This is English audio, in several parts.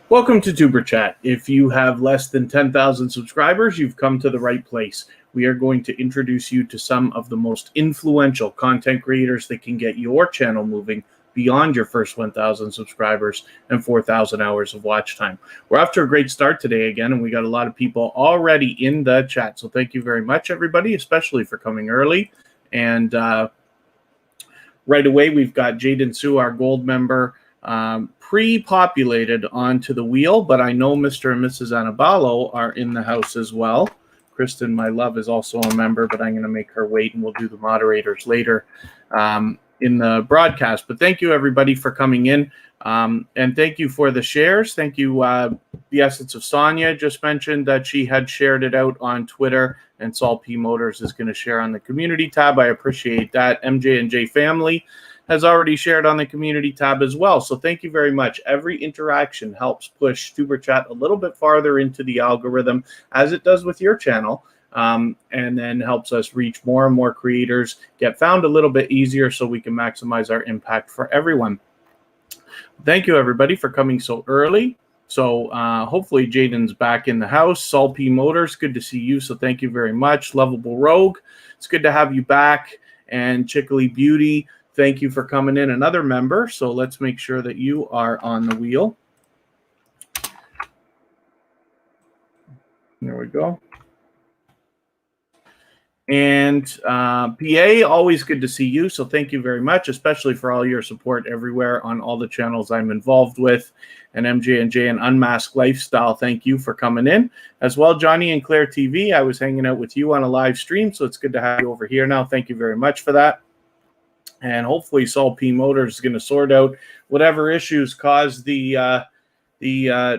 Welcome to Tuber Chat. If you have less than 10,000 subscribers, you've come to the right place. We are going to introduce you to some of the most influential content creators that can get your channel moving beyond your first 1,000 subscribers and 4,000 hours of watch time. We're off to a great start today again, and we got a lot of people already in the chat. So thank you very much, everybody, especially for coming early. And right away, we've got Jaden Sue, our gold member, pre-populated onto the wheel, but I know Mr. and Mrs. Anabalo are in the house as well. Kristen, my love, is also a member, but I'm going to make her wait, and we'll do the moderators later in the broadcast. But thank you, everybody, for coming in, and thank you for the shares. Thank you. The Essence of Sonia just mentioned that she had shared it out on Twitter, and Saul P. Motors is going to share on the community tab. I appreciate that. MJ and J Family has already shared on the community tab as well. So thank you very much. Every interaction helps push Tuber Chat a little bit farther into the algorithm, as it does with your channel, and then helps us reach more and more creators, get found a little bit easier so we can maximize our impact for everyone. Thank you, everybody, for coming so early. So hopefully Jaden's back in the house. Saul P. Motors, good to see you. So thank you very much. Lovable Rogue, it's good to have you back. And Chickly Beauty, thank you for coming in, another member. So let's make sure that you are on the wheel. There we go. And PA, always good to see you. So thank you very much, especially for all your support everywhere on all the channels I'm involved with. And MJ and J and Unmasked Lifestyle, thank you for coming in. As well, Johnny and Claire TV, I was hanging out with you on a live stream, so it's good to have you over here now. Thank you very much for that. And hopefully Saul P. Motors is going to sort out whatever issues caused the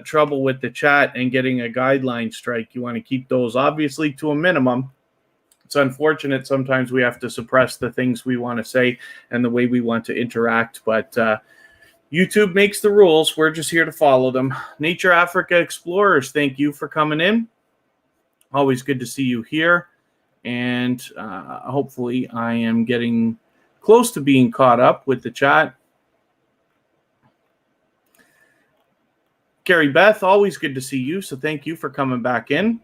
trouble with the chat and getting a guideline strike. You want to keep those obviously to a minimum. It's unfortunate sometimes we have to suppress the things we want to say and the way we want to interact, but YouTube makes the rules. We're just here to follow them. Nature Africa Explorers, thank you for coming in. Always good to see you here. And hopefully I am getting close to being caught up with the chat. Carrie Beth, always good to see you. So thank you for coming back in.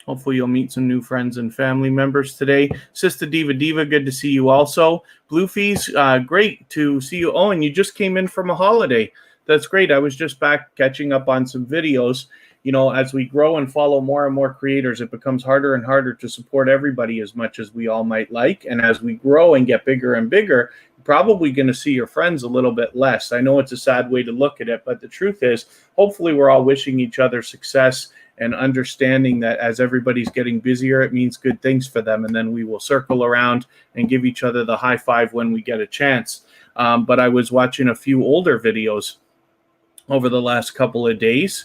Hopefully you'll meet some new friends and family members today. Sister Diva, good to see you also. Bluefies, great to see you. Oh, and you just came in from a holiday. That's great. I was just back catching up on some videos. You know, as we grow and follow more and more creators, it becomes harder and harder to support everybody as much as we all might like. And as we grow and get bigger and bigger, you're probably going to see your friends a little bit less. I know it's a sad way to look at it, but the truth is, hopefully we're all wishing each other success and understanding that as everybody's getting busier, it means good things for them. And then we will circle around and give each other the high five when we get a chance. But I was watching a few older videos over the last couple of days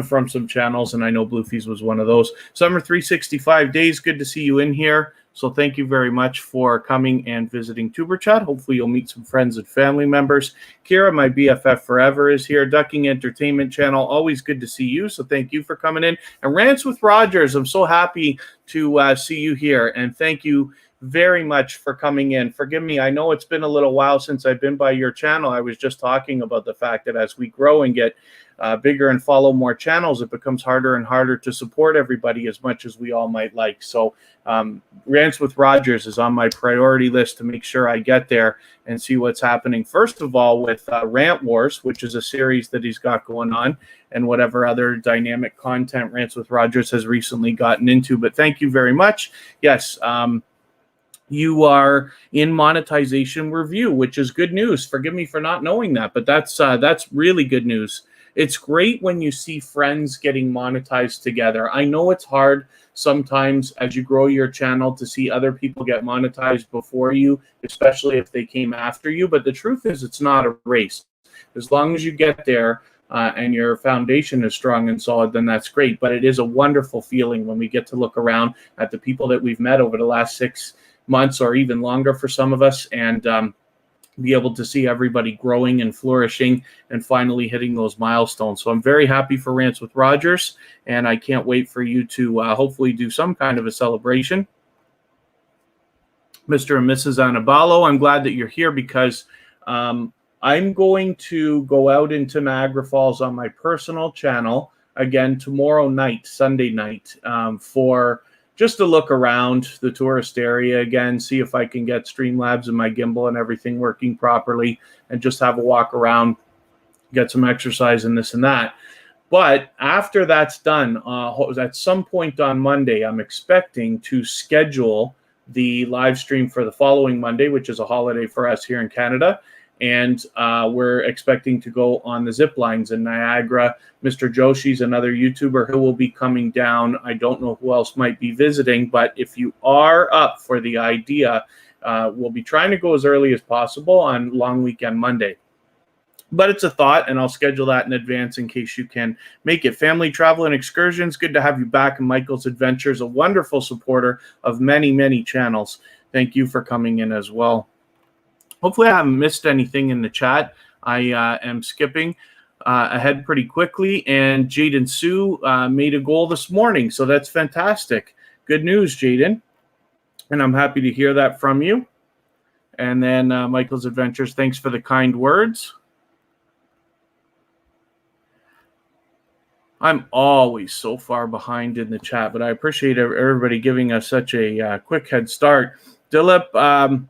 from some channels, and I know Bluefies was one of those. Summer 365 days, good to see you in here. So thank you very much for coming and visiting Tuber Chat. Hopefully you'll meet some friends and family members. Kira, my BFF forever, is here. Ducking Entertainment Channel, always good to see you. So thank you for coming in. And Rants with Rogers, I'm so happy to see you here. And thank you very much for coming in. Forgive me, I know it's been a little while since I've been by your channel. I was just talking about the fact that as we grow and get bigger and follow more channels, it becomes harder and harder to support everybody as much as we all might like. So Rants with Rogers is on my priority list to make sure I get there and see what's happening. First of all, with Rant Wars, which is a series that he's got going on, and whatever other dynamic content Rants with Rogers has recently gotten into. But thank you very much. Yes, you are in monetization review, which is good news. Forgive me for not knowing that, but that's really good news. It's great when you see friends getting monetized together. I know it's hard sometimes as you grow your channel to see other people get monetized before you, especially if they came after you. But the truth is, it's not a race. As long as you get there and your foundation is strong and solid, then that's great. But it is a wonderful feeling when we get to look around at the people that we've met over the last 6 months or even longer for some of us, and be able to see everybody growing and flourishing and finally hitting those milestones. So I'm very happy for Rants with Rogers, and I can't wait for you to hopefully do some kind of a celebration. Mr. and Mrs. Anabalo, I'm glad that you're here because I'm going to go out into Niagara Falls on my personal channel again tomorrow night, Sunday night, for just to look around the tourist area again, see if I can get Streamlabs and my gimbal and everything working properly, and just have a walk around, get some exercise and this and that. But after that's done, at some point on Monday, I'm expecting to schedule the live stream for the following Monday, which is a holiday for us here in Canada. And we're expecting to go on the zip lines in Niagara. Mr. Joshi's another YouTuber who will be coming down. I don't know who else might be visiting, but if you are up for the idea, we'll be trying to go as early as possible on long weekend Monday. But it's a thought, and I'll schedule that in advance in case you can make it. Family Travel and Excursions, good to have you back in Michael's Adventures, a wonderful supporter of many, many channels. Thank you for coming in as well. Hopefully I haven't missed anything in the chat. I am skipping ahead pretty quickly, and Jaden Sue made a goal this morning, so that's fantastic. Good news, Jaden, and I'm happy to hear that from you. And then Michael's Adventures, thanks for the kind words. I'm always so far behind in the chat, but I appreciate everybody giving us such a quick head start. Dilip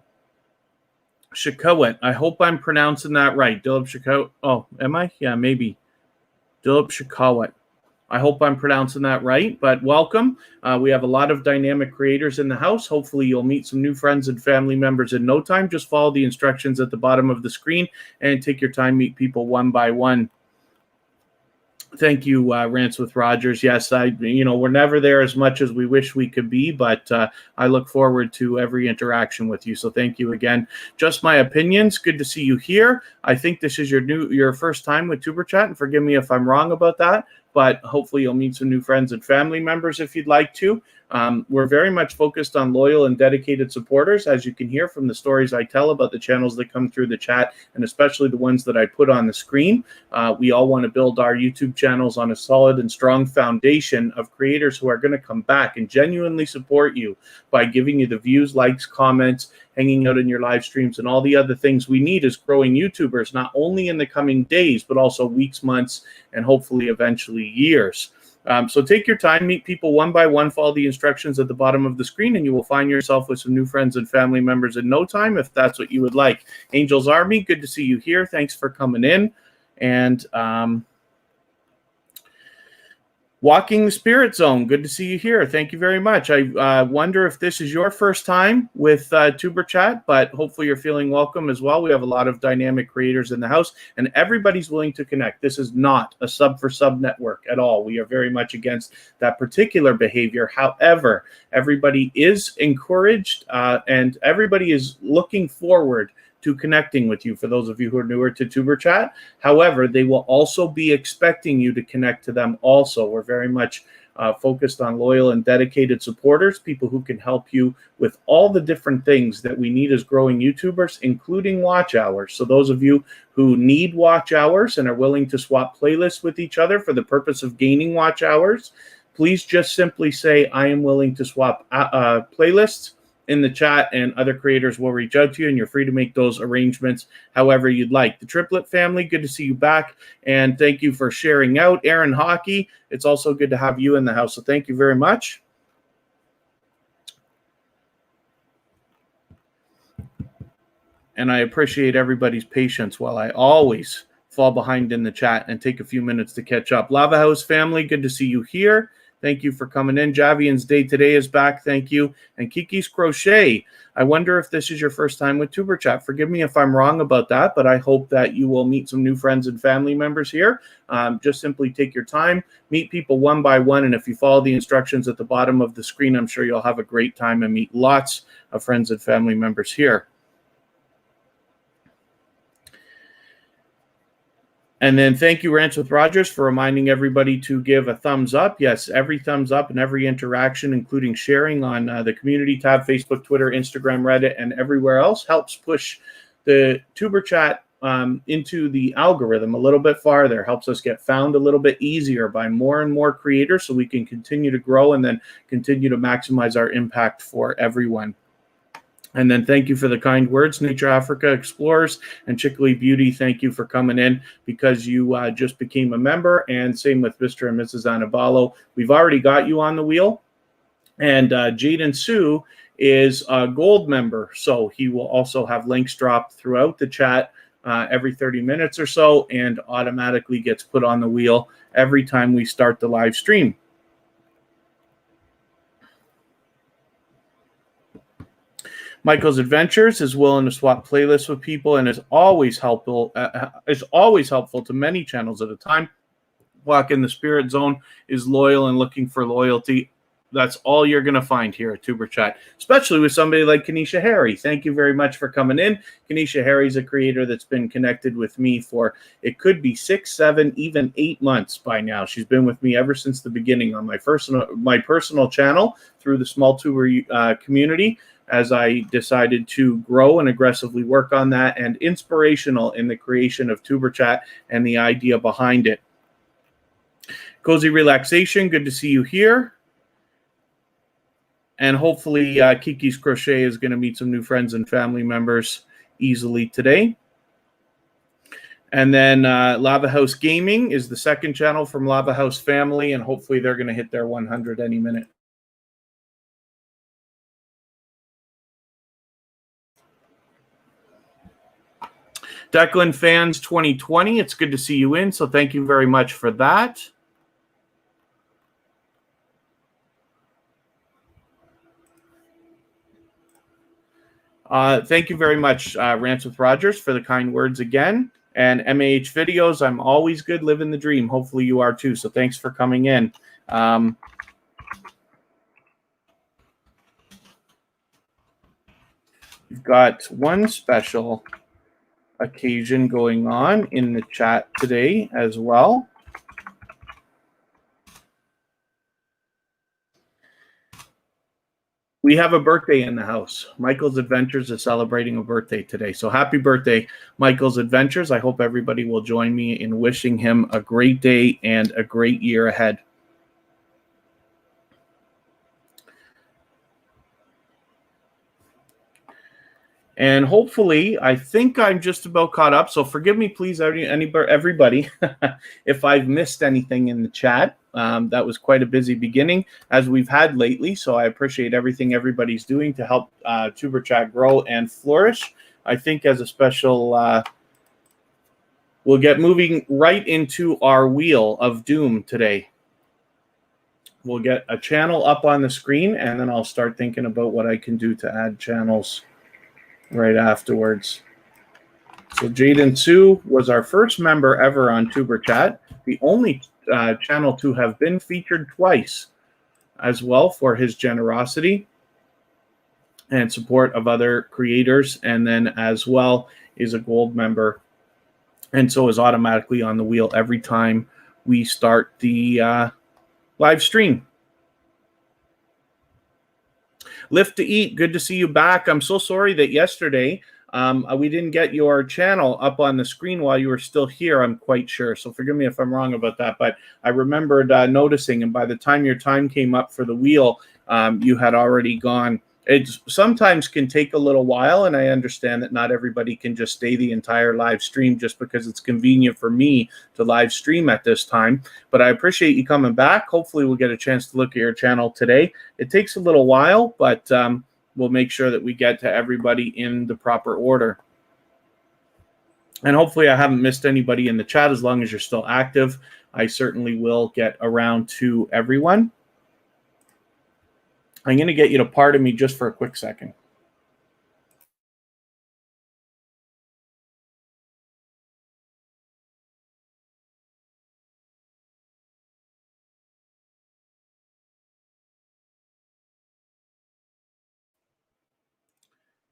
Shakowit, I hope I'm pronouncing that right. Dilip Shakowit. Oh, am I? Yeah, maybe. Dilip Shakowit. I hope I'm pronouncing that right, but welcome. We have a lot of dynamic creators in the house. Hopefully you'll meet some new friends and family members in no time. Just follow the instructions at the bottom of the screen and take your time, meet people one by one. Thank you, Rants with Rogers. Yes, we're never there as much as we wish we could be, but I look forward to every interaction with you. So thank you again. Just my opinions. Good to see you here. I think this is your first time with Tuber Chat, and forgive me if I'm wrong about that, but hopefully you'll meet some new friends and family members if you'd like to. We're very much focused on loyal and dedicated supporters, as you can hear from the stories I tell about the channels that come through the chat, and especially the ones that I put on the screen. We all want to build our YouTube channels on a solid and strong foundation of creators who are going to come back and genuinely support you by giving you the views, likes, comments, hanging out in your live streams, and all the other things we need as growing YouTubers, not only in the coming days, but also weeks, months, and hopefully eventually years. So take your time, meet people one by one, follow the instructions at the bottom of the screen, and you will find yourself with some new friends and family members in no time, if that's what you would like. Angels Army, good to see you here. Thanks for coming in. And Walking the Spirit Zone, good to see you here. Thank you very much. I wonder if this is your first time with Tuber Chat, but hopefully you're feeling welcome as well. We have a lot of dynamic creators in the house, and everybody's willing to connect. This is not a sub-for-sub network at all. We are very much against that particular behavior. However, everybody is encouraged, and everybody is looking forward to connecting with you, for those of you who are newer to Tuber Chat. However, they will also be expecting you to connect to them also. We're very much focused on loyal and dedicated supporters, people who can help you with all the different things that we need as growing YouTubers, including watch hours. So those of you who need watch hours and are willing to swap playlists with each other for the purpose of gaining watch hours, please just simply say, I am willing to swap playlists in the chat, and other creators will reach out to you, and you're free to make those arrangements however you'd like. The Triplet family, good to see you back, and thank you for sharing out. Aaron Hockey, it's also good to have you in the house, so thank you very much. And I appreciate everybody's patience while I always fall behind in the chat and take a few minutes to catch up. Lava House family, good to see you here. Thank you for coming in. Javian's Day Today is back. Thank you. And Kiki's Crochet. I wonder if this is your first time with Tuber Chat. Forgive me if I'm wrong about that, but I hope that you will meet some new friends and family members here. Just simply take your time, meet people one by one, and if you follow the instructions at the bottom of the screen, I'm sure you'll have a great time and meet lots of friends and family members here. And then thank you, Rants with Rogers, for reminding everybody to give a thumbs up. Yes, every thumbs up and every interaction, including sharing on the community tab, Facebook, Twitter, Instagram, Reddit, and everywhere else, helps push the Tuber Chat into the algorithm a little bit farther, helps us get found a little bit easier by more and more creators, so we can continue to grow and then continue to maximize our impact for everyone. And then thank you for the kind words, Nature Africa Explorers and Chickley Beauty. Thank you for coming in because you just became a member. And same with Mr. and Mrs. Anabalo. We've already got you on the wheel. And Jaden Sue is a gold member. So he will also have links dropped throughout the chat every 30 minutes or so and automatically gets put on the wheel every time we start the live stream. Michael's Adventures is willing to swap playlists with people and is always helpful. To many channels at a time. Walk in the Spirit Zone is loyal and looking for loyalty. That's all you're going to find here at Tuber Chat, especially with somebody like Kanisha Harry. Thank you very much for coming in. Kanisha Harry is a creator that's been connected with me for, it could be 6, 7, even 8 months by now. She's been with me ever since the beginning on my personal channel through the small tuber community, as I decided to grow and aggressively work on that, and inspirational in the creation of Tuber Chat and the idea behind it. Cozy Relaxation, good to see you here. And hopefully Kiki's Crochet is going to meet some new friends and family members easily today. And then Lava House Gaming is the second channel from Lava House family, and hopefully they're going to hit their 100 any minute. Declan Fans 2020, it's good to see you in, so thank you very much for that. Thank you very much, Rants with Rogers, for the kind words again. And MAH Videos, I'm always good living the dream. Hopefully you are too, so thanks for coming in. We've got one special occasion going on in the chat today as well. We have a birthday in the house. Michael's Adventures is celebrating a birthday today. So happy birthday, Michael's Adventures. I hope everybody will join me in wishing him a great day and a great year ahead. And hopefully, I think I'm just about caught up. So forgive me, please, everybody, if I've missed anything in the chat. That was quite a busy beginning, as we've had lately. So I appreciate everything everybody's doing to help Tuber Chat grow and flourish. I think as a special, we'll get moving right into our Wheel of Doom today. We'll get a channel up on the screen, and then I'll start thinking about what I can do to add channels right afterwards. So Jaden Sue was our first member ever on Tuber Chat, the only channel to have been featured twice as well for his generosity and support of other creators, and then as well is a gold member, and so is automatically on the wheel every time we start the live stream. Lift to Eat, good to see you back. I'm so sorry that yesterday we didn't get your channel up on the screen while you were still here, I'm quite sure. So forgive me if I'm wrong about that, but I remembered noticing, and by the time your time came up for the wheel, you had already gone. It sometimes can take a little while, and I understand that not everybody can just stay the entire live stream just because it's convenient for me to live stream at this time. But I appreciate you coming back. Hopefully we'll get a chance to look at your channel today. It takes a little while, but we'll make sure that we get to everybody in the proper order. And hopefully I haven't missed anybody in the chat. As long as you're still active, I certainly will get around to everyone. I'm going to get you to pardon me just for a quick second.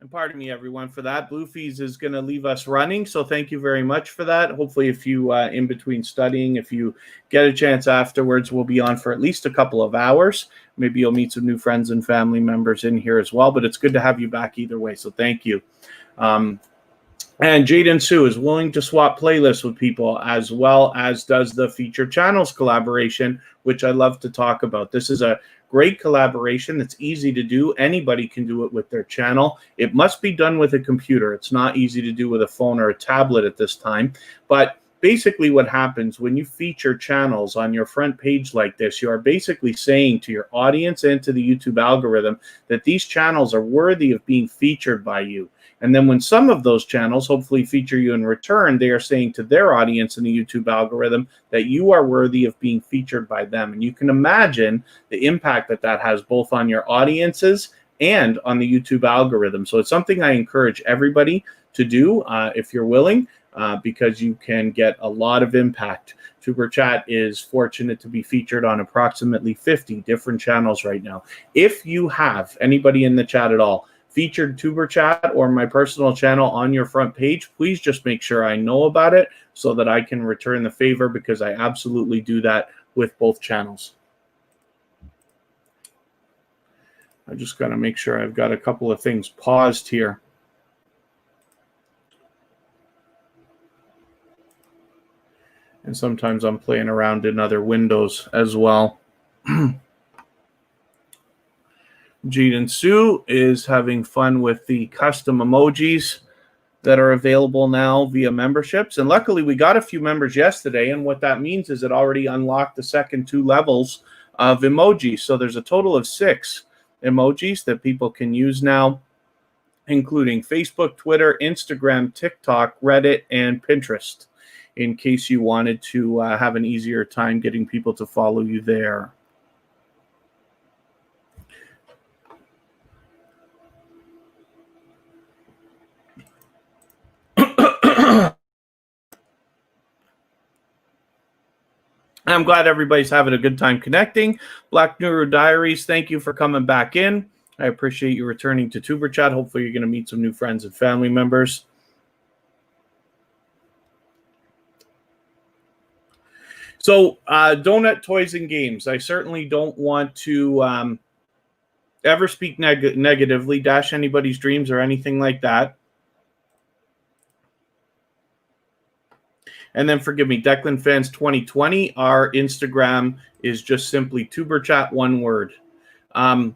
And pardon me, everyone, for that. Bluefees is going to leave us running, so thank you very much for that. Hopefully, if you, in between studying, if you get a chance afterwards, we'll be on for at least a couple of hours. Maybe you'll meet some new friends and family members in here as well, but it's good to have you back either way, so thank you. And Jaden Sue is willing to swap playlists with people, as well as does the Featured Channels collaboration, which I love to talk about. This is a Great collaboration. It's easy to do. Anybody can do it with their channel. It must be done with a computer. It's not easy to do with a phone or a tablet at this time. But basically what happens when you feature channels on your front page like this, you are basically saying to your audience and to the YouTube algorithm that these channels are worthy of being featured by you. And then when some of those channels hopefully feature you in return, they are saying to their audience in the YouTube algorithm that you are worthy of being featured by them. And you can imagine the impact that that has both on your audiences and on the YouTube algorithm. So it's something I encourage everybody to do if you're willing, because you can get a lot of impact. Tuber Chat is fortunate to be featured on approximately 50 different channels right now. If you have anybody in the chat at all featured Tuber Chat or my personal channel on your front page, please just make sure I know about it so that I can return the favor, because I absolutely do that with both channels. I just got to make sure I've got a couple of things paused here. And sometimes I'm playing around in other windows as well. Jaden Sue is having fun with the custom emojis that are available now via memberships. And luckily, we got a few members yesterday. And what that means is it already unlocked the second 2 levels of emojis. So there's a total of 6 emojis that people can use now, including Facebook, Twitter, Instagram, TikTok, Reddit, and Pinterest, in case you wanted to have an easier time getting people to follow you there. I'm glad everybody's having a good time connecting. Black Neuro Diaries, thank you for coming back in. I appreciate you returning to Tuber Chat. Hopefully you're going to meet some new friends and family members. So Donut Toys and Games. I certainly don't want to ever speak negatively, dash anybody's dreams or anything like that. And then forgive me, Declan Fans 2020, our Instagram is just simply Tuber Chat, one word. So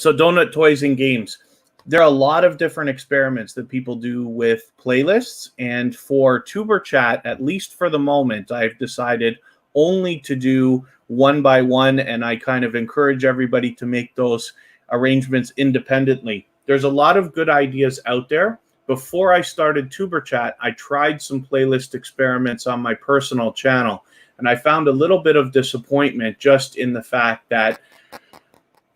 Donut Toys and Games. There are a lot of different experiments that people do with playlists. And for Tuber Chat, at least for the moment, I've decided only to do one by one. And I kind of encourage everybody to make those arrangements independently. There's a lot of good ideas out there. Before I started Tuber Chat, I tried some playlist experiments on my personal channel. And I found a little bit of disappointment just in the fact that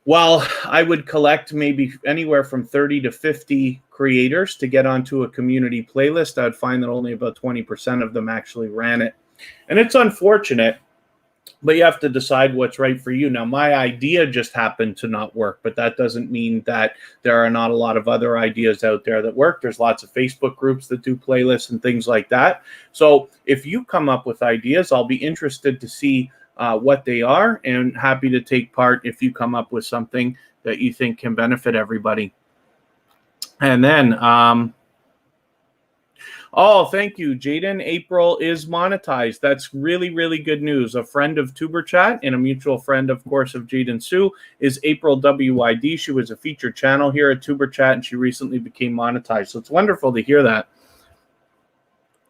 while I would collect maybe anywhere from 30 to 50 creators to get onto a community playlist, I'd find that only about 20% of them actually ran it. And it's unfortunate, but you have to decide what's right for you. Now, my idea just happened to not work, but that doesn't mean that there are not a lot of other ideas out there that work. There's lots of Facebook groups that do playlists and things like that. So if you come up with ideas, I'll be interested to see what they are, and happy to take part if you come up with something that you think can benefit everybody. And then, oh, thank you, Jaden. April is monetized. That's really, really good news. A friend of Tuber Chat and a mutual friend, of course, of Jaden Sue is April WYD. She was a featured channel here at Tuber Chat, and she recently became monetized. So it's wonderful to hear that.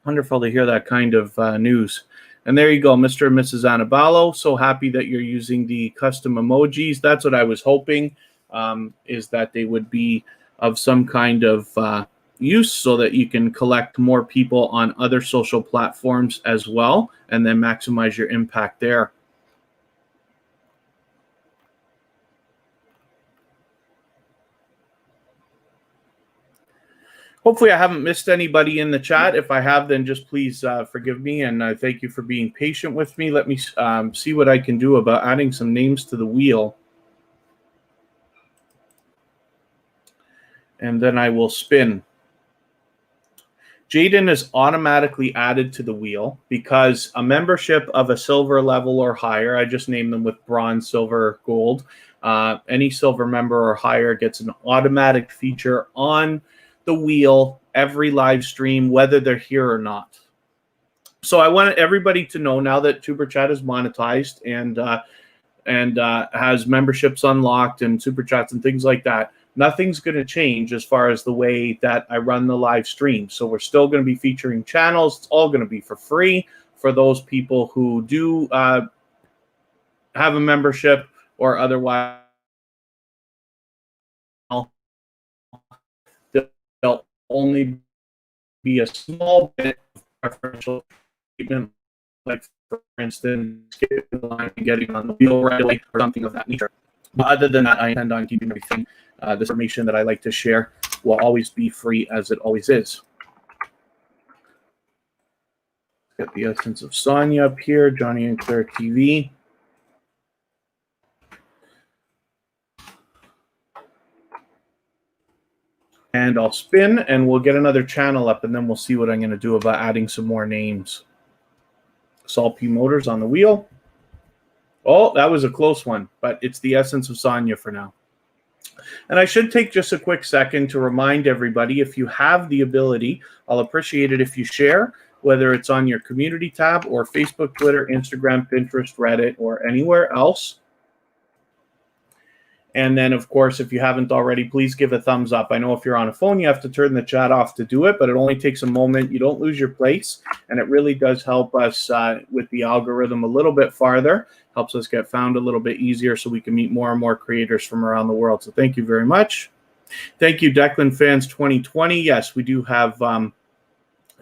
Wonderful to hear that kind of news. And there you go, Mr. and Mrs. Anabalo. So happy that you're using the custom emojis. That's what I was hoping, is that they would be of some kind of use so that you can collect more people on other social platforms as well, and then maximize your impact there. Hopefully I haven't missed anybody in the chat. If I have, then just please forgive me, and thank you for being patient with me. Let me see what I can do about adding some names to the wheel. And then I will spin. Jaden is automatically added to the wheel because a membership of a silver level or higher, I just named them with bronze, silver, gold. Any silver member or higher gets an automatic feature on the wheel every live stream, whether they're here or not. So I want everybody to know now that Tuber Chat is monetized, and and has memberships unlocked and super chats and things like that, nothing's going to change as far as the way that I run the live stream. So we're still going to be featuring channels. It's all going to be for free for those people who do have a membership or otherwise. There'll only be a small bit of preferential treatment, like for instance, skipping the line and getting on the wheel right away or something of that nature. But other than that, I intend on keeping everything. This information that I like to share will always be free, as it always is. Get the Essence of Sonya up here, Johnny and Claire TV. And I'll spin, and we'll get another channel up, and then we'll see what I'm going to do about adding some more names. Saul P. Motors on the wheel. Oh, that was a close one, but it's the Essence of Sonya for now. And I should take just a quick second to remind everybody, if you have the ability, I'll appreciate it if you share, whether it's on your community tab or Facebook, Twitter, Instagram, Pinterest, Reddit, or anywhere else. And then, of course, if you haven't already, please give a thumbs up. I know if you're on a phone, you have to turn the chat off to do it, but it only takes a moment. You don't lose your place, and it really does help us with the algorithm a little bit farther. Helps us get found a little bit easier so we can meet more and more creators from around the world. So thank you very much. Thank you, Declan Fans 2020. Yes, we do have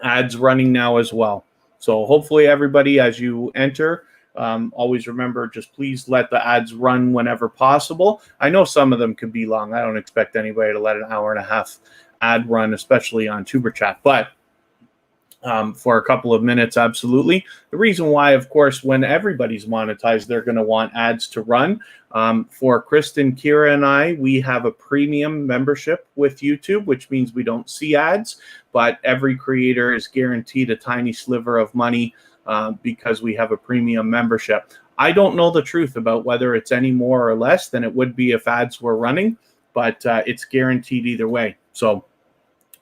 ads running now as well. So hopefully everybody, as you enter, always remember, just please let the ads run whenever possible. I know some of them could be long. I don't expect anybody to let an hour and a half ad run, especially on Tuber Chat, but for a couple of minutes, absolutely. The reason why, of course, when everybody's monetized, they're going to want ads to run. For Kristen, Kira, and I, we have a premium membership with YouTube, which means we don't see ads, but every creator is guaranteed a tiny sliver of money because we have a premium membership. I don't know the truth about whether it's any more or less than it would be if ads were running, but it's guaranteed either way. So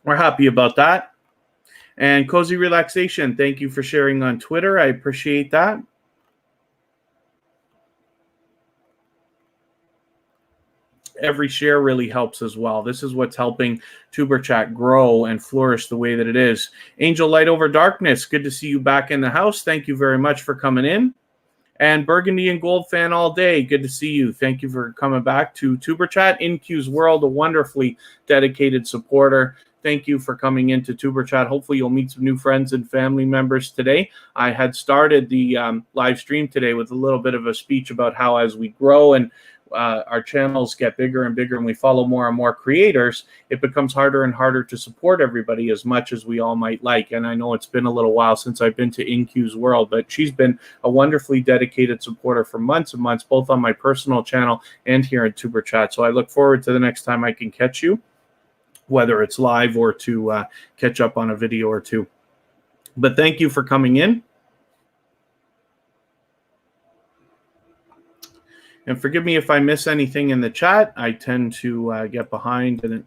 we're happy about that. And Cozy Relaxation, thank you for sharing on Twitter. I appreciate that. Every share really helps as well. This is what's helping Tuber Chat grow and flourish the way that it is. Angel Light Over Darkness, good to see you back in the house. Thank you very much for coming in. And Burgundy and Gold Fan All Day, good to see you. Thank you for coming back to Tuber Chat. InQ's World, a wonderfully dedicated supporter. Thank you for coming into Tuber Chat. Hopefully you'll meet some new friends and family members today. I had started the live stream today with a little bit of a speech about how as we grow and our channels get bigger and bigger and we follow more and more creators, it becomes harder and harder to support everybody as much as we all might like. And I know it's been a little while since I've been to InQ's World, but she's been a wonderfully dedicated supporter for months and months, both on my personal channel and here at Tuber Chat. So I look forward to the next time I can catch you, whether it's live or to catch up on a video or two. But thank you for coming in. And forgive me if I miss anything in the chat. I tend to get behind and it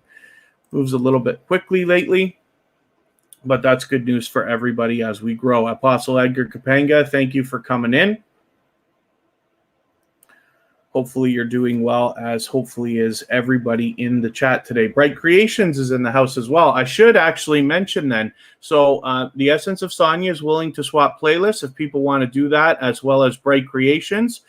moves a little bit quickly lately. But that's good news for everybody as we grow. Apostle Edgar Kapanga, thank you for coming in. Hopefully you're doing well, as hopefully is everybody in the chat today. Bright Creations is in the house as well. I should actually mention then, so the Essence of Sonya is willing to swap playlists if people want to do that, as well as Bright Creations.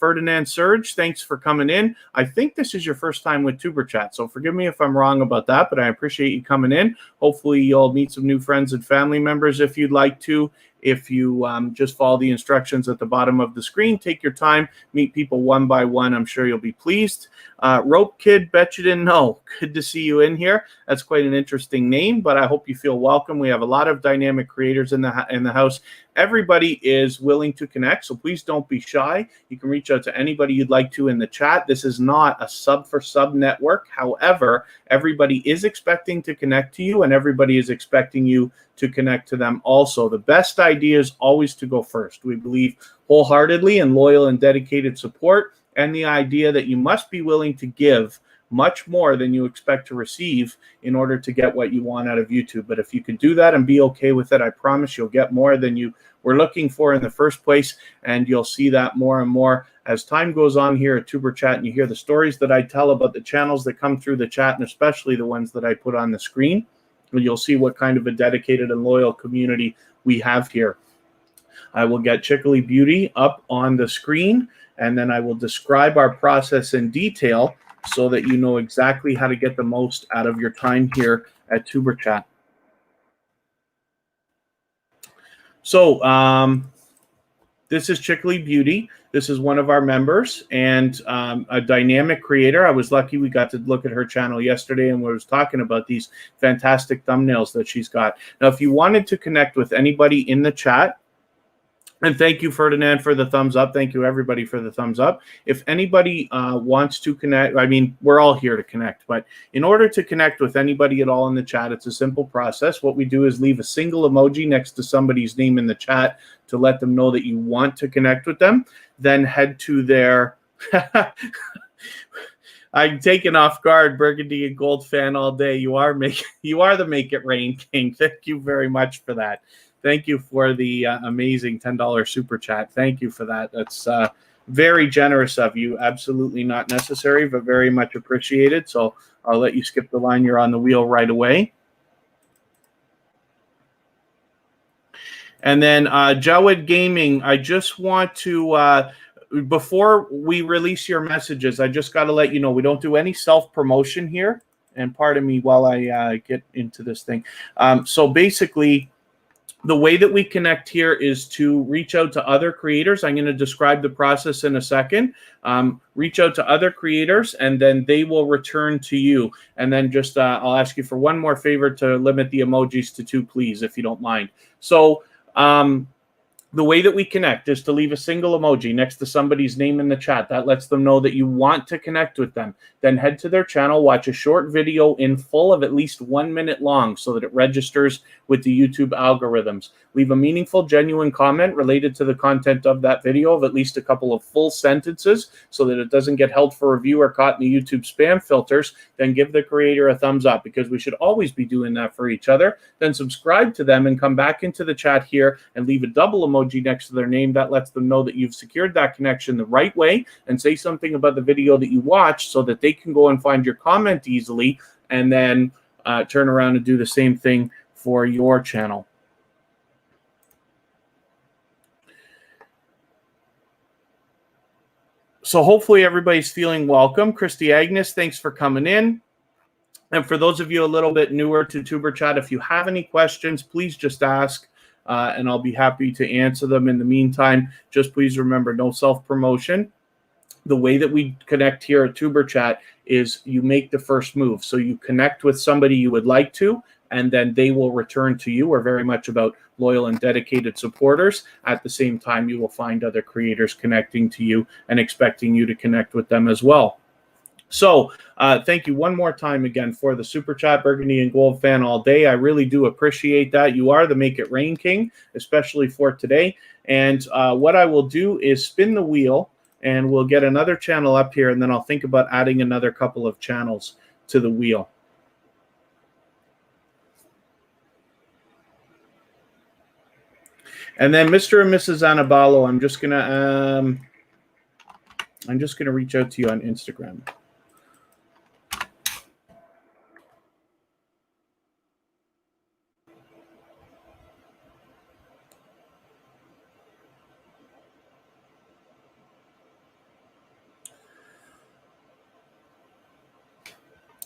Ferdinand Surge, thanks for coming in. I think this is your first time with Tuber Chat, so forgive me if I'm wrong about that, but I appreciate you coming in. Hopefully you'll meet some new friends and family members if you'd like to. If you just follow the instructions at the bottom of the screen, take your time, meet people one by one. I'm sure you'll be pleased. Rope Kid, bet you didn't know. Good to see you in here. That's quite an interesting name, but I hope you feel welcome. We have a lot of dynamic creators in the house. Everybody is willing to connect, so please don't be shy. You can reach out to anybody you'd like to in the chat. This is not a sub-for-sub network. However, everybody is expecting to connect to you, and everybody is expecting you to connect to them also. The best idea is always to go first. We believe wholeheartedly in loyal and dedicated support, and the idea that you must be willing to give much more than you expect to receive in order to get what you want out of YouTube. But if you can do that and be okay with it, I promise you'll get more than you were looking for in the first place, and you'll see that more and more as time goes on here at Tuber Chat, and you hear the stories that I tell about the channels that come through the chat, and especially the ones that I put on the screen. You'll see what kind of a dedicated and loyal community we have here. I will get Chickly Beauty up on the screen, and then I will describe our process in detail so that you know exactly how to get the most out of your time here at Tuber Chat. So this is Chickly Beauty. This is one of our members and a dynamic creator. I was lucky we got to look at her channel yesterday, and we was talking about these fantastic thumbnails that she's got. Now, if you wanted to connect with anybody in the chat, and thank you, Ferdinand, for the thumbs up. Thank you, everybody, for the thumbs up. If anybody wants to connect, I mean, we're all here to connect, but in order to connect with anybody at all in the chat, it's a simple process. What we do is leave a single emoji next to somebody's name in the chat to let them know that you want to connect with them. Then head to their... I'm taken off guard, Burgundy and Gold fan all day. You are the Make It Rain King. Thank you very much for that. Thank you for the amazing $10 super chat. Thank you for that. That's very generous of you. Absolutely not necessary, but very much appreciated. So I'll let you skip the line. You're on the wheel right away. And then Jawed Gaming, I just want to, before we release your messages, I just got to let you know we don't do any self-promotion here. And pardon me while I get into this thing. So basically, the way that we connect here is to reach out to other creators. I'm going to describe the process in a second. Reach out to other creators, and then they will return to you. And then just I'll ask you for one more favor to limit the emojis to 2, please, if you don't mind. So the way that we connect is to leave a single emoji next to somebody's name in the chat. That lets them know that you want to connect with them. Then head to their channel, watch a short video in full of at least 1 minute long so that it registers with the YouTube algorithms. Leave a meaningful, genuine comment related to the content of that video of at least a couple of full sentences so that it doesn't get held for review or caught in the YouTube spam filters. Then give the creator a thumbs up, because we should always be doing that for each other. Then subscribe to them and come back into the chat here and leave a double emoji next to their name. That lets them know that you've secured that connection the right way, and say something about the video that you watched so that they can go and find your comment easily, and then turn around and do the same thing for your channel. So hopefully everybody's feeling welcome. Christy Agnes, thanks for coming in. And for those of you a little bit newer to Tuber Chat, if you have any questions, please just ask, and I'll be happy to answer them. In the meantime, just please remember, no self-promotion. The way that we connect here at Tuber Chat is you make the first move. So you connect with somebody you would like to, and then they will return to you. We're very much about loyal and dedicated supporters. At the same time, you will find other creators connecting to you and expecting you to connect with them as well. So thank you one more time again for the super chat, Burgundy and Gold fan all day. I really do appreciate that. You are the Make It Rain King, especially for today. And what I will do is spin the wheel, and we'll get another channel up here, and then I'll think about adding another couple of channels to the wheel. And then Mr. and Mrs. Anabalo, I'm just gonna reach out to you on Instagram.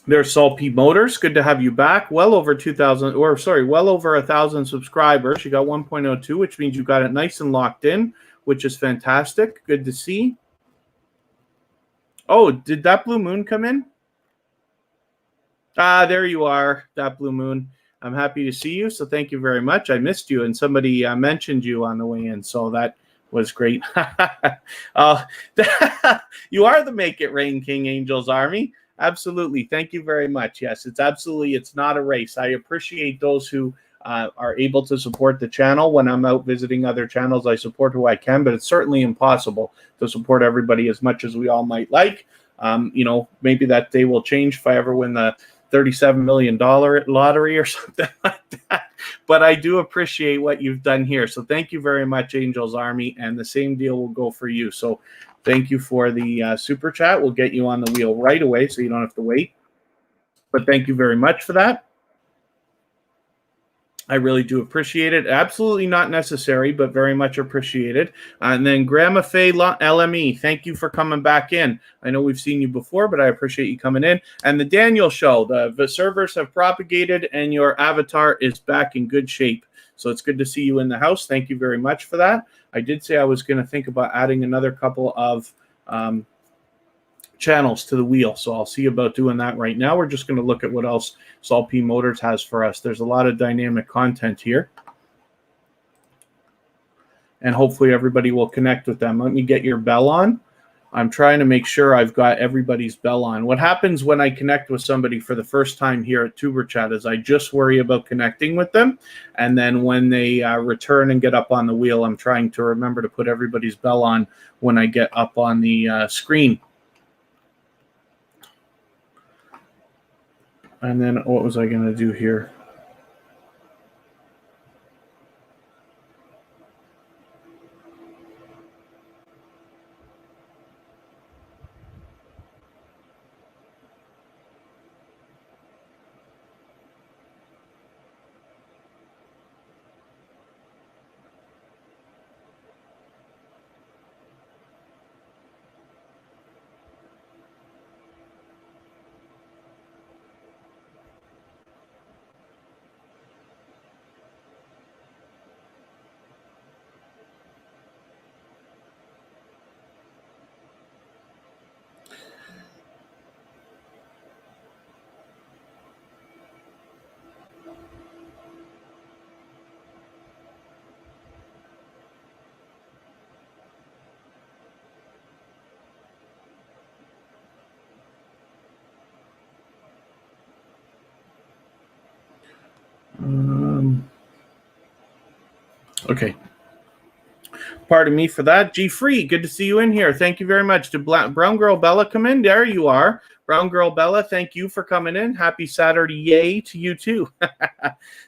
There's Saul P. Motors. Good to have you back. Well over 2,000, or sorry, well over 1,000 subscribers. You got 1.02, which means you got it nice and locked in, which is fantastic. Good to see. Oh, did that blue moon come in? Ah, there you are, that blue moon. I'm happy to see you, so thank you very much. I missed you, and somebody mentioned you on the way in, so that was great. You are the Make It Rain King, Angels Army. Absolutely. Thank you very much. Yes, it's not a race. I appreciate those who are able to support the channel. When I'm out visiting other channels, I support who I can, but it's certainly impossible to support everybody as much as we all might like. You know, maybe that day will change if I ever win the $37 million lottery or something like that. But I do appreciate what you've done here. So thank you very much, Angels Army. And the same deal will go for you. So thank you for the super chat. We'll get you on the wheel right away so you don't have to wait. But thank you very much for that. I really do appreciate it. Absolutely not necessary, but very much appreciated. And then Grandma Faye LME, thank you for coming back in. I know we've seen you before, but I appreciate you coming in. And the Daniel Show, the servers have propagated and your avatar is back in good shape. So it's good to see you in the house. Thank you very much for that. I did say I was going to think about adding another couple of channels to the wheel, so I'll see about doing that right now. We're just going to look at what else Saul P Motors has for us. There's a lot of dynamic content here, and hopefully everybody will connect with them. Let me get your bell on. I'm trying to make sure I've got everybody's bell on. What happens when I connect with somebody for the first time here at Tuber Chat is I just worry about connecting with them, and then when they return and get up on the wheel, I'm trying to remember to put everybody's bell on when I get up on the screen. And then what was I going to do here? Okay. Pardon me for that. G Free, good to see you in here. Thank you very much. Did Brown Girl Bella come in? There you are. Brown Girl Bella, thank you for coming in. Happy Saturday, yay to you too.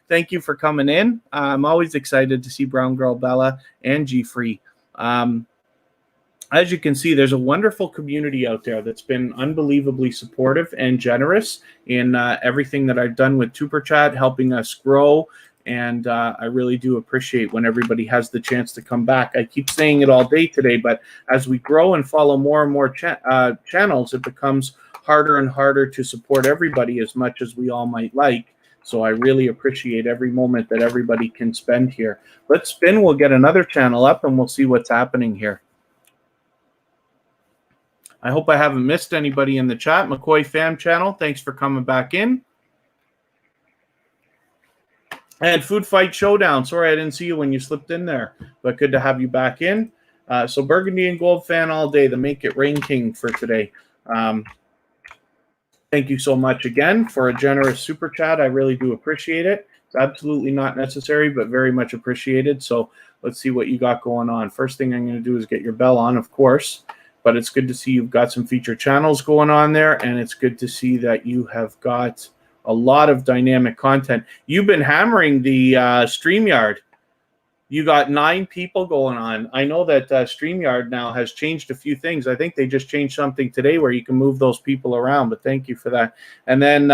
Thank you for coming in. I'm always excited to see Brown Girl Bella and G Free. As you can see, there's a wonderful community out there that's been unbelievably supportive and generous in everything that I've done with Tuber Chat, helping us grow. And I really do appreciate when everybody has the chance to come back. I keep saying it all day today, but as we grow and follow more and more channels, it becomes harder and harder to support everybody as much as we all might like. So I really appreciate every moment that everybody can spend here. Let's spin. We'll get another channel up and we'll see what's happening here. I hope I haven't missed anybody in the chat. McCoy Fam Channel, thanks for coming back in. And Food Fight Showdown. Sorry I didn't see you when you slipped in there, but good to have you back in. So Burgundy and Gold Fan all day, the Make It Rain King for today. Thank you so much again for a generous super chat. I really do appreciate it. It's absolutely not necessary, but very much appreciated. So let's see what you got going on. First thing I'm going to do is get your bell on, of course. But it's good to see you've got some featured channels going on there, and it's good to see that you have got a lot of dynamic content. You've been hammering the StreamYard. You got 9 people going on. I know that StreamYard now has changed a few things. I think they just changed something today where you can move those people around, but thank you for that. And then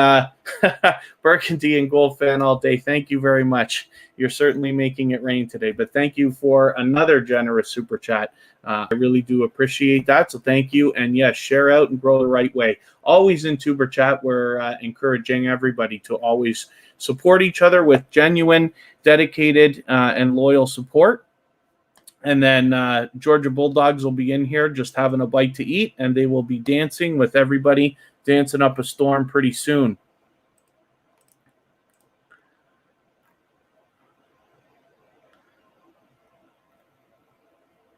Burgundy and Gold Fan all day, thank you very much. You're certainly making it rain today, but thank you for another generous super chat. I really do appreciate that, so thank you. And yes, share out and grow the right way. Always in Tuber Chat, we're encouraging everybody to always support each other with genuine, dedicated, and loyal support. And then Georgia Bulldogs will be in here just having a bite to eat, and they will be dancing with everybody, dancing up a storm pretty soon.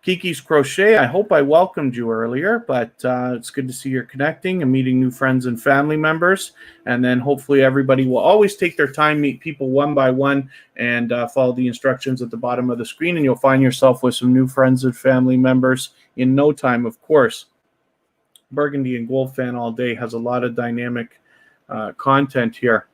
Kiki's Crochet, I hope I welcomed you earlier, but it's good to see you're connecting and meeting new friends and family members. And then hopefully everybody will always take their time, meet people one by one, and follow the instructions at the bottom of the screen, and you'll find yourself with some new friends and family members in no time, of course. Burgundy and Gold Fan All Day has a lot of dynamic content here.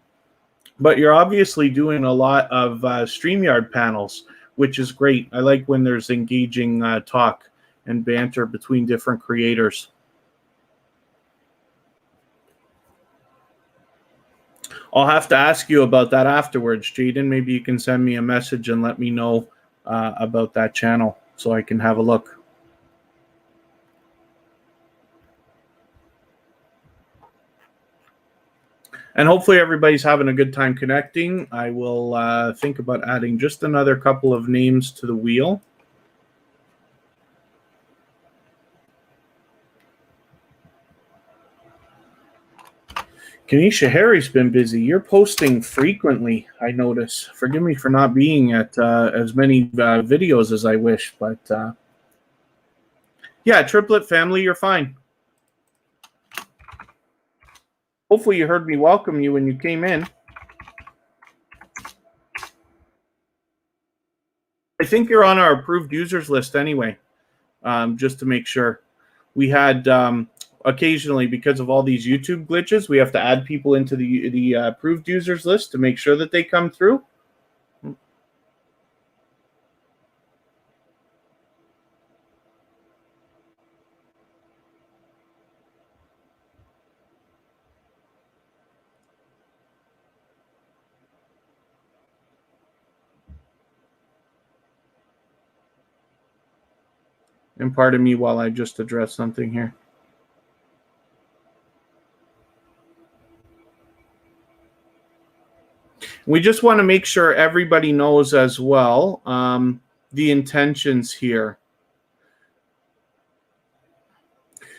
But you're obviously doing a lot of StreamYard panels, which is great. I like when there's engaging talk and banter between different creators. I'll have to ask you about that afterwards, Jaden. Maybe you can send me a message and let me know about that channel so I can have a look. And hopefully everybody's having a good time connecting. I will think about adding just another couple of names to the wheel. Kanisha Harry's been busy. You're posting frequently, I notice. Forgive me for not being at as many videos as I wish, but yeah, triplet family, you're fine. Hopefully you heard me welcome you when you came in. I think you're on our approved users list anyway, just to make sure. We had occasionally, because of all these YouTube glitches, we have to add people into the approved users list to make sure that they come through. And pardon me while I just address something here. We just want to make sure everybody knows as well the intentions here.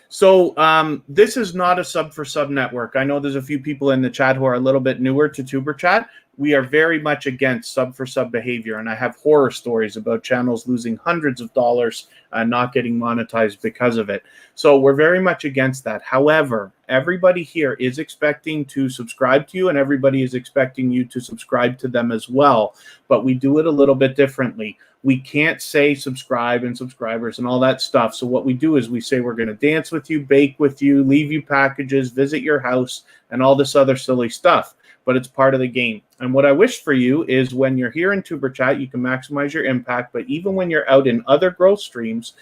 So this is not a sub for sub network. I know there's a few people in the chat who are a little bit newer to Tuber Chat. We are very much against sub for sub behavior, and I have horror stories about channels losing hundreds of dollars not getting monetized because of it. So we're very much against that. However, everybody here is expecting to subscribe to you, and everybody is expecting you to subscribe to them as well. But we do it a little bit differently. We can't say subscribe and subscribers and all that stuff. So what we do is we say we're going to dance with you, bake with you, leave you packages, visit your house, and all this other silly stuff. But it's part of the game. And what I wish for you is when you're here in Tuber Chat, you can maximize your impact. But even when you're out in other growth streams,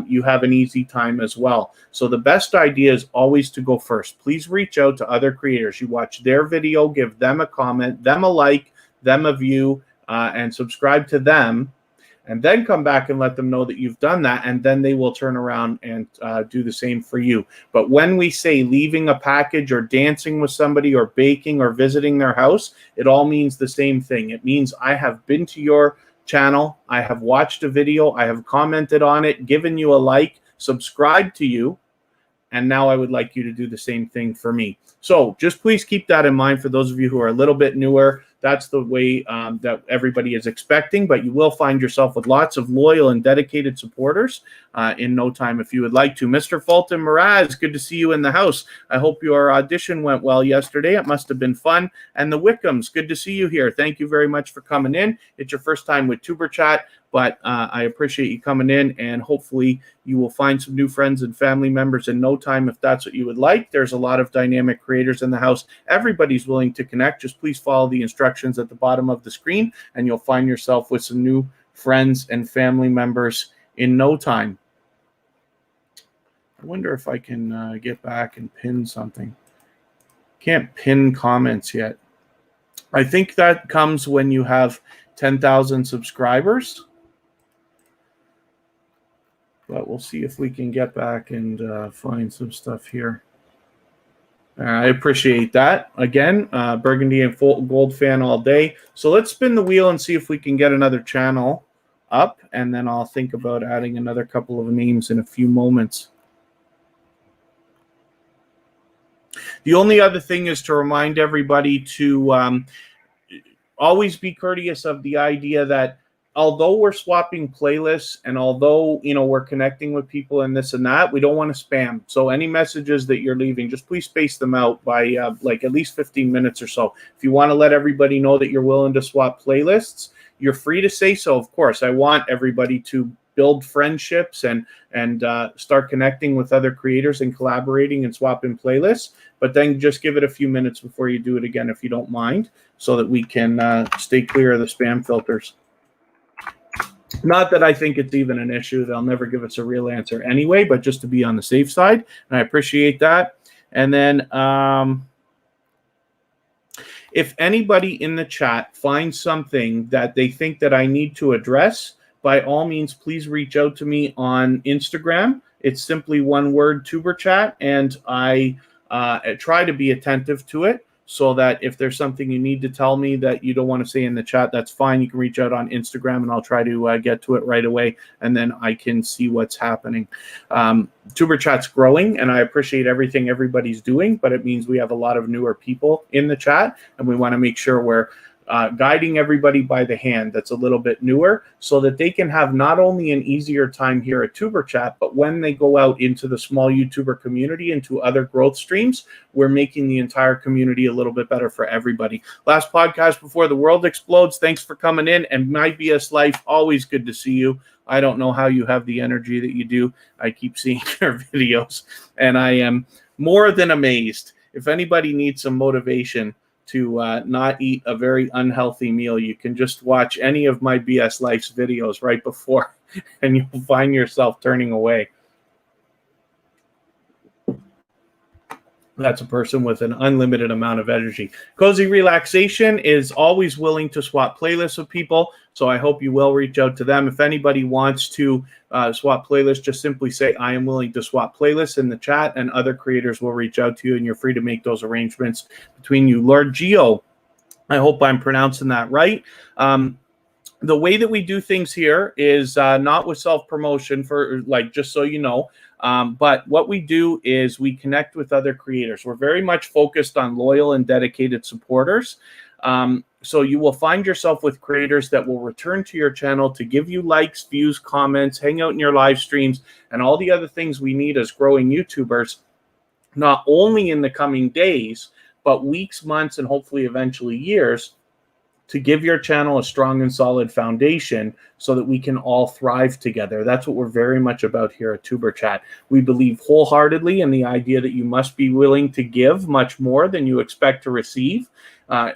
you have an easy time as well. So the best idea is always to go first. Please reach out to other creators. You watch their video, give them a comment, them a like, them a view, and subscribe to them. And then come back and let them know that you've done that, and then they will turn around and do the same for you. But when we say leaving a package or dancing with somebody or baking or visiting their house, it all means the same thing. It means I have been to your channel, I have watched a video, I have commented on it, given you a like, subscribed to you, and now I would like you to do the same thing for me. So just please keep that in mind for those of you who are a little bit newer. That's the way that everybody is expecting, but you will find yourself with lots of loyal and dedicated supporters in no time if you would like to. Mr. Fulton Mraz, good to see you in the house. I hope your audition went well yesterday. It must have been fun. And the Wickhams, good to see you here. Thank you very much for coming in. It's your first time with Tuber Chat, but I appreciate you coming in, and hopefully you will find some new friends and family members in no time if that's what you would like. There's a lot of dynamic creators in the house. Everybody's willing to connect. Just please follow the instructions at the bottom of the screen, and you'll find yourself with some new friends and family members in no time. I wonder if I can get back and pin something. Can't pin comments yet. I think that comes when you have 10,000 subscribers. But we'll see if we can get back and find some stuff here. I appreciate that. Again, Burgundy and Gold Fan all day. So let's spin the wheel and see if we can get another channel up, and then I'll think about adding another couple of names in a few moments. The only other thing is to remind everybody to always be courteous of the idea that although we're swapping playlists and although, you know, we're connecting with people and this and that, we don't want to spam. So any messages that you're leaving, just please space them out by like at least 15 minutes or so. If you want to let everybody know that you're willing to swap playlists, you're free to say so. Of course, I want everybody to build friendships and start connecting with other creators and collaborating and swapping playlists. But then just give it a few minutes before you do it again, if you don't mind, so that we can stay clear of the spam filters. Not that I think it's even an issue. They'll never give us a real answer anyway, but just to be on the safe side. And I appreciate that. And then if anybody in the chat finds something that they think that I need to address, by all means, please reach out to me on Instagram. It's simply one word, Tuber Chat, and I try to be attentive to it, so that if there's something you need to tell me that you don't want to say in the chat, that's fine. You can reach out on Instagram, and I'll try to get to it right away, and then I can see what's happening. Tuber Chat's growing, and I appreciate everything everybody's doing, but it means we have a lot of newer people in the chat, and we want to make sure we're guiding everybody by the hand that's a little bit newer, so that they can have not only an easier time here at Tuber Chat, but when they go out into the small YouTuber community, into other growth streams, we're making the entire community a little bit better for everybody. Last podcast before the world explodes. Thanks for coming in. And My BS Life, always good to see you. I don't know how you have the energy that you do. I keep seeing your videos, and I am more than amazed. If anybody needs some motivation to not eat a very unhealthy meal, you can just watch any of my BS Life's videos right before, and you'll find yourself turning away. That's a person with an unlimited amount of energy. Cozy Relaxation is always willing to swap playlists with people, so I hope you will reach out to them. If anybody wants to swap playlists, just simply say, I am willing to swap playlists in the chat, and other creators will reach out to you, and you're free to make those arrangements between you. Lord Geo, I hope I'm pronouncing that right. The way that we do things here is not with self-promotion, for just so you know. But what we do is we connect with other creators. We're very much focused on loyal and dedicated supporters. So you will find yourself with creators that will return to your channel to give you likes, views, comments, hang out in your live streams, and all the other things we need as growing YouTubers, not only in the coming days, but weeks, months, and hopefully eventually years, to give your channel a strong and solid foundation so that we can all thrive together. That's what we're very much about here at Tuber Chat. We believe wholeheartedly in the idea that you must be willing to give much more than you expect to receive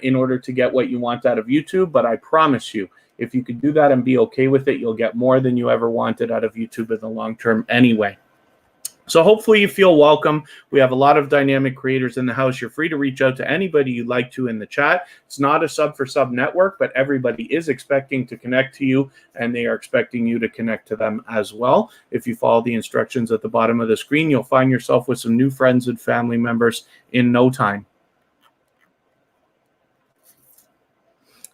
in order to get what you want out of YouTube. But I promise you, if you could do that and be okay with it, you'll get more than you ever wanted out of YouTube in the long term anyway. So hopefully you feel welcome. We have a lot of dynamic creators in the house. You're free to reach out to anybody you'd like to in the chat. It's not a sub for sub network, but everybody is expecting to connect to you, and they are expecting you to connect to them as well. If you follow the instructions at the bottom of the screen, you'll find yourself with some new friends and family members in no time.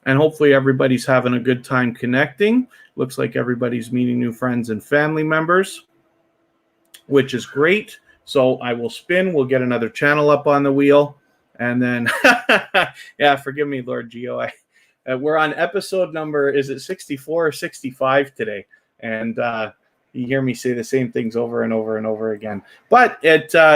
And hopefully everybody's having a good time connecting. Looks like everybody's meeting new friends and family members, which is great. So I will spin. We'll get another channel up on the wheel. And then, yeah, forgive me, Lord Geo. We're on episode number, is it 64 or 65 today? And you hear me say the same things over and over and over again. But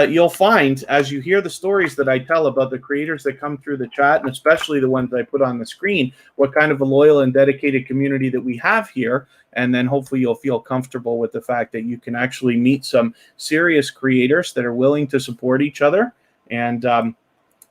you'll find, as you hear the stories that I tell about the creators that come through the chat, and especially the ones I put on the screen, what kind of a loyal and dedicated community that we have here. And then hopefully you'll feel comfortable with the fact that you can actually meet some serious creators that are willing to support each other. And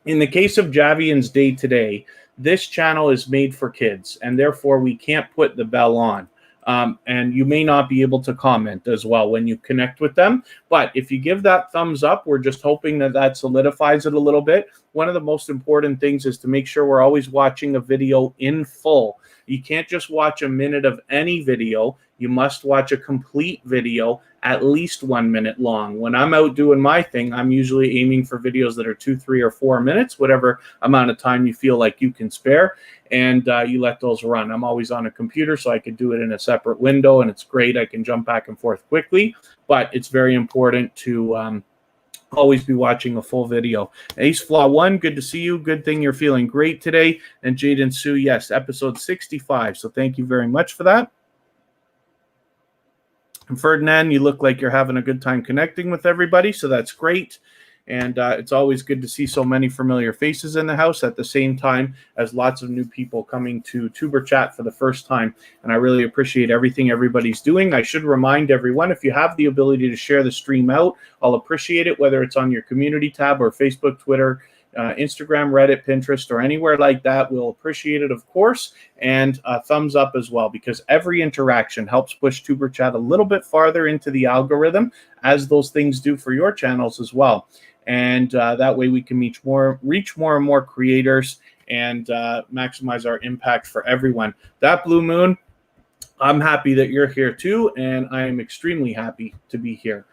in the case of Javian's Day Today, this channel is made for kids, and therefore we can't put the bell on. And you may not be able to comment as well when you connect with them. But if you give that thumbs up, we're just hoping that that solidifies it a little bit. One of the most important things is to make sure we're always watching a video in full. You can't just watch a minute of any video. You must watch a complete video, at least 1 minute long. When I'm out doing my thing, I'm usually aiming for videos that are 2, 3, or 4 minutes, whatever amount of time you feel like you can spare, and you let those run. I'm always on a computer, so I can do it in a separate window, and it's great. I can jump back and forth quickly, but it's very important to always be watching a full video. Ace Flaw 1, good to see you. Good thing you're feeling great today. And Jaden Sue, yes, episode 65. So thank you very much for that. And Ferdinand, you look like you're having a good time connecting with everybody, so that's great. And it's always good to see so many familiar faces in the house at the same time as lots of new people coming to Tuber Chat for the first time. And I really appreciate everything everybody's doing. I should remind everyone, if you have the ability to share the stream out, I'll appreciate it, whether it's on your community tab or Facebook, Twitter, Instagram, Reddit, Pinterest, or anywhere like that. We'll appreciate it, of course, and a thumbs up as well, because every interaction helps push Tuber Chat a little bit farther into the algorithm, as those things do for your channels as well. And that way we can reach more and more creators and maximize our impact for everyone. That Blue Moon, I'm happy that you're here too, and I am extremely happy to be here.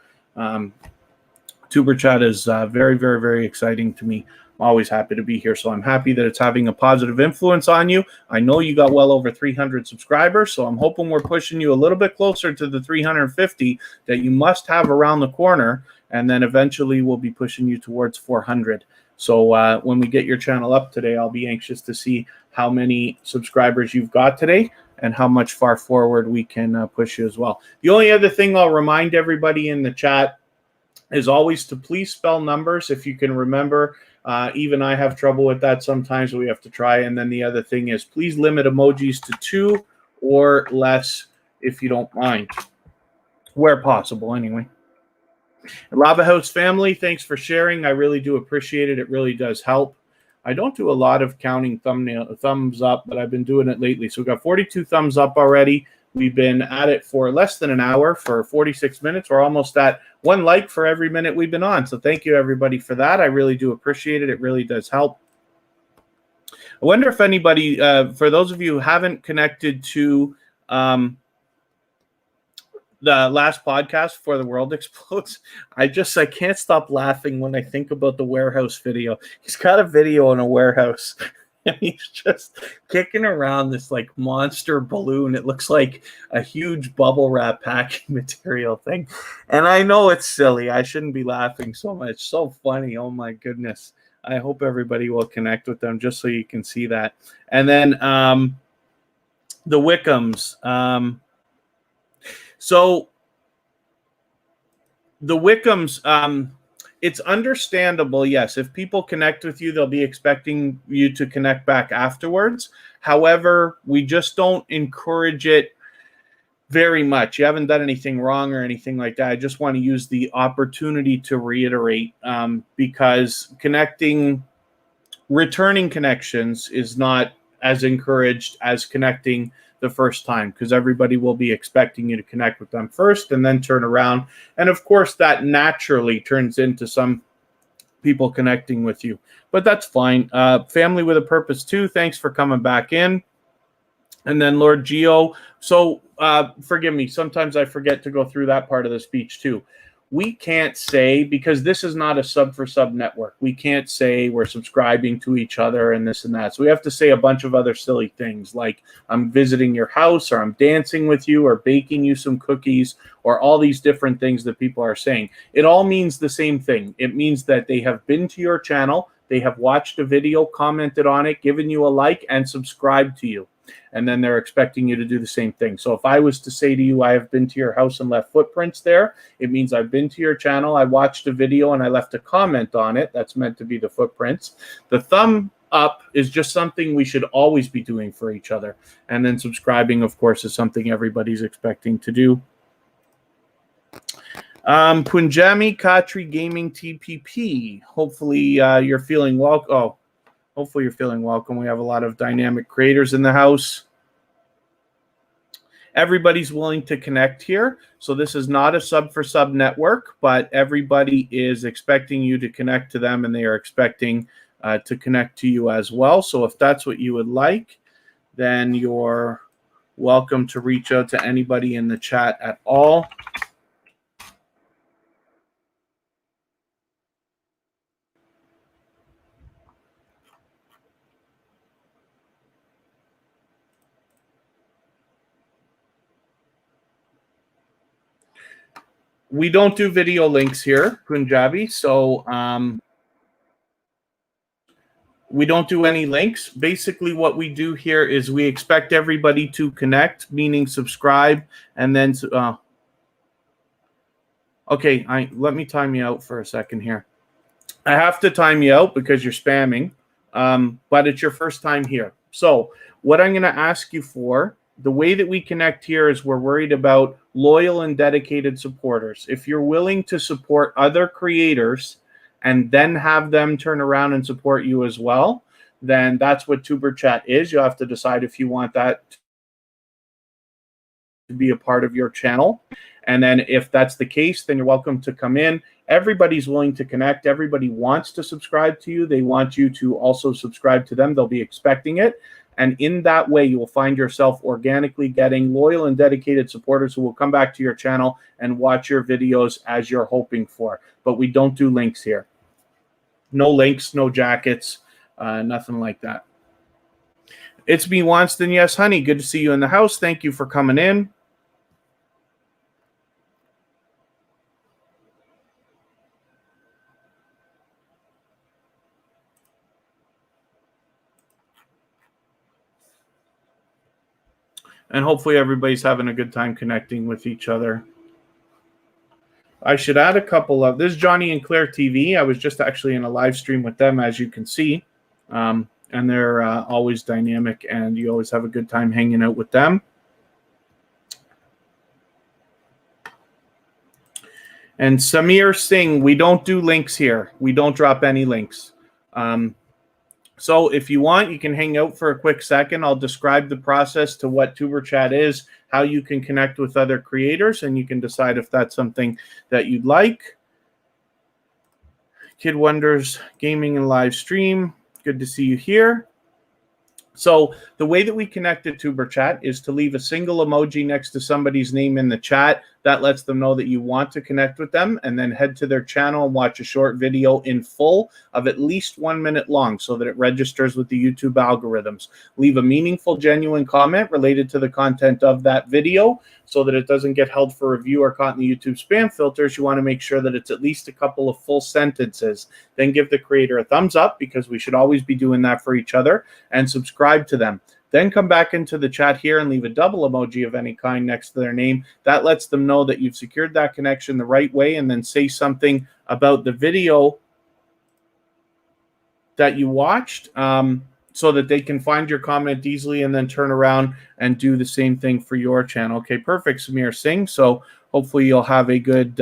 Tuber Chat is very, very, very exciting to me. I'm always happy to be here, so I'm happy that it's having a positive influence on you. I know you got well over 300 subscribers, so I'm hoping we're pushing you a little bit closer to the 350 that you must have around the corner, and then eventually we'll be pushing you towards 400. So when we get your channel up today, I'll be anxious to see how many subscribers you've got today and how much far forward we can push you as well. The only other thing I'll remind everybody in the chat is always to please spell numbers if you can remember. Even I have trouble with that sometimes, we have to try. And then the other thing is, please limit emojis to 2 or less if you don't mind, where possible anyway. Lava House family, thanks for sharing. I really do appreciate it. It really does help. I don't do a lot of counting thumbs up, but I've been doing it lately. So we've got 42 thumbs up already. We've been at it for less than an hour, for 46 minutes. We're almost at 1 like for every minute we've been on. So thank you, everybody, for that. I really do appreciate it. It really does help. I wonder if anybody, for those of you who haven't connected to the last podcast before the world explodes, I can't stop laughing when I think about the warehouse video. He's got a video in a warehouse and he's just kicking around this like monster balloon. It looks like a huge bubble wrap packing material thing. And I know it's silly. I shouldn't be laughing so much. So funny. Oh my goodness. I hope everybody will connect with them just so you can see that. And then the Wickams. So the Wickams, it's understandable, yes. If people connect with you, they'll be expecting you to connect back afterwards. However, we just don't encourage it very much. You haven't done anything wrong or anything like that. I just want to use the opportunity to reiterate, because returning connections is not as encouraged as connecting the first time, because everybody will be expecting you to connect with them first and then turn around. And of course, that naturally turns into some people connecting with you, but that's fine. Family with a Purpose too, thanks for coming back in. And then Lord Geo. So forgive me, sometimes I forget to go through that part of the speech too. We can't say, because this is not a sub for sub network, we can't say we're subscribing to each other and this and that. So we have to say a bunch of other silly things like I'm visiting your house, or I'm dancing with you, or baking you some cookies, or all these different things that people are saying. It all means the same thing. It means that they have been to your channel, they have watched a video, commented on it, given you a like, and subscribed to you. And then they're expecting you to do the same thing. So if I was to say to you, I have been to your house and left footprints there, it means I've been to your channel, I watched a video, and I left a comment on it. That's meant to be the footprints. The thumb up is just something we should always be doing for each other. And then subscribing, of course, is something everybody's expecting to do. Punjami Khatri Gaming TPP. Hopefully you're feeling well. Oh, hopefully you're feeling welcome. We have a lot of dynamic creators in the house. Everybody's willing to connect here. So this is not a sub for sub network, but everybody is expecting you to connect to them, and they are expecting to connect to you as well. So if that's what you would like, then you're welcome to reach out to anybody in the chat at all. We don't do video links here, Punjabi, so we don't do any links. Basically, what we do here is we expect everybody to connect, meaning subscribe, and then okay, let me time you out for a second here. I have to time you out because you're spamming, but it's your first time here. So what I'm going to ask you for, the way that we connect here is we're worried about loyal and dedicated supporters. If you're willing to support other creators and then have them turn around and support you as well, then that's what Tuber Chat is. You'll have to decide if you want that to be a part of your channel. And then if that's the case, then you're welcome to come in. Everybody's willing to connect. Everybody wants to subscribe to you. They want you to also subscribe to them. They'll be expecting it. And in that way, you will find yourself organically getting loyal and dedicated supporters who will come back to your channel and watch your videos as you're hoping for. But we don't do links here. No links, no jackets, nothing like that. It's me, Wanston. Yes, honey. Good to see you in the house. Thank you for coming in. And hopefully everybody's having a good time connecting with each other. I should add a couple of... This is Johnny and Claire TV. I was just actually in a live stream with them, as you can see. And they're always dynamic, and you always have a good time hanging out with them. And Samir Singh, we don't do links here. We don't drop any links. So if you want, you can hang out for a quick second. I'll describe the process to what Tuber Chat is, how you can connect with other creators, and you can decide if that's something that you'd like. Kid Wonders Gaming and Live Stream. Good to see you here. So the way that we connect to Tuber Chat is to leave a single emoji next to somebody's name in the chat. That lets them know that you want to connect with them, and then head to their channel and watch a short video in full of at least 1 minute long so that it registers with the YouTube algorithms. Leave a meaningful, genuine comment related to the content of that video so that it doesn't get held for review or caught in the YouTube spam filters. You want to make sure that it's at least a couple of full sentences. Then give the creator a thumbs up, because we should always be doing that for each other, and subscribe to them. Then come back into the chat here and leave a double emoji of any kind next to their name. That lets them know that you've secured that connection the right way, and then say something about the video that you watched so that they can find your comment easily and then turn around and do the same thing for your channel. Okay, perfect, Samir Singh. So hopefully you'll have a good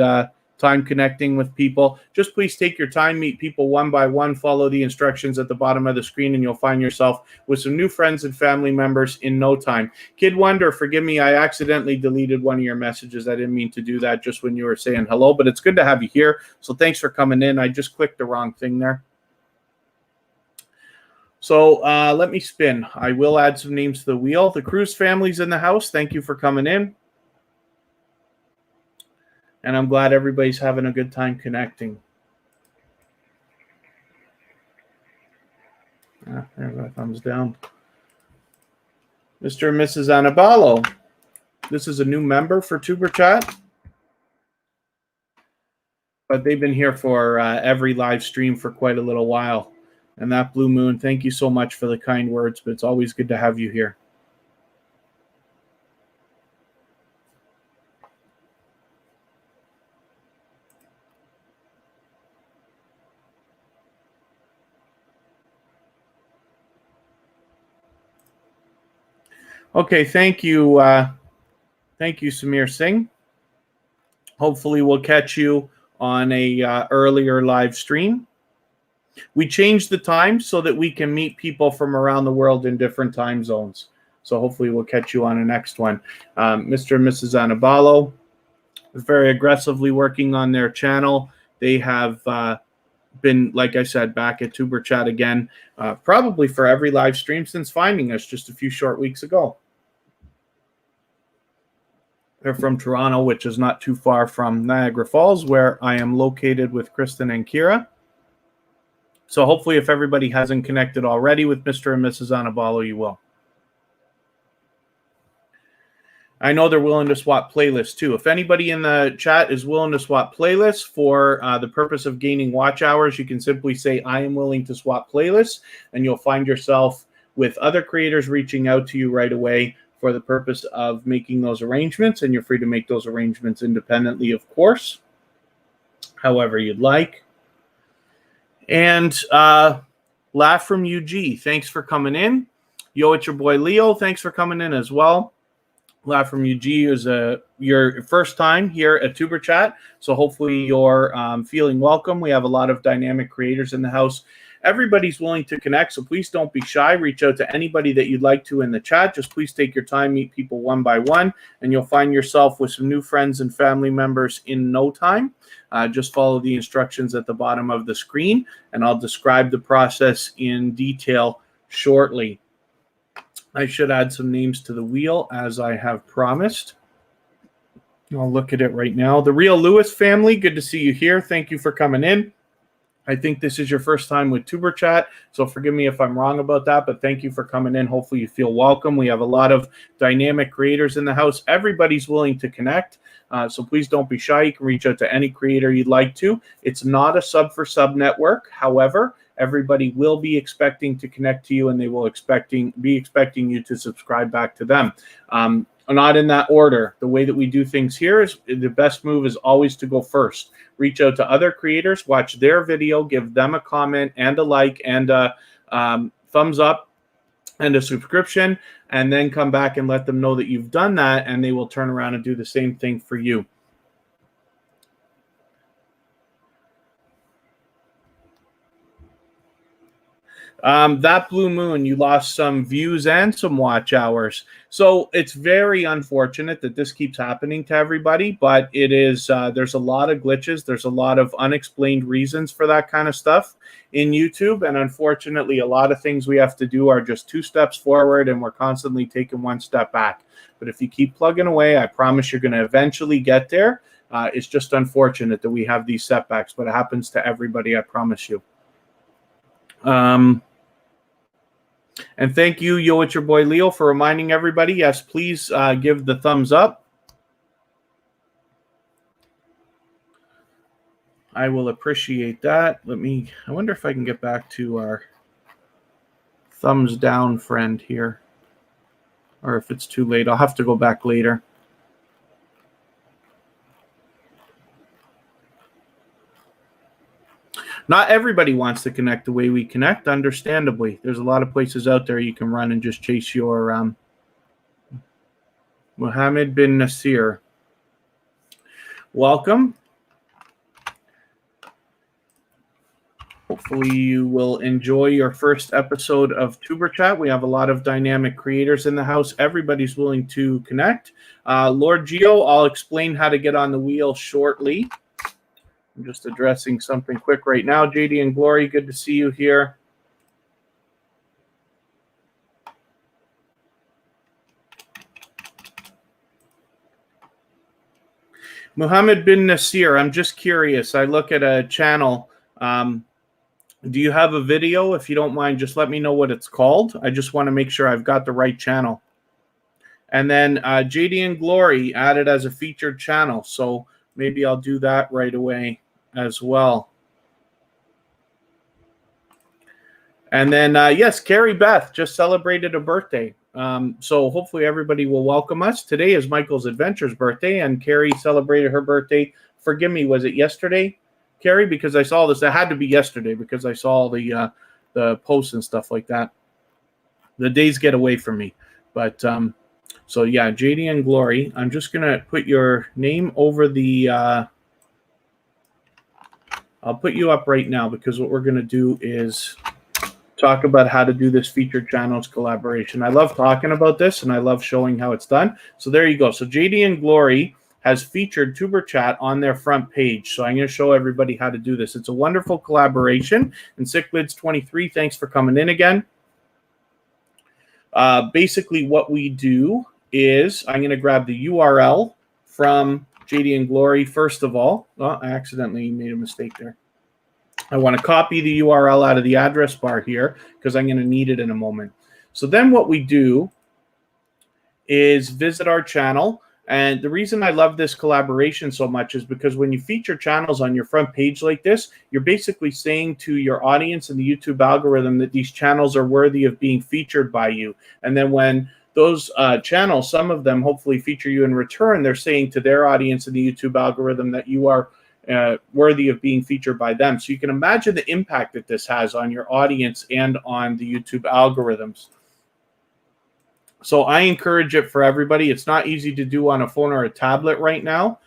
time connecting with people. Just please take your time, meet people one by one, follow the instructions at the bottom of the screen, and you'll find yourself with some new friends and family members in no time. Kid Wonder, forgive me, I accidentally deleted one of your messages. I didn't mean to do that just when you were saying hello, but it's good to have you here. So thanks for coming in. I just clicked the wrong thing there. So let me spin. I will add some names to the wheel. The Cruz family's in the house. Thank you for coming in. And I'm glad everybody's having a good time connecting. There's a thumbs down. Mr. and Mrs. Anabalo. This is a new member for Tuber Chat. But they've been here for every live stream for quite a little while. And that Blue Moon, thank you so much for the kind words, but it's always good to have you here. Okay, thank you. Thank you, Samir Singh. Hopefully we'll catch you on a earlier live stream. We changed the time so that we can meet people from around the world in different time zones. So hopefully we'll catch you on the next one. Mr. and Mrs. Anabalo is very aggressively working on their channel. They have been, like I said, back at Tuber Chat again, probably for every live stream since finding us just a few short weeks ago. They're from Toronto, which is not too far from Niagara Falls, where I am located with Kristen and Kira. So hopefully if everybody hasn't connected already with Mr. and Mrs. Anabalo, you will. I know they're willing to swap playlists too. If anybody in the chat is willing to swap playlists for the purpose of gaining watch hours, you can simply say, I am willing to swap playlists, and you'll find yourself with other creators reaching out to you right away for the purpose of making those arrangements, and you're free to make those arrangements independently, of course, however you'd like. And Laugh from UG, thanks for coming in. Yo, it's your boy Leo. Thanks for coming in as well. Laugh from UG is your first time here at Tuber Chat, so hopefully you're feeling welcome. We have a lot of dynamic creators in the house. Everybody's willing to connect, so please don't be shy. Reach out to anybody that you'd like to in the chat. Just please take your time, meet people one by one, and you'll find yourself with some new friends and family members in no time. Just follow the instructions at the bottom of the screen, and I'll describe the process in detail shortly. I should add some names to the wheel as I have promised. I'll look at it right now. The Real Lewis family, good to see you here. Thank you for coming in. I think this is your first time with Tuber Chat, so forgive me if I'm wrong about that, but thank you for coming in. Hopefully you feel welcome. We have a lot of dynamic creators in the house. Everybody's willing to connect, so please don't be shy. You can reach out to any creator you'd like to. It's not a sub-for-sub network. However, everybody will be expecting to connect to you, and they will be expecting you to subscribe back to them. Not in that order. The way that we do things here is the best move is always to go first. Reach out to other creators, watch their video, give them a comment and a like and a thumbs up and a subscription, and then come back and let them know that you've done that, and they will turn around and do the same thing for you. That Blue Moon, you lost some views and some watch hours. So it's very unfortunate that this keeps happening to everybody, but it is, there's a lot of glitches. There's a lot of unexplained reasons for that kind of stuff in YouTube. And unfortunately, a lot of things we have to do are just 2 steps forward, and we're constantly taking 1 step back. But if you keep plugging away, I promise you're going to eventually get there. It's just unfortunate that we have these setbacks, but it happens to everybody, I promise you. And thank you, Yo, it's your boy Leo, for reminding everybody. Yes, please give the thumbs up. I will appreciate that. I wonder if I can get back to our thumbs down friend here. Or if it's too late, I'll have to go back later. Not everybody wants to connect the way we connect, understandably. There's a lot of places out there you can run and just chase your Mohammed bin Nasir. Welcome. Hopefully you will enjoy your first episode of Tuber Chat. We have a lot of dynamic creators in the house. Everybody's willing to connect. Lord Geo, I'll explain how to get on the wheel shortly. I'm just addressing something quick right now. JD and Glory, good to see you here. Mohammed bin Nasir, I'm just curious. I look at a channel. Do you have a video? If you don't mind, just let me know what it's called. I just want to make sure I've got the right channel. And then JD and Glory added as a featured channel. So maybe I'll do that right away as well. And then, yes, Carrie Beth just celebrated a birthday. So hopefully everybody will welcome us. Today is Michael's Adventures birthday, and Carrie celebrated her birthday. Forgive me, was it yesterday, Carrie? Because I saw this. It had to be yesterday because I saw the posts and stuff like that. The days get away from me. But so, yeah, JD and Glory, I'm just going to put your name over the I'll put you up right now, because what we're going to do is talk about how to do this featured channels collaboration. I love talking about this, and I love showing how it's done. So there you go. So JD and Glory has featured Tuber Chat on their front page. So I'm going to show everybody how to do this. It's a wonderful collaboration. And SickLids23, thanks for coming in again. Basically, what we do is I'm going to grab the URL from JD and Glory first of all. Oh, I accidentally made a mistake there. I want to copy the URL out of the address bar here because I'm going to need it in a moment. So then what we do is visit our channel. And the reason I love this collaboration so much is because when you feature channels on your front page like this, you're basically saying to your audience and the YouTube algorithm that these channels are worthy of being featured by you. And then when those channels, some of them hopefully feature you in return, they're saying to their audience and the YouTube algorithm that you are worthy of being featured by them. So you can imagine the impact that this has on your audience and on the YouTube algorithms. So I encourage it for everybody. It's not easy to do on a phone or a tablet right now.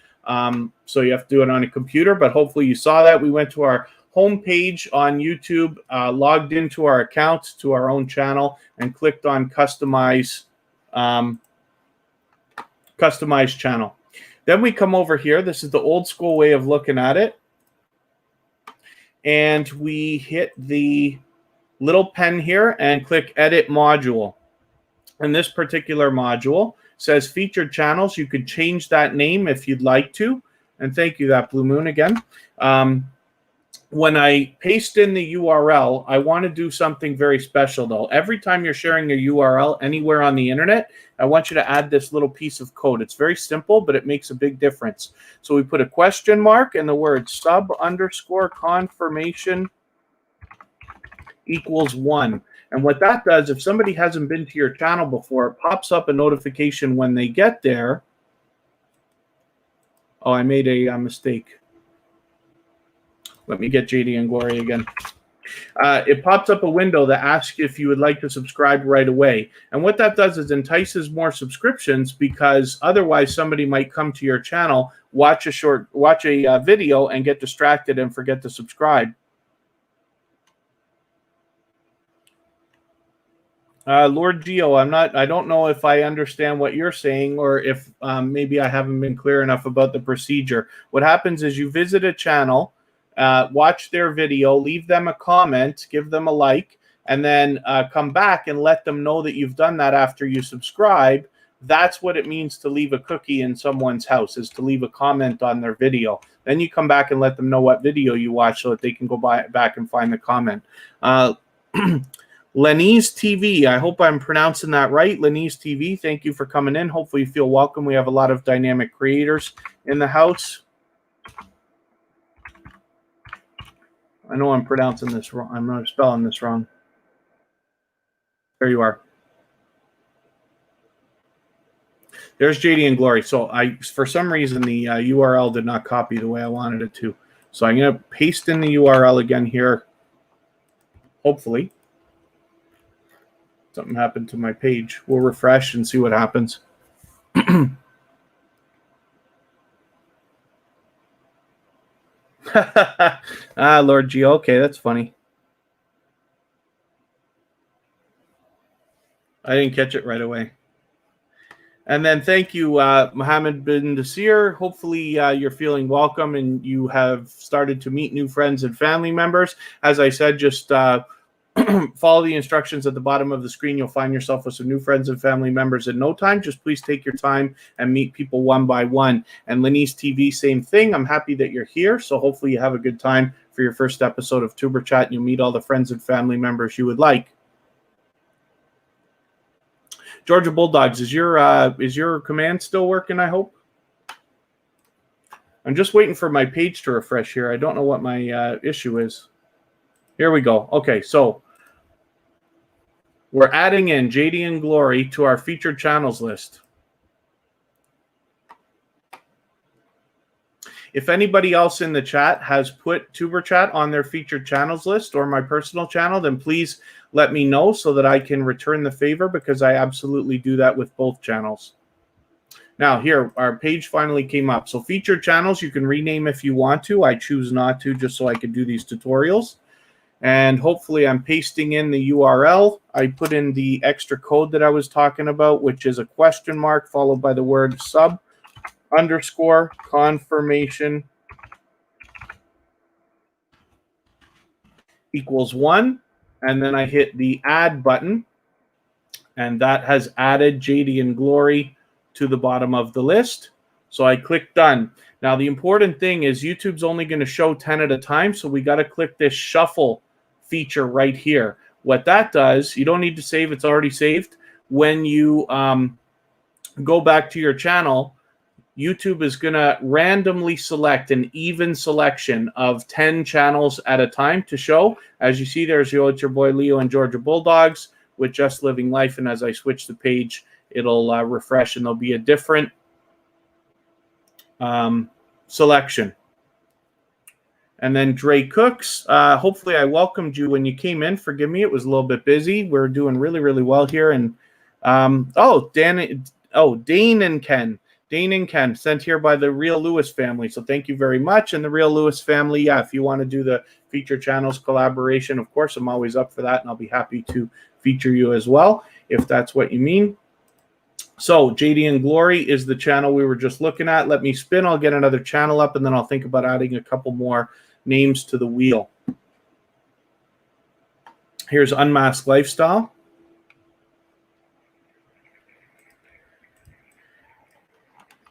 So you have to do it on a computer, but hopefully you saw that. We went to our homepage on YouTube, logged into our accounts to our own channel, and clicked on customize channel. Then we come over here. This is the old school way of looking at it. And we hit the little pen here and click edit module. And this particular module says featured channels. You could change that name if you'd like to. And thank you, that Blue Moon again. When I paste in the URL, I want to do something very special, though. Every time you're sharing a URL anywhere on the internet, I want you to add this little piece of code. It's very simple, but it makes a big difference. So we put a question mark and the word sub_confirmation equals 1. And what that does, if somebody hasn't been to your channel before, it pops up a notification when they get there. Oh, I made a mistake. Let me get JD and Glory again. It pops up a window that asks you if you would like to subscribe right away. And what that does is entices more subscriptions, because otherwise somebody might come to your channel, watch a video and get distracted and forget to subscribe. Lord Geo, I don't know if I understand what you're saying, or if maybe I haven't been clear enough about the procedure. What happens is you visit a channel, watch their video, leave them a comment, give them a like, and then come back and let them know that you've done that after you subscribe. That's what it means to leave a cookie in someone's house, is to leave a comment on their video. Then you come back and let them know what video you watch so that they can go back and find the comment. Lenny's TV, I hope I'm pronouncing that right. Lenny's TV, thank you for coming in. Hopefully you feel welcome. We have a lot of dynamic creators in the house. I know I'm pronouncing this wrong. I'm not spelling this wrong. There you are. There's JD and Glory. So for some reason, the URL did not copy the way I wanted it to. So I'm going to paste in the URL again here. Hopefully. Something happened to my page. We'll refresh and see what happens. Lord G. Okay, that's funny. I didn't catch it right away. And then thank you, Mohammed bin Nasir. Hopefully you're feeling welcome and you have started to meet new friends and family members. As I said, just follow the instructions at the bottom of the screen. You'll find yourself with some new friends and family members in no time. Just please take your time and meet people one by one. And Lenny's TV, same thing. I'm happy that you're here. So hopefully you have a good time for your first episode of Tuber Chat and you'll meet all the friends and family members you would like. Georgia Bulldogs, is your command still working, I hope? I'm just waiting for my page to refresh here. I don't know what my issue is. Here we go. Okay, so we're adding in JD and Glory to our featured channels list. If anybody else in the chat has put Tuber Chat on their featured channels list or my personal channel, then please let me know so that I can return the favor, because I absolutely do that with both channels. Now here, our page finally came up. So featured channels, you can rename if you want to. I choose not to, just so I can do these tutorials. And hopefully I'm pasting in the URL. I put in the extra code that I was talking about, which is a question mark followed by the word sub_confirmation equals 1. And then I hit the add button. And that has added JD and Glory to the bottom of the list. So I click done. Now the important thing is YouTube's only going to show 10 at a time. So we got to click this shuffle feature right here. What that does, you don't need to save, it's already saved. When you go back to your channel, YouTube is going to randomly select an even selection of 10 channels at a time to show. As you see, there's your boy Leo and Georgia Bulldogs with Just Living Life. And as I switch the page, it'll refresh and there'll be a different selection. And then Dre Cooks, hopefully I welcomed you when you came in. Forgive me, it was a little bit busy. We're doing really, really well here. And Dane and Ken. Dane and Ken, sent here by the Real Lewis family. So thank you very much. And the Real Lewis family, yeah, if you want to do the feature channels collaboration, of course, I'm always up for that. And I'll be happy to feature you as well, if that's what you mean. So JD and Glory is the channel we were just looking at. Let me spin. I'll get another channel up, and then I'll think about adding a couple more names to the wheel. Here's Unmasked Lifestyle.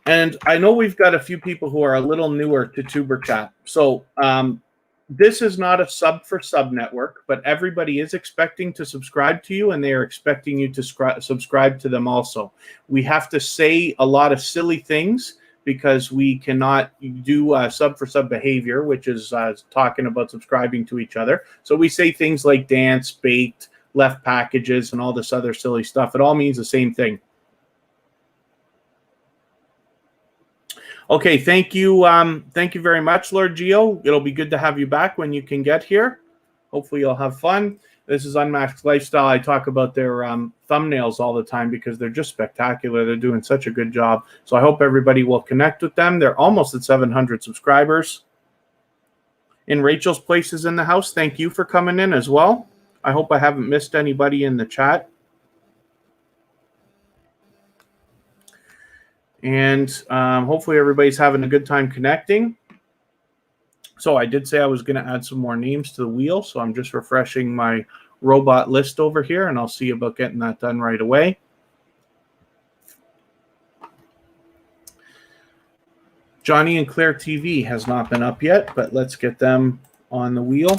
And I know we've got a few people who are a little newer to Tuber Chat. So this is not a sub for sub network, but everybody is expecting to subscribe to you, and they are expecting you to subscribe to them also. We have to say a lot of silly things because we cannot do sub for sub behavior, which is talking about subscribing to each other. So we say things like dance, baked, left packages, and all this other silly stuff. It all means the same thing. Okay, thank you. Thank you very much, Lord Geo. It'll be good to have you back when you can get here. Hopefully you'll have fun. This is Unmasked Lifestyle. I talk about their thumbnails all the time because they're just spectacular. They're doing such a good job. So I hope everybody will connect with them. They're almost at 700 subscribers. In Rachel's Place is in the house. Thank you for coming in as well. I hope I haven't missed anybody in the chat. And hopefully everybody's having a good time connecting. So I did say I was going to add some more names to the wheel. So I'm just refreshing my robot list over here, and I'll see about getting that done right away. Johnny and Claire TV has not been up yet, but let's get them on the wheel.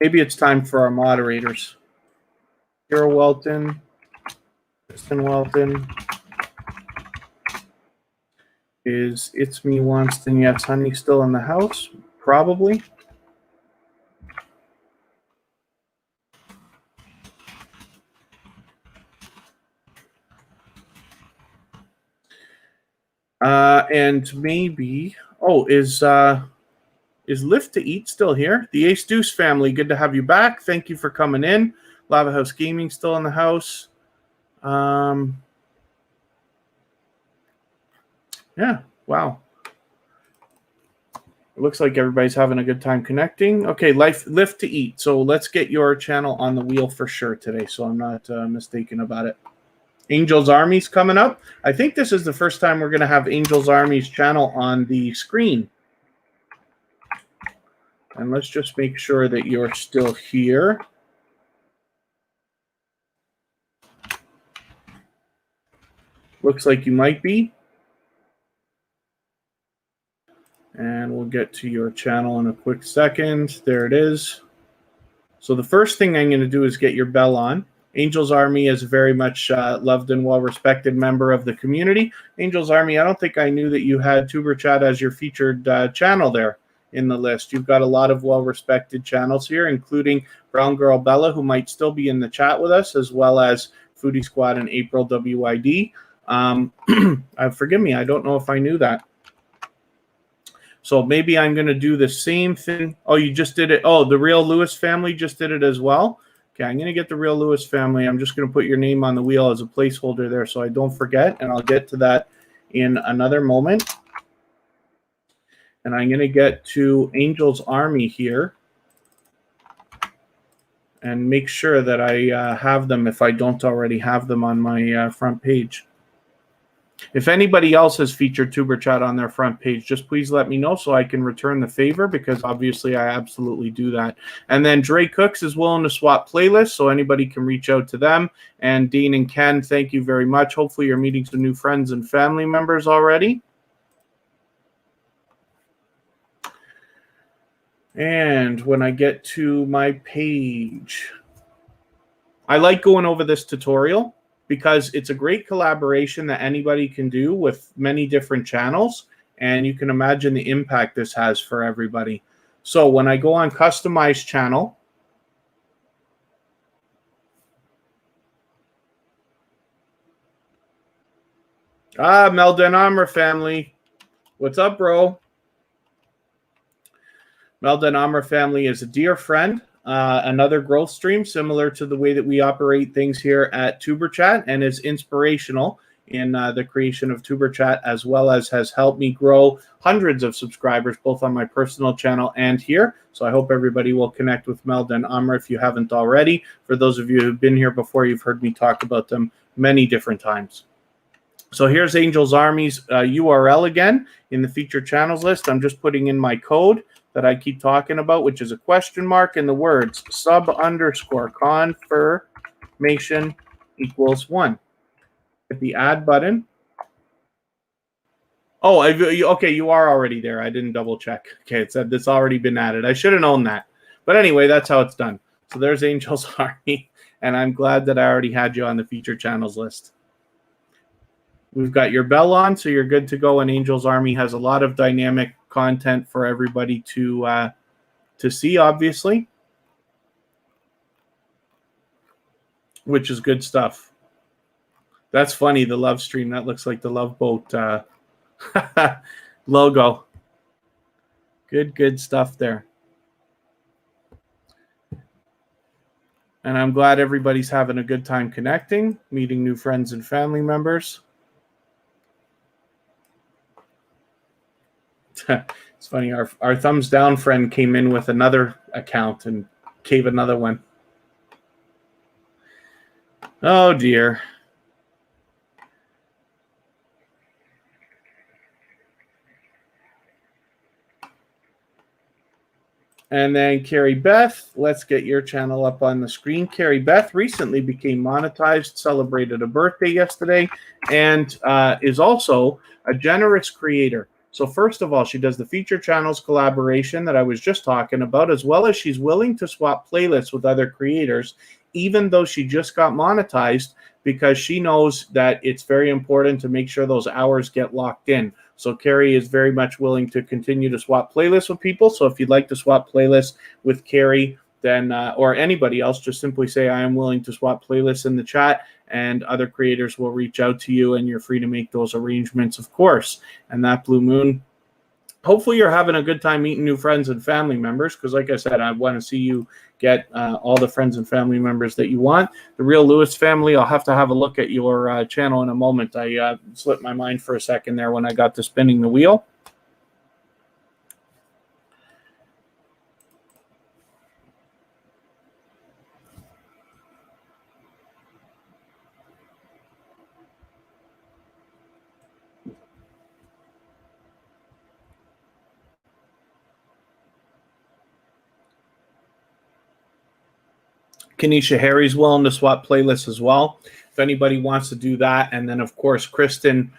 Maybe it's time for our moderators. Kira Welton. Kristen Welton. Is It's Me Wanston Yes Honey still in the house? Probably. And maybe, is Lift to Eat still here? The Ace Deuce family, good to have you back. Thank you for coming in. Lava House Gaming still in the house. Yeah, wow. It looks like everybody's having a good time connecting. Okay, Lift to Eat. So let's get your channel on the wheel for sure today, so I'm not mistaken about it. Angel's Army's coming up. I think this is the first time we're going to have Angel's Army's channel on the screen. And let's just make sure that you're still here. Looks like you might be. And we'll get to your channel in a quick second. There it is. So the first thing I'm going to do is get your bell on. Angel's Army is a very much loved and well-respected member of the community. Angel's Army, I don't think I knew that you had Tuber Chat as your featured channel there in the list. You've got a lot of well-respected channels here, including Brown Girl Bella, who might still be in the chat with us, as well as Foodie Squad and April WID. Forgive me, I don't know if I knew that. So maybe I'm going to do the same thing. Oh, you just did it. Oh, the Real Lewis family just did it as well. Okay, I'm going to get the Real Lewis family. I'm just going to put your name on the wheel as a placeholder there so I don't forget, and I'll get to that in another moment. And I'm going to get to Angel's Army here and make sure that I have them if I don't already have them on my front page. If anybody else has featured Tuber Chat on their front page, just please let me know so I can return the favor, because obviously I absolutely do that. And then Dre Cooks is willing to swap playlists, so anybody can reach out to them. And Dean and Ken, thank you very much. Hopefully you're meeting some new friends and family members already. And when I get to my page, I like going over this tutorial because it's a great collaboration that anybody can do with many different channels, and you can imagine the impact this has for everybody. So when I go on Customize Channel, Melden Amr family, what's up, bro? Melda and Amra family is a dear friend, another growth stream similar to the way that we operate things here at Tuber Chat, and is inspirational in the creation of Tuber Chat, as well as has helped me grow hundreds of subscribers, both on my personal channel and here. So I hope everybody will connect with Melda and Amra if you haven't already. For those of you who've been here before, you've heard me talk about them many different times. So here's Angel's Army's URL again in the featured channels list. I'm just putting in my code that I keep talking about, which is a question mark in the words sub_confirmation equals 1. Hit the add button. Oh, okay, you are already there. I didn't double check. Okay, it said it's already been added. I should have known that. But anyway, that's how it's done. So there's Angel's Army, and I'm glad that I already had you on the featured channels list. We've got your bell on, so you're good to go. And Angel's Army has a lot of dynamic content for everybody to see, obviously, which is good stuff. That's funny, the love stream. That looks like the Love Boat logo. Good stuff there. And I'm glad everybody's having a good time connecting, meeting new friends and family members. It's funny, our thumbs down friend came in with another account and gave another one. Oh dear. And then Carrie Beth, let's get your channel up on the screen. Carrie Beth recently became monetized, celebrated a birthday yesterday, and is also a generous creator. So first of all, she does the feature channels collaboration that I was just talking about, as well as she's willing to swap playlists with other creators, even though she just got monetized, because she knows that it's very important to make sure those hours get locked in. So Carrie is very much willing to continue to swap playlists with people. So if you'd like to swap playlists with Carrie, then or anybody else, just simply say, I am willing to swap playlists in the chat, and other creators will reach out to you, and you're free to make those arrangements, of course. And that Blue Moon, hopefully you're having a good time meeting new friends and family members, because like I said, I want to see you get all the friends and family members that you want. The Real Lewis family, I'll have to have a look at your channel in a moment. I slipped my mind for a second there when I got to spinning the wheel. Kenesha Harry's willing to swap playlists as well. If anybody wants to do that. And then, of course, Kristen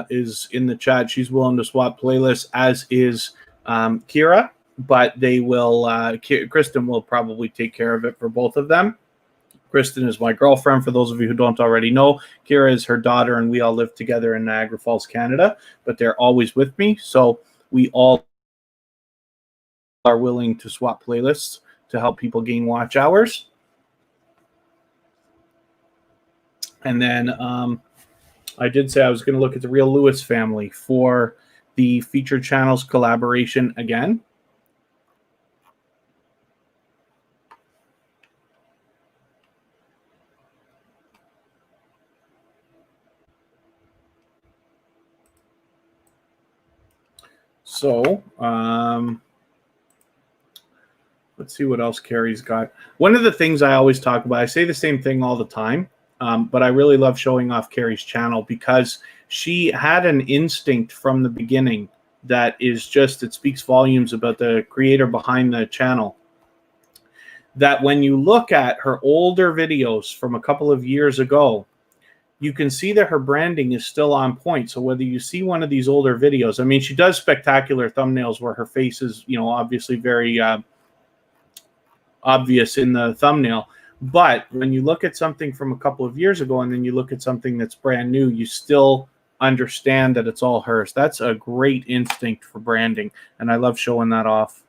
is in the chat. She's willing to swap playlists, as is Kira. But they will, Kristen will probably take care of it for both of them. Kristen is my girlfriend, for those of you who don't already know. Kira is her daughter, and we all live together in Niagara Falls, Canada. But they're always with me. So we all are willing to swap playlists to help people gain watch hours. And then I did say I was going to look at the Real Lewis family for the featured channels collaboration again. So let's see what else Carrie's got. One of the things I always talk about, I say the same thing all the time, but I really love showing off Carrie's channel, because she had an instinct from the beginning that is just, it speaks volumes about the creator behind the channel. That when you look at her older videos from a couple of years ago, you can see that her branding is still on point. So whether you see one of these older videos, I mean, she does spectacular thumbnails where her face is, you know, obviously very obvious in the thumbnail. But when you look at something from a couple of years ago and then you look at something that's brand new, you still understand that it's all hers. That's a great instinct for branding, and I love showing that off.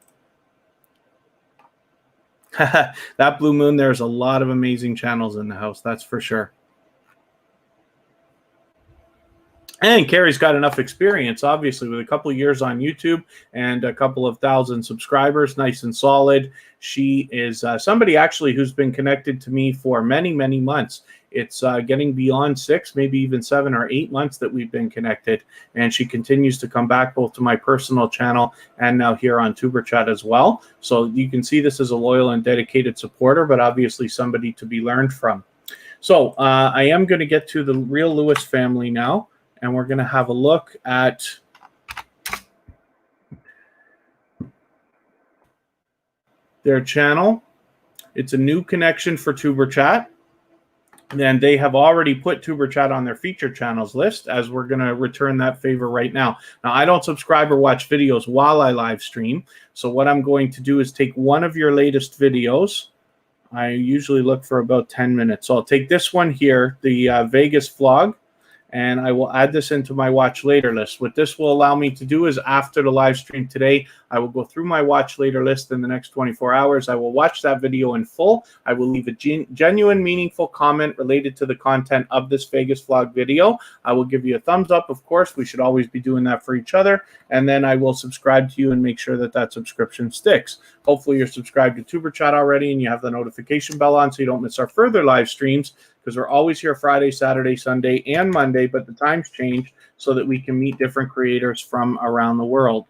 That Blue Moon, there's a lot of amazing channels in the house, that's for sure. And Carrie's got enough experience, obviously, with a couple of years on YouTube and a couple of thousand subscribers, nice and solid. She is somebody actually who's been connected to me for many, many months. It's getting beyond 6, maybe even 7 or 8 months that we've been connected. And she continues to come back both to my personal channel and now here on Tuber Chat as well. So you can see this as a loyal and dedicated supporter, but obviously somebody to be learned from. So I am going to get to the Real Lewis family now. And we're going to have a look at their channel. It's a new connection for Tuber Chat. And they have already put Tuber Chat on their featured channels list, as we're going to return that favor right now. Now, I don't subscribe or watch videos while I live stream. So what I'm going to do is take one of your latest videos. I usually look for about 10 minutes. So I'll take this one here, the Vegas vlog. And I will add this into my watch later list. What this will allow me to do is after the live stream today, I will go through my watch later list in the next 24 hours. I will watch that video in full. I will leave a genuine, meaningful comment related to the content of this Vegas vlog video. I will give you a thumbs up, of course. We should always be doing that for each other. And then I will subscribe to you and make sure that that subscription sticks. Hopefully you're subscribed to Tuber Chat already and you have the notification bell on so you don't miss our further live streams, because we're always here Friday, Saturday, Sunday, and Monday, but the times change so that we can meet different creators from around the world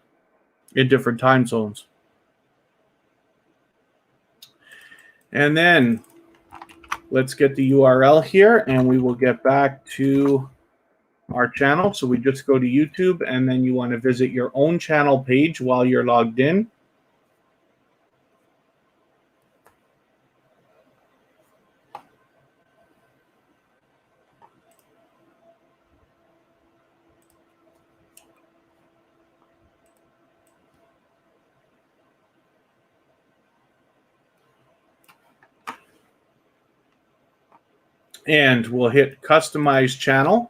in different time zones. And then let's get the URL here, and we will get back to our channel. So we just go to YouTube, and then you want to visit your own channel page while you're logged in. And we'll hit Customize Channel.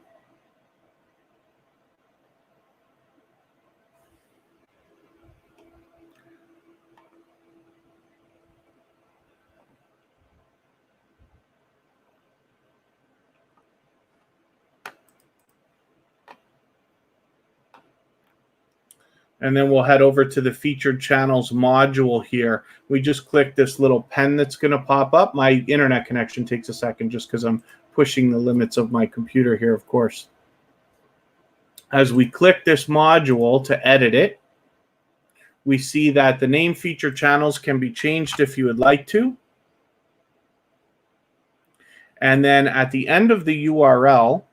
And then we'll head over to the Featured Channels module here. We just click this little pen that's going to pop up. My internet connection takes a second just because I'm pushing the limits of my computer here, of course. As we click this module to edit it, we see that the name Featured Channels can be changed if you would like to. And then at the end of the URL,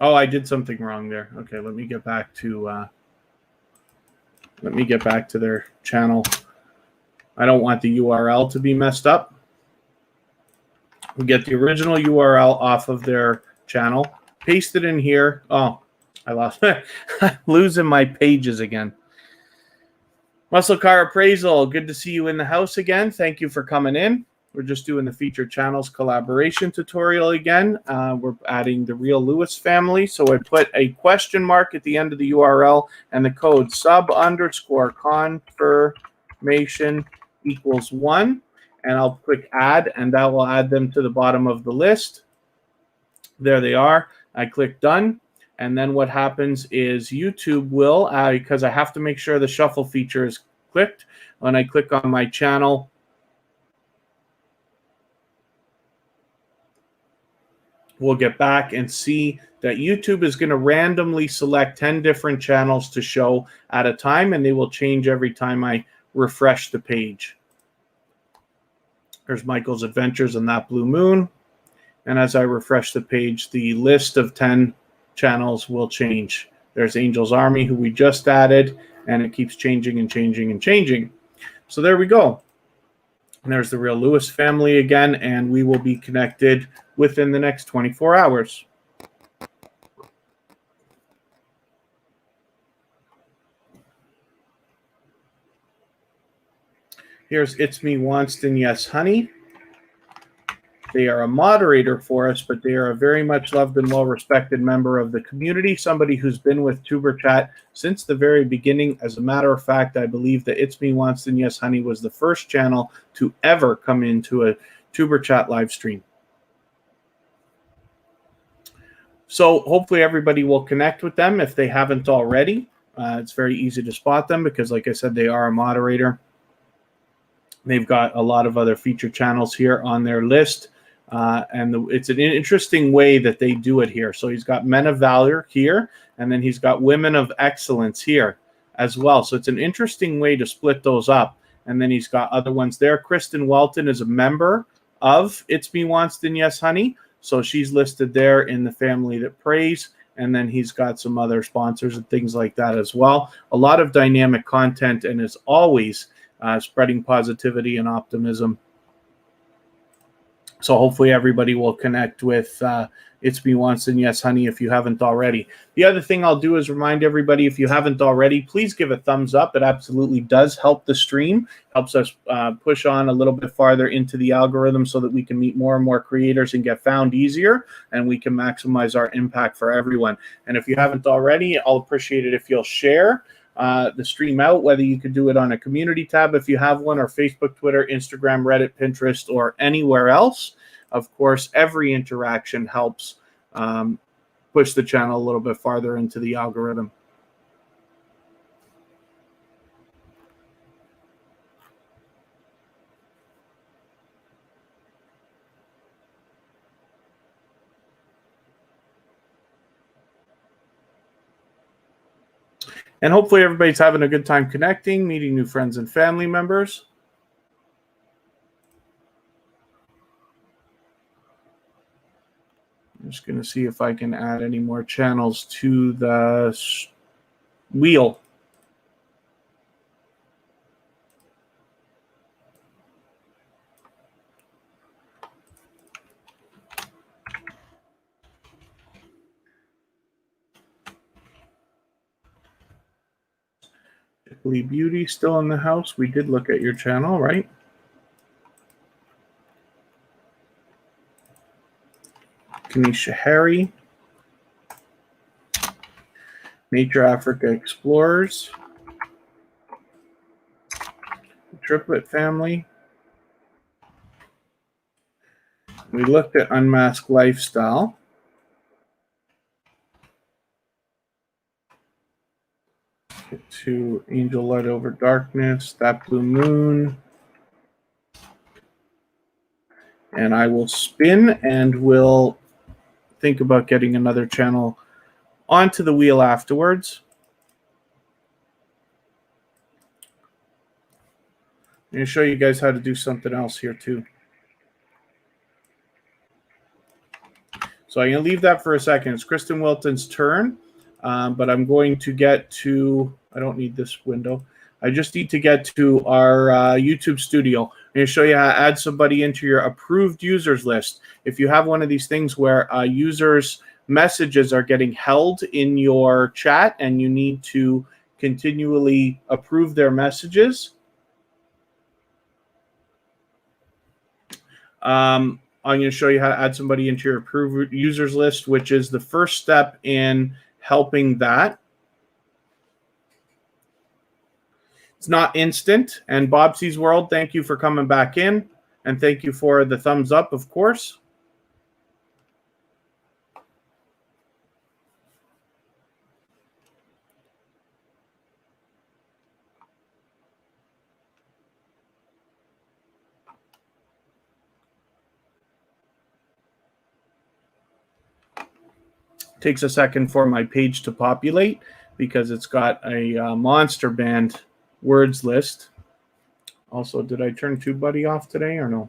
oh, I did something wrong there. Okay, let me get back to their channel. I don't want the URL to be messed up. We get the original URL off of their channel, paste it in here. Oh, I lost it. Losing my pages again. Muscle Car Appraisal, good to see you in the house again. Thank you for coming in. We're just doing the Featured Channels collaboration tutorial again. We're adding the Real Lewis family. So I put a question mark at the end of the URL and the code sub_confirmation equals 1. And I'll click add, and that will add them to the bottom of the list. There they are. I click done. And then what happens is YouTube will, because I have to make sure the shuffle feature is clicked. When I click on my channel, we'll get back and see that YouTube is going to randomly select 10 different channels to show at a time, and they will change every time I refresh the page. There's Michael's Adventures and That Blue Moon. And as I refresh the page, the list of 10 channels will change. There's Angel's Army, who we just added, and it keeps changing and changing and changing. So there we go. And there's the Real Lewis family again, and we will be connected within the next 24 hours. Here's It's Me Wanston, Yes Honey. They are a moderator for us, but they are a very much loved and well-respected member of the community, somebody who's been with Tuber Chat since the very beginning. As a matter of fact, I believe that It's Me Wanston, Yes Honey was the first channel to ever come into a Tuber Chat live stream. So hopefully everybody will connect with them if they haven't already. It's very easy to spot them because, like I said, they are a moderator. They've got a lot of other feature channels here on their list. It's an interesting way that they do it here. So he's got Men of Valor here, and then he's got Women of Excellence here as well. So it's an interesting way to split those up. And then he's got other ones there. Kristen Welton is a member of It's Me Wanston Yes Honey. So she's listed there in the family that prays. And then he's got some other sponsors and things like that as well. A lot of dynamic content, and as always, spreading positivity and optimism. So hopefully everybody will connect with It's Me Wanston Yes Honey if you haven't already. The other thing I'll do is remind everybody, if you haven't already, please give a thumbs up. It absolutely does help the stream, helps us push on a little bit farther into the algorithm so that we can meet more and more creators and get found easier, and we can maximize our impact for everyone. And if you haven't already, I'll appreciate it if you'll share the stream out, whether you could do it on a community tab if you have one, or Facebook, Twitter, Instagram, Reddit, Pinterest, or anywhere else. Of course, every interaction helps push the channel a little bit farther into the algorithm. And hopefully everybody's having a good time connecting, meeting new friends and family members. I'm just going to see if I can add any more channels to the wheel. Lee Beauty still in the house. We did look at your channel, right? Kanisha Harry, Nature Africa Explorers, the Triplet Family. We looked at Unmasked Lifestyle. Get to Angel Light Over Darkness, That Blue Moon. And I will spin and we'll think about getting another channel onto the wheel afterwards. I'm going to show you guys how to do something else here too. So I'm going to leave that for a second. It's Kristen Wilton's turn, but I'm going to get to, I don't need this window. I just need to get to our YouTube studio. I'm going to show you how to add somebody into your approved users list. If you have one of these things where users' messages are getting held in your chat and you need to continually approve their messages, I'm going to show you how to add somebody into your approved users list, which is the first step in helping that. It's not instant. And Bobsy's World, thank you for coming back in. And thank you for the thumbs up, of course. Takes a second for my page to populate because it's got a monster band words list. Also, did I turn TubeBuddy off today or no?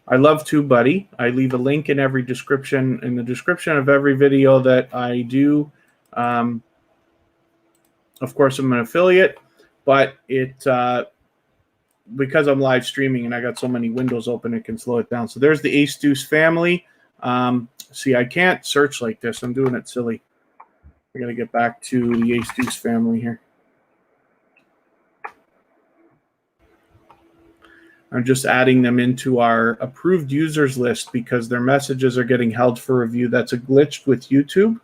I love TubeBuddy. I leave a link in every description, in the description of every video that I do. Of course, I'm an affiliate, but it because I'm live streaming and I got so many windows open, it can slow it down. So there's the Ace Deuce family. See, I can't search like this. I'm doing it silly. I got to get back to the Ace Deuce family here. I'm just adding them into our approved users list because their messages are getting held for review. That's a glitch with YouTube.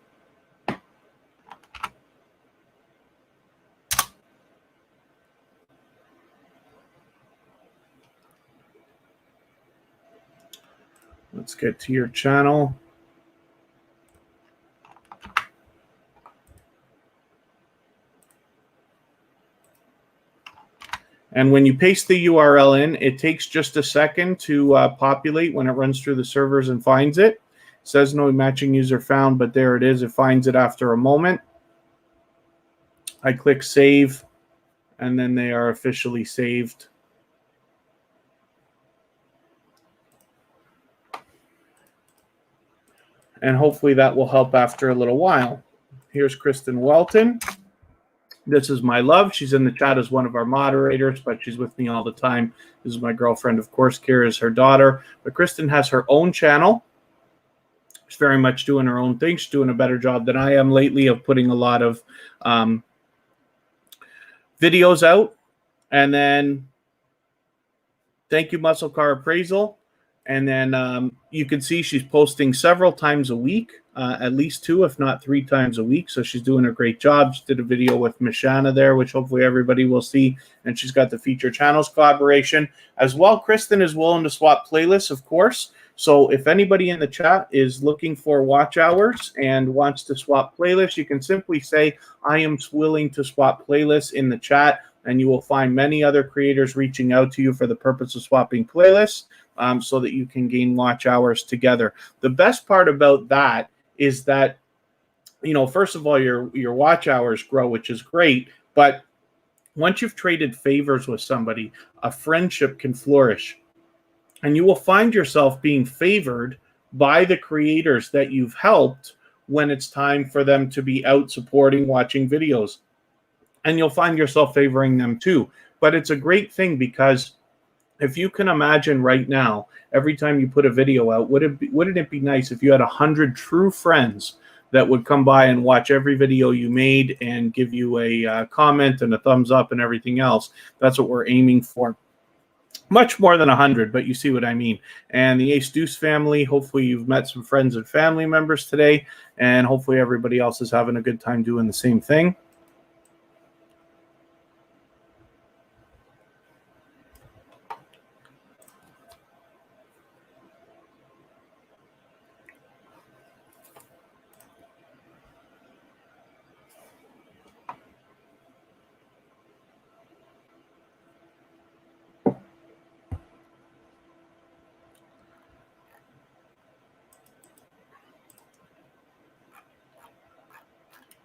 Let's get to your channel. And when you paste the URL in, it takes just a second to populate when it runs through the servers and finds it. It says no matching user found, but there it is. It finds it after a moment. I click save, and then they are officially saved. And hopefully that will help after a little while. Here's Kristen Welton. This is my love. She's in the chat as one of our moderators, but she's with me all the time. This is my girlfriend, of course. Kira is her daughter. But Kristen has her own channel. She's very much doing her own thing. She's doing a better job than I am lately of putting a lot of videos out. And then thank you, Muscle Car Appraisal. And then you can see she's posting several times a week, at least 2, if not 3 times a week. So she's doing a great job. She did a video with Mishana there, which hopefully everybody will see. And she's got the Feature Channels collaboration as well. Kristen is willing to swap playlists, of course. So if anybody in the chat is looking for watch hours and wants to swap playlists, you can simply say, I am willing to swap playlists in the chat. And you will find many other creators reaching out to you for the purpose of swapping playlists. So that you can gain watch hours together. The best part about that is that, you know, first of all, your watch hours grow, which is great. But once you've traded favors with somebody, a friendship can flourish. And you will find yourself being favored by the creators that you've helped when it's time for them to be out supporting, watching videos. And you'll find yourself favoring them too. But it's a great thing because if you can imagine right now, every time you put a video out, wouldn't it be nice if you had 100 true friends that would come by and watch every video you made and give you a comment and a thumbs up and everything else? That's what we're aiming for. Much more than 100, but you see what I mean. And the Ace Deuce family, hopefully you've met some friends and family members today, and hopefully everybody else is having a good time doing the same thing.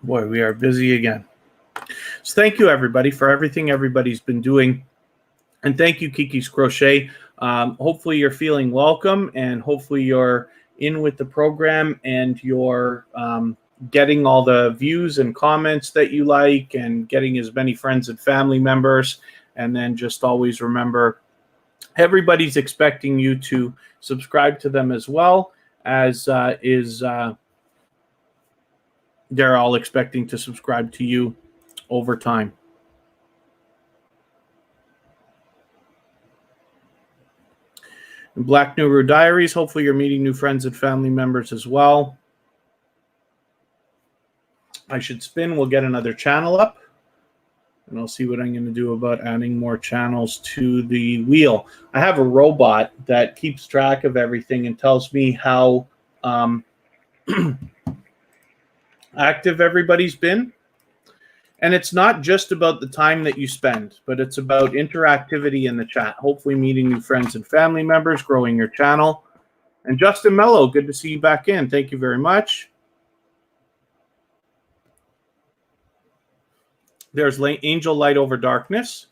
Boy, we are busy again. So thank you, everybody, for everything everybody's been doing. And thank you, Kiki's Crochet. Hopefully you're feeling welcome, and hopefully you're in with the program and you're getting all the views and comments that you like and getting as many friends and family members. And then just always remember, everybody's expecting you to subscribe to them as well as they're all expecting to subscribe to you over time. Black Nuru Diaries, hopefully you're meeting new friends and family members as well. I should spin. We'll get another channel up. And I'll see what I'm going to do about adding more channels to the wheel. I have a robot that keeps track of everything and tells me how active everybody's been. And it's not just about the time that you spend, but it's about interactivity in the chat, hopefully meeting new friends and family members, growing your channel. And Justin Mello, good to see you back in. Thank you very much. There's Angel Light Over Darkness,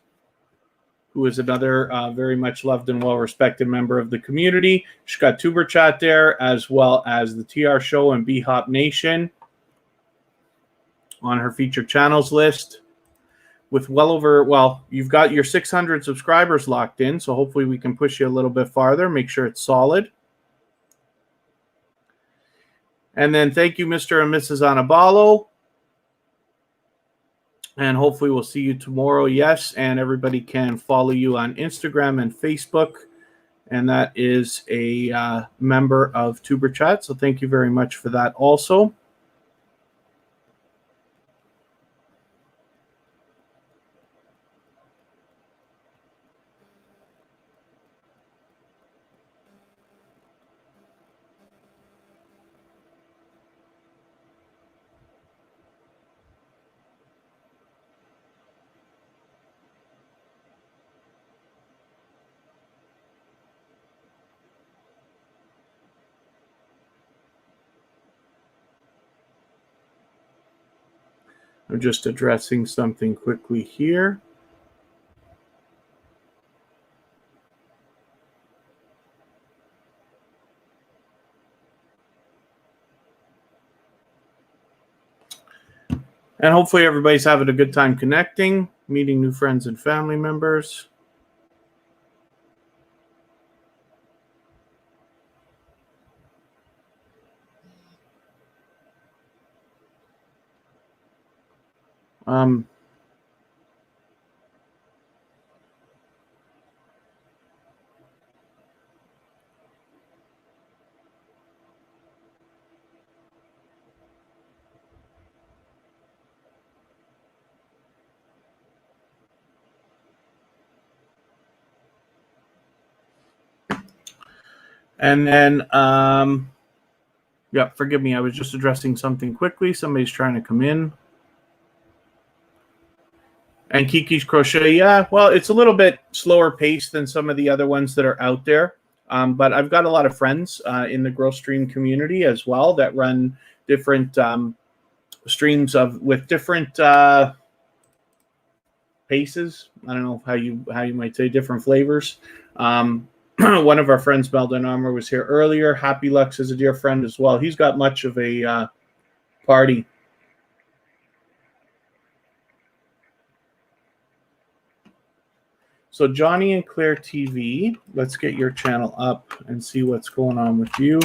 who is another very much loved and well-respected member of the community. She's got Tuber Chat there, as well as the TR Show and B-Hop Nation on her featured channels list. With well over, well, you've got your 600 subscribers locked in, so hopefully we can push you a little bit farther, make sure it's solid. And then thank you, Mr. and Mrs. Anabalo. And hopefully we'll see you tomorrow, yes, and everybody can follow you on Instagram and Facebook. And that is a member of Tuber Chat, so thank you very much for that also. I'm just addressing something quickly here. And hopefully everybody's having a good time connecting, meeting new friends and family members. And then, yeah, forgive me. I was just addressing something quickly. Somebody's trying to come in. And Kiki's Crochet, yeah, well, it's a little bit slower paced than some of the other ones that are out there. But I've got a lot of friends in the Grow Stream community as well that run different streams with different paces. I don't know how you might say, different flavors. One of our friends, Meldon Armour, was here earlier. Happy Lux is a dear friend as well. He's got much of a party. So Johnny and Claire TV, let's get your channel up and see what's going on with you.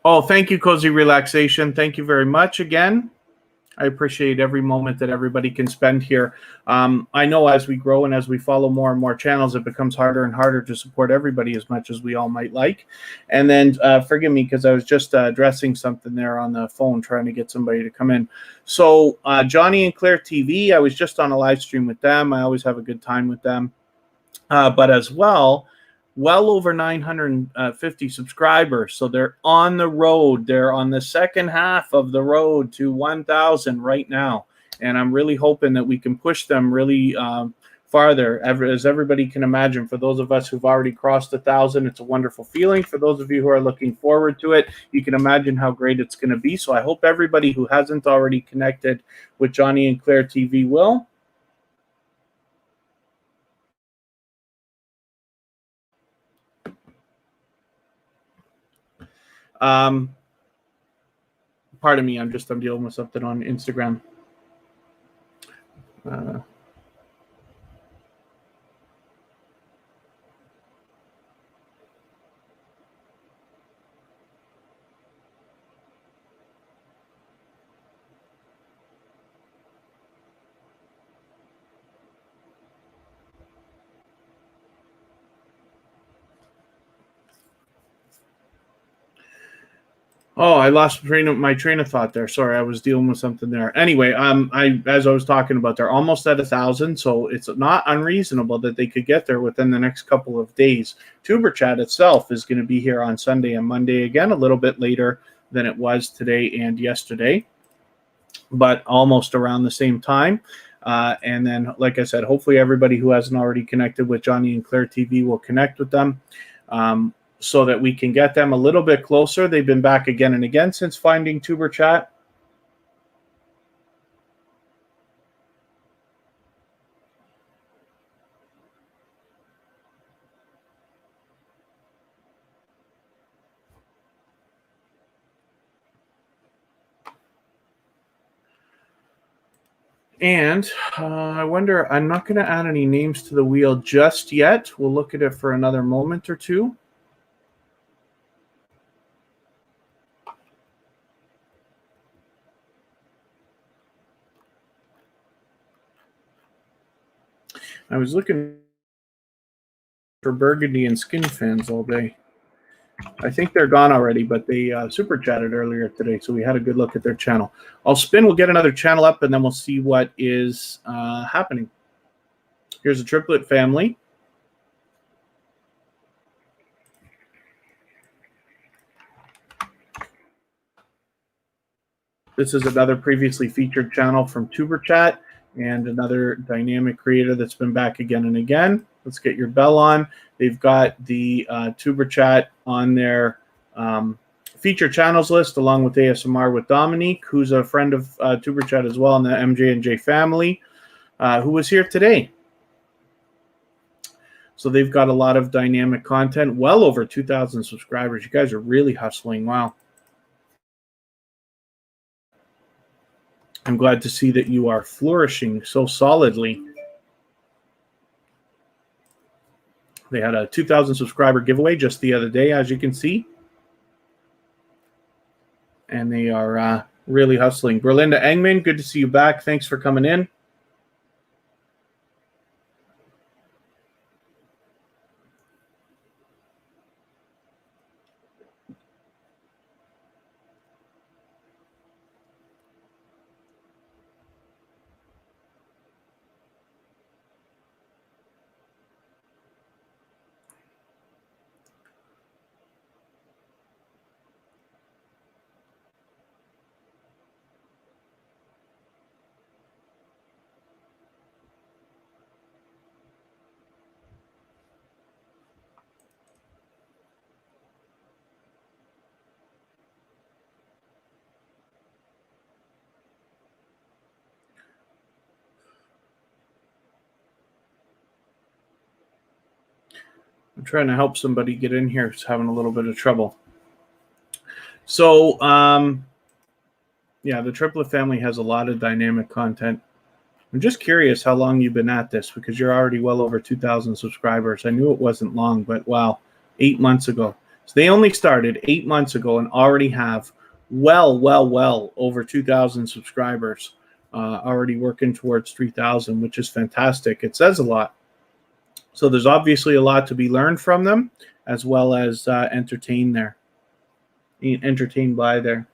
Oh, thank you, Cozy Relaxation. Thank you very much again. I appreciate every moment that everybody can spend here. I know as we grow and as we follow more and more channels, it becomes harder and harder to support everybody as much as we all might like. And then forgive me because I was just addressing something there on the phone trying to get somebody to come in. So Johnny and Claire TV, I was just on a live stream with them. I always have a good time with them. But as well over 950 subscribers. So they're on the road. They're on the second half of the road to 1,000 right now. And I'm really hoping that we can push them really farther. As everybody can imagine, for those of us who've already crossed 1,000, it's a wonderful feeling. For those of you who are looking forward to it, you can imagine how great it's going to be. So I hope everybody who hasn't already connected with Johnny and Claire TV will. Pardon me, I'm dealing with something on Instagram. Oh, I lost my train of thought there. Sorry, I was dealing with something there. Anyway, as I was talking about, they're almost at 1,000, so it's not unreasonable that they could get there within the next couple of days. Tuber Chat itself is going to be here on Sunday and Monday again, a little bit later than it was today and yesterday, but almost around the same time. And then, like I said, hopefully everybody who hasn't already connected with Johnny and Claire TV will connect with them. So that we can get them a little bit closer. They've been back again and again since finding Tuber Chat. And I wonder, I'm not going to add any names to the wheel just yet. We'll look at it for another moment or two. I was looking for Burgundy and Skin fans all day. I think they're gone already, but they super chatted earlier today, so we had a good look at their channel. I'll spin, we'll get another channel up, and then we'll see what is happening. Here's a triplet family. This is another previously featured channel from TuberChat and another dynamic creator that's been back again and again. Let's get your bell on. They've got the TuberChat on their feature channels list, along with ASMR with Dominique, who's a friend of TuberChat as well in the MJ&J family, who was here today. So they've got a lot of dynamic content, well over 2,000 subscribers. You guys are really hustling. Wow. I'm glad to see that you are flourishing so solidly. They had a 2,000 subscriber giveaway just the other day, as you can see. And they are really hustling. Berlinda Engman, good to see you back. Thanks for coming in. I'm trying to help somebody get in here. It's having a little bit of trouble. So, yeah, the triplet family has a lot of dynamic content. I'm just curious how long you've been at this, because you're already well over 2,000 subscribers. I knew it wasn't long, but wow, 8 months ago. So they only started 8 months ago and already have well over 2,000 subscribers, already working towards 3,000, which is fantastic. It says a lot. So there's obviously a lot to be learned from them, as well as entertained by there.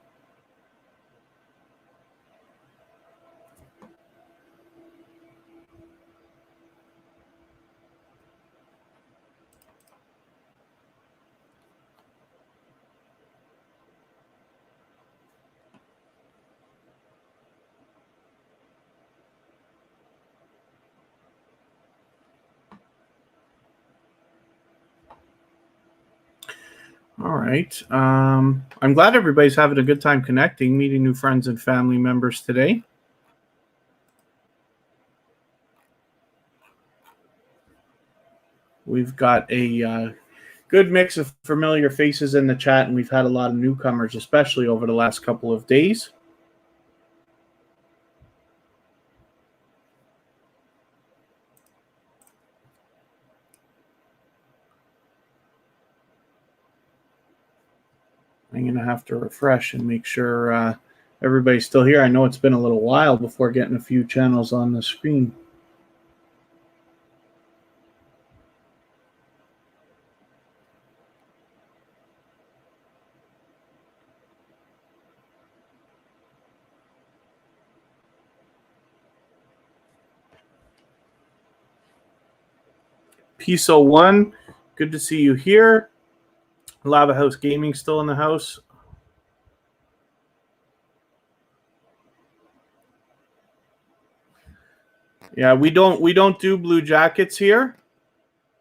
All right. I'm glad everybody's having a good time connecting, meeting new friends and family members today. We've got a good mix of familiar faces in the chat, and we've had a lot of newcomers, especially over the last couple of days. I'm going to have to refresh and make sure everybody's still here. I know it's been a little while before getting a few channels on the screen. Piso One, good to see you here. Lava House Gaming still in the house. Yeah, we don't do blue jackets here,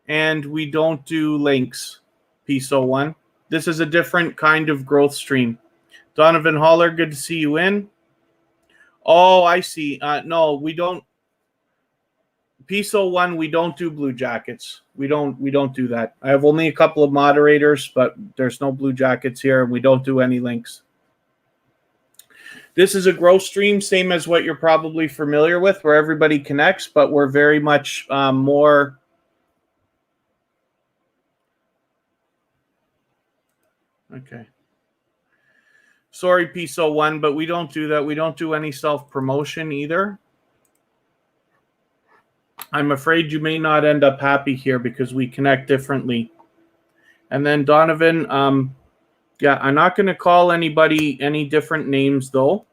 and we don't do links. Piso One. This is a different kind of growth stream. Donovan Holler, good to see you in. Oh, I see. No, we don't. Piso One, we don't do blue jackets. We don't do that. I have only a couple of moderators, but there's no blue jackets here, and we don't do any links. This is a growth stream, same as what you're probably familiar with, where everybody connects, but we're very much more. Okay. Sorry, PSO1, but we don't do that. We don't do any self-promotion either. I'm afraid you may not end up happy here because we connect differently. And then Donovan, yeah, I'm not going to call anybody any different names, though,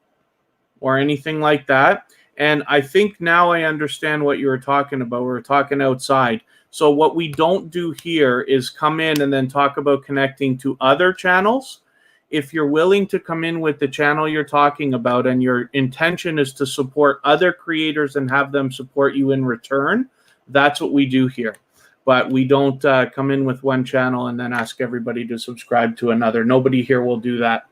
or anything like that. And I think now I understand what you were talking about. We were talking outside. So what we don't do here is come in and then talk about connecting to other channels. If you're willing to come in with the channel you're talking about and your intention is to support other creators and have them support you in return, that's what we do here. But we don't come in with one channel and then ask everybody to subscribe to another. Nobody here will do that.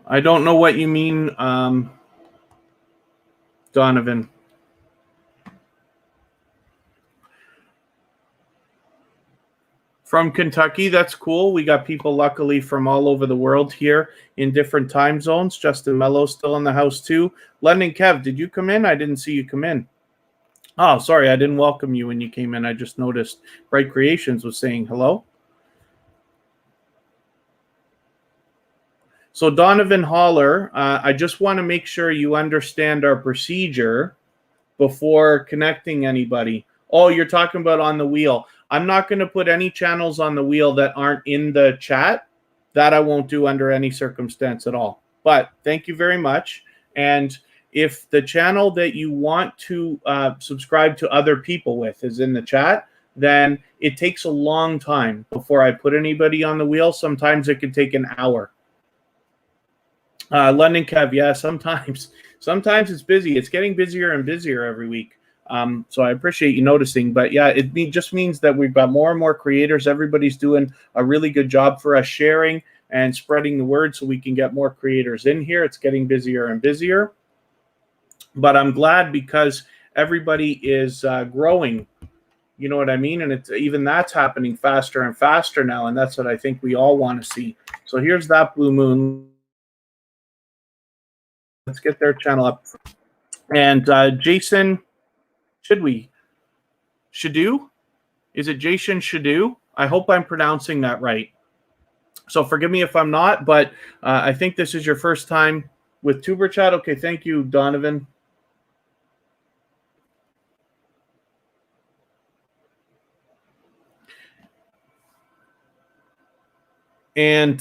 I don't know what you mean, Donovan. From Kentucky, that's cool. We got people, luckily, from all over the world here in different time zones. Justin Mello's still in the house, too. London Kev, did you come in? I didn't see you come in. Oh, sorry, I didn't welcome you when you came in. I just noticed Bright Creations was saying hello. So Donovan Holler, I just want to make sure you understand our procedure before connecting anybody. Oh, you're talking about on the wheel. I'm not going to put any channels on the wheel that aren't in the chat. That I won't do under any circumstance at all. But thank you very much. And if the channel that you want to subscribe to other people with is in the chat, then it takes a long time before I put anybody on the wheel. Sometimes it can take an hour. London Kev, yeah, sometimes it's busy. It's getting busier and busier every week. So I appreciate you noticing. But yeah, it just means that we've got more and more creators. Everybody's doing a really good job for us sharing and spreading the word so we can get more creators in here. It's getting busier and busier. But I'm glad because everybody is growing. You know what I mean? And it's even that's happening faster and faster now. And that's what I think we all want to see. So here's that blue moon. Let's get their channel up. And Jason, Shadu? Is it Jason Shadu? I hope I'm pronouncing that right. So forgive me if I'm not, but I think this is your first time with Tuber Chat. Okay, thank you, Donovan. And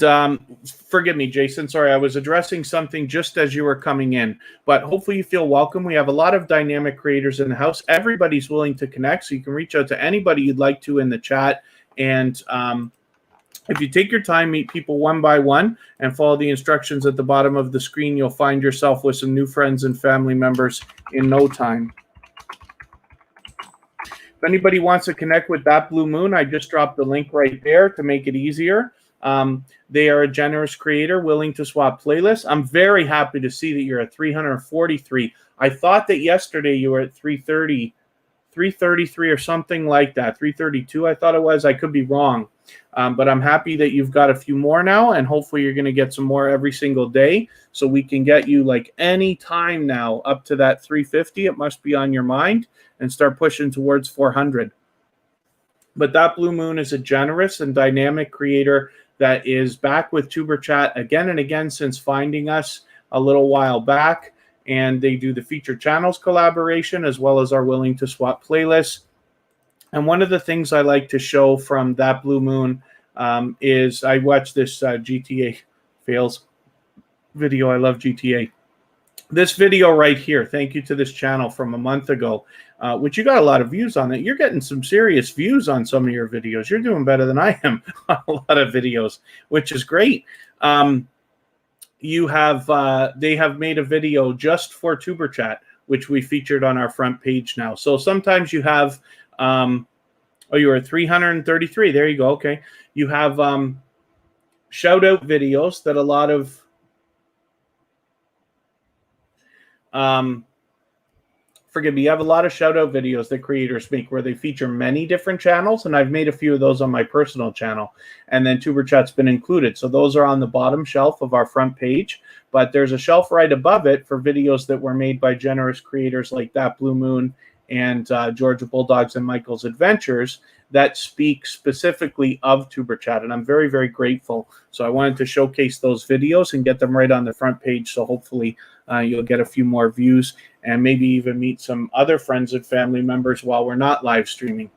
forgive me, Jason. Sorry, I was addressing something just as you were coming in. But hopefully you feel welcome. We have a lot of dynamic creators in the house. Everybody's willing to connect, so you can reach out to anybody you'd like to in the chat. And if you take your time, meet people one by one, and follow the instructions at the bottom of the screen, you'll find yourself with some new friends and family members in no time. If anybody wants to connect with That Blue Moon, I just dropped the link right there to make it easier. They are a generous creator willing to swap playlists. I'm very happy to see that you're at 343. I thought that yesterday you were at 330, 333 or something like that. 332, I thought it was. I could be wrong. But I'm happy that you've got a few more now, and hopefully you're going to get some more every single day so we can get you like any time now up to that 350. It must be on your mind, and start pushing towards 400. But That Blue Moon is a generous and dynamic creator that is back with Tuber Chat again and again since finding us a little while back. And they do the featured channels collaboration as well as our willing to swap playlists. And one of the things I like to show from That Blue Moon is I watched this GTA fails video. I love GTA. This video right here, thank you to this channel from a month ago, which you got a lot of views on it. You're getting some serious views on some of your videos. You're doing better than I am on a lot of videos, which is great. They have made a video just for Tuber Chat, which we featured on our front page now. So sometimes you have Oh, you were at 333. There you go. Okay. You have shout out videos that a lot of forgive me, you have a lot of shout out videos that creators make where they feature many different channels, and I've made a few of those on my personal channel, and then Tuber Chat's been included. So those are on the bottom shelf of our front page, but there's a shelf right above it for videos that were made by generous creators like That Blue Moon and Georgia Bulldogs and Michael's Adventures that speak specifically of Tuber Chat, and I'm very, very grateful. So I wanted to showcase those videos and get them right on the front page, so hopefully you'll get a few more views and maybe even meet some other friends and family members while we're not live streaming.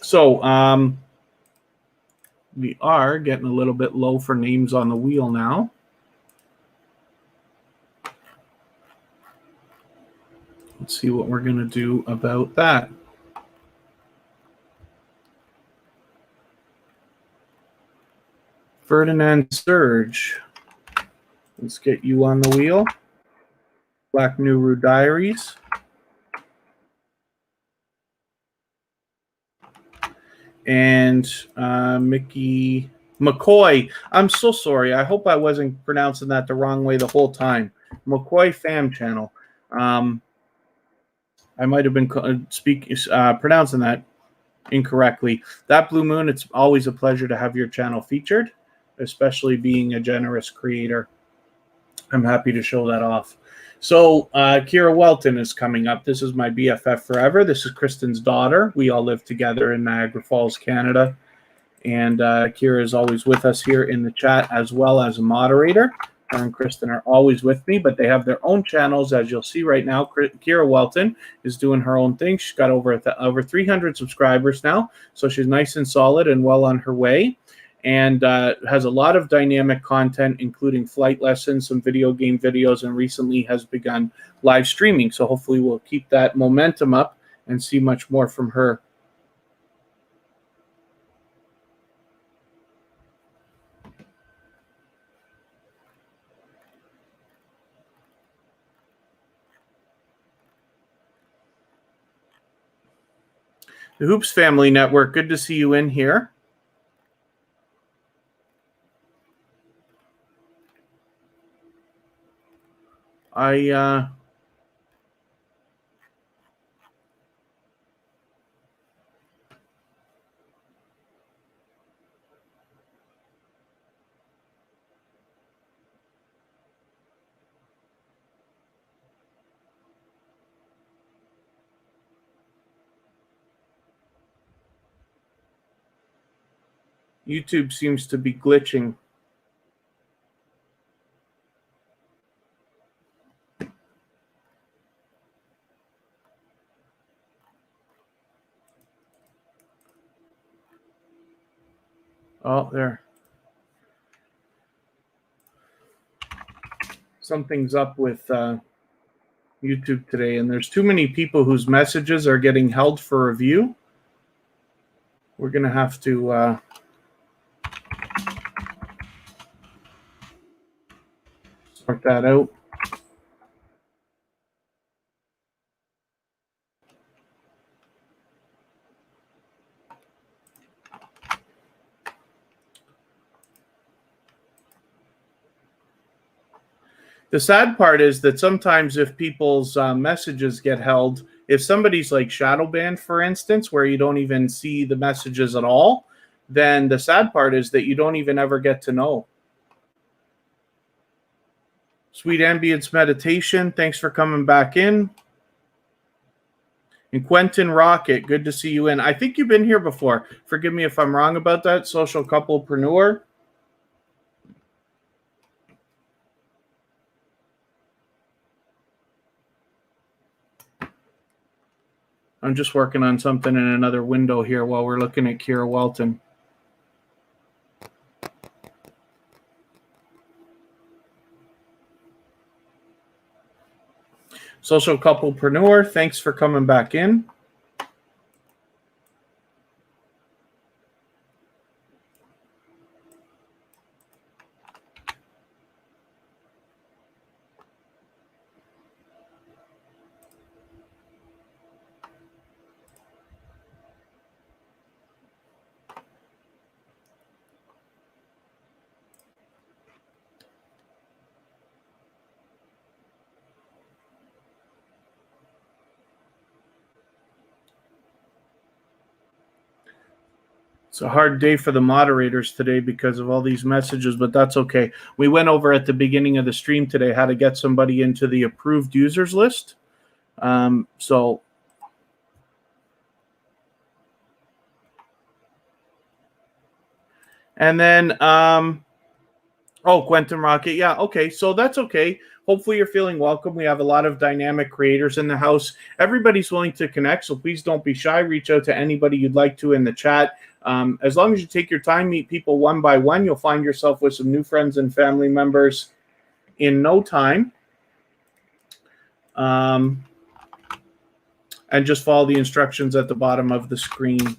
So we are getting a little bit low for names on the wheel now. Let's see what we're going to do about that. Ferdinand Surge. Let's get you on the wheel. Black Nuru Diaries. And Mickey McCoy. I'm so sorry. I hope I wasn't pronouncing that the wrong way the whole time. McCoy Fam Channel. I might have been pronouncing that incorrectly. That Blue Moon, it's always a pleasure to have your channel featured, especially being a generous creator. I'm happy to show that off. So Kira Welton is coming up. This is my BFF forever. This is Kristen's daughter. We all live together in Niagara Falls, Canada. And Kira is always with us here in the chat as well as a moderator. Her and Kristen are always with me, but they have their own channels. As you'll see right now, Kira Welton is doing her own thing. She's got over 300 subscribers now, so she's nice and solid and well on her way, and has a lot of dynamic content, including flight lessons, some video game videos, and recently has begun live streaming. So hopefully we'll keep that momentum up and see much more from her. The Hoops Family Network, good to see you in here. YouTube seems to be glitching. Oh, there. Something's up with YouTube today, and there's too many people whose messages are getting held for review. We're going to have to sort that out. The sad part is that sometimes if people's messages get held, if somebody's like shadow banned, for instance, where you don't even see the messages at all, then the sad part is that you don't even ever get to know. Sweet Ambience Meditation, thanks for coming back in. And Quentin Rocket, good to see you in. I think you've been here before. Forgive me if I'm wrong about that. Social Couplepreneur. I'm just working on something in another window here while we're looking at Kira Welton. Social Couplepreneur, thanks for coming back in. It's a hard day for the moderators today because of all these messages, but that's okay. We went over at the beginning of the stream today how to get somebody into the approved users list. And then, Quentin Rocket. Yeah, okay. So that's okay. Hopefully you're feeling welcome. We have a lot of dynamic creators in the house. Everybody's willing to connect, so please don't be shy. Reach out to anybody you'd like to in the chat. As long as you take your time, meet people one by one, you'll find yourself with some new friends and family members in no time. And just follow the instructions at the bottom of the screen.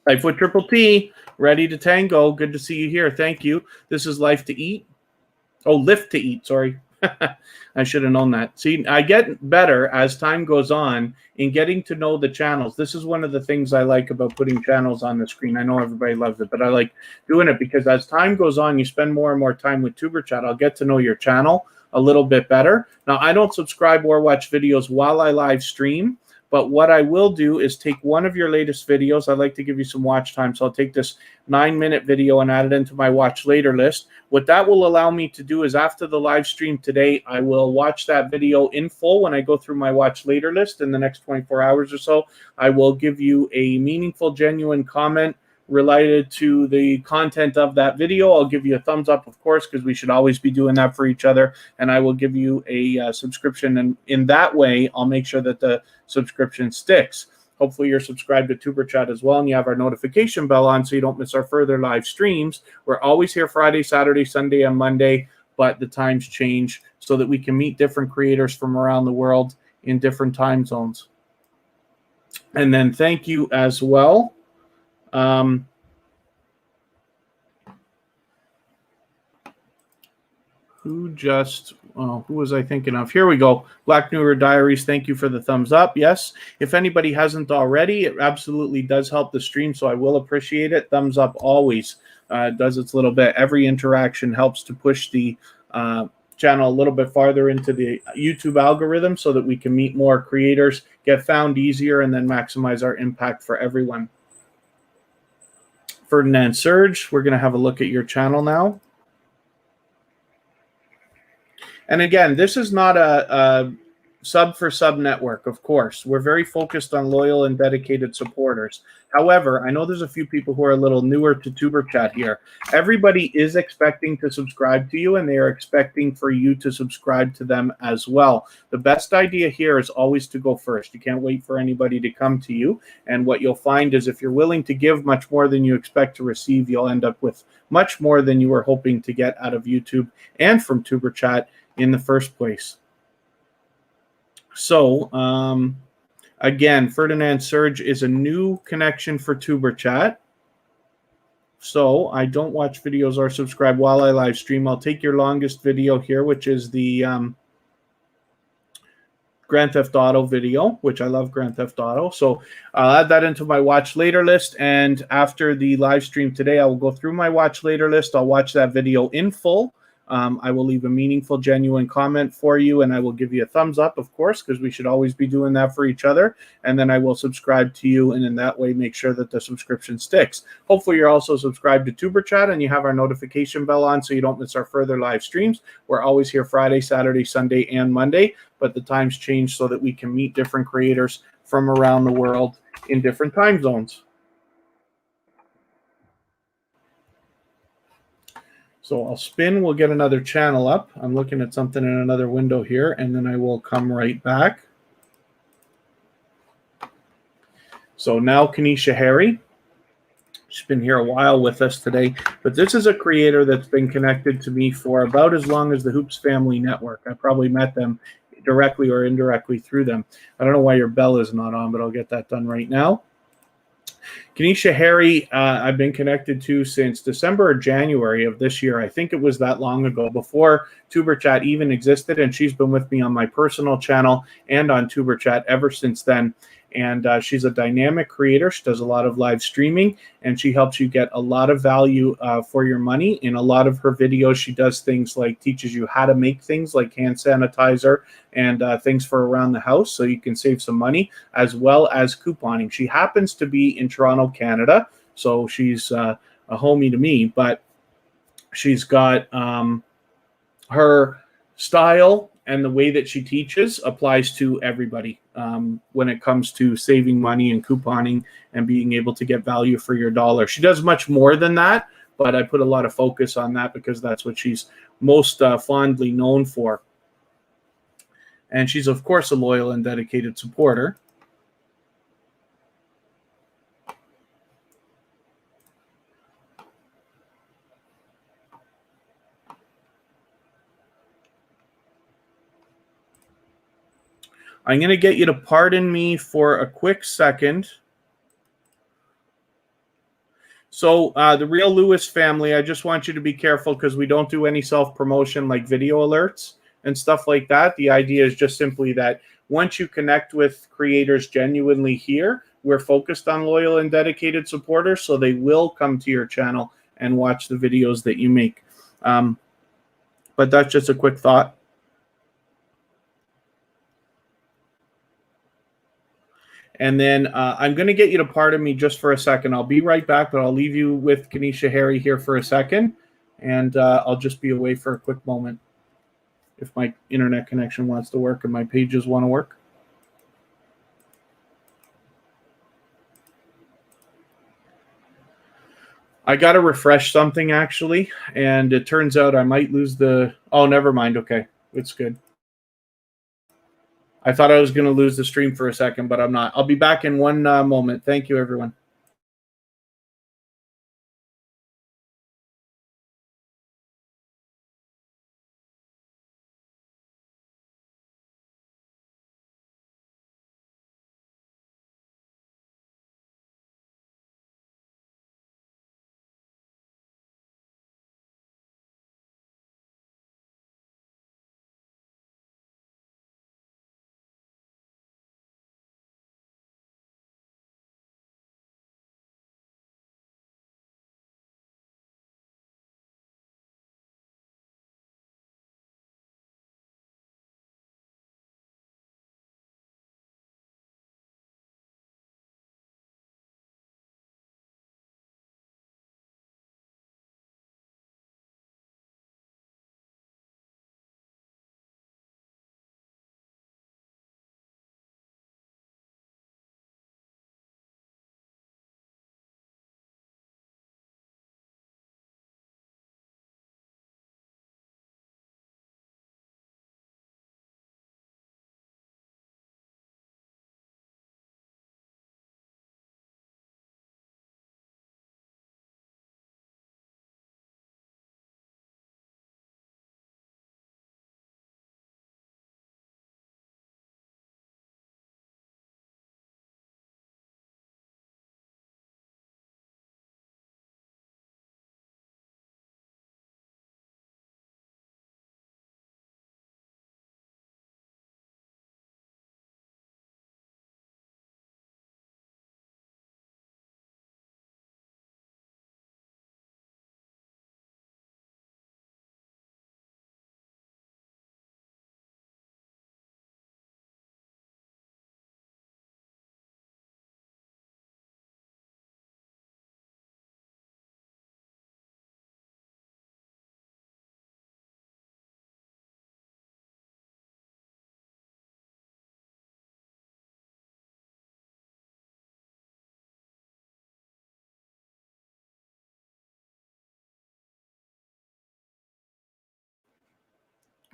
Life with Triple T, ready to tango. Good to see you here. Thank you. This is Life to Eat. Oh, Lift to Eat, sorry. I should have known that. See, I get better as time goes on in getting to know the channels. This is one of the things I like about putting channels on the screen. I know everybody loves it, but I like doing it because as time goes on, you spend more and more time with Tuber Chat. I'll get to know your channel a little bit better. Now, I don't subscribe or watch videos while I live stream, but what I will do is take one of your latest videos. I'd like to give you some watch time, so I'll take this 9-minute video and add it into my watch later list. What that will allow me to do is after the live stream today, I will watch that video in full when I go through my watch later list in the next 24 hours or so. I will give you a meaningful, genuine comment related to the content of that video. I'll give you a thumbs up, of course, because we should always be doing that for each other. And I will give you a subscription. And in that way, I'll make sure that the subscription sticks. Hopefully you're subscribed to Tuber Chat as well, and you have our notification bell on so you don't miss our further live streams. We're always here Friday, Saturday, Sunday, and Monday, but the times change so that we can meet different creators from around the world in different time zones. And then thank you as well. Who was I thinking of? Here we go. Black Newer Diaries, thank you for the thumbs up. Yes, if anybody hasn't already, it absolutely does help the stream, so I will appreciate it. Thumbs up always does its little bit. Every interaction helps to push the channel a little bit farther into the YouTube algorithm so that we can meet more creators, get found easier, and then maximize our impact for everyone. Ferdinand Surge, we're going to have a look at your channel now. And again, this is not a sub for sub network, of course. We're very focused on loyal and dedicated supporters. However, I know there's a few people who are a little newer to Tuber Chat here. Everybody is expecting to subscribe to you, and they are expecting for you to subscribe to them as well. The best idea here is always to go first. You can't wait for anybody to come to you. And what you'll find is if you're willing to give much more than you expect to receive, you'll end up with much more than you were hoping to get out of YouTube and from Tuber Chat in the first place. So, again, Ferdinand Surge is a new connection for Tuber Chat. So, I don't watch videos or subscribe while I live stream. I'll take your longest video here, which is the Grand Theft Auto video, which I love Grand Theft Auto. So, I'll add that into my watch later list. And after the live stream today, I will go through my watch later list. I'll watch that video in full. I will leave a meaningful, genuine comment for you, and I will give you a thumbs up, of course, because we should always be doing that for each other. And then I will subscribe to you, and in that way, make sure that the subscription sticks. Hopefully, you're also subscribed to Tuber Chat, and you have our notification bell on so you don't miss our further live streams. We're always here Friday, Saturday, Sunday, and Monday, but the times change so that we can meet different creators from around the world in different time zones. So I'll spin, we'll get another channel up. I'm looking at something in another window here, and then I will come right back. So now Kanisha Harry. She's been here a while with us today, but this is a creator that's been connected to me for about as long as the Hoops Family Network. I probably met them directly or indirectly through them. I don't know why your bell is not on, but I'll get that done right now. Kanisha Harry, I've been connected to since December or January of this year. I think it was that long ago, before Tuber Chat even existed, and she's been with me on my personal channel and on Tuber Chat ever since then. And she's a dynamic creator. She does a lot of live streaming, and she helps you get a lot of value for your money. In a lot of her videos, she does things like teaches you how to make things like hand sanitizer and things for around the house so you can save some money, as well as couponing. She happens to be in Toronto, Canada, so she's a homie to me, but she's got her style and the way that she teaches applies to everybody when it comes to saving money and couponing and being able to get value for your dollar. She does much more than that, but I put a lot of focus on that because that's what she's most fondly known for. And she's, of course, a loyal and dedicated supporter. I'm going to get you to pardon me for a quick second. So the Real Lewis family, I just want you to be careful because we don't do any self-promotion like video alerts and stuff like that. The idea is just simply that once you connect with creators genuinely here, we're focused on loyal and dedicated supporters, so they will come to your channel and watch the videos that you make. But that's just a quick thought. And then I'm going to get you to pardon me just for a second. I'll be right back, but I'll leave you with Kanisha Harry here for a second. And I'll just be away for a quick moment if my internet connection wants to work and my pages want to work. I got to refresh something, actually. And it turns out I might lose the... Oh, never mind. Okay, it's good. I thought I was going to lose the stream for a second, but I'm not. I'll be back in one moment. Thank you, everyone.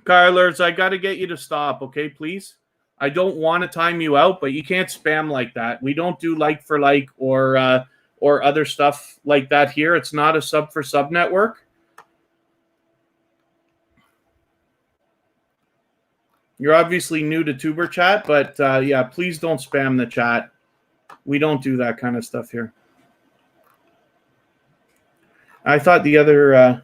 Carlers, I got to get you to stop, okay, please? I don't want to time you out, but you can't spam like that. We don't do like for like or other stuff like that here. It's not a sub for sub network. You're obviously new to Tuber chat, but yeah, please don't spam the chat. We don't do that kind of stuff here. I thought the other...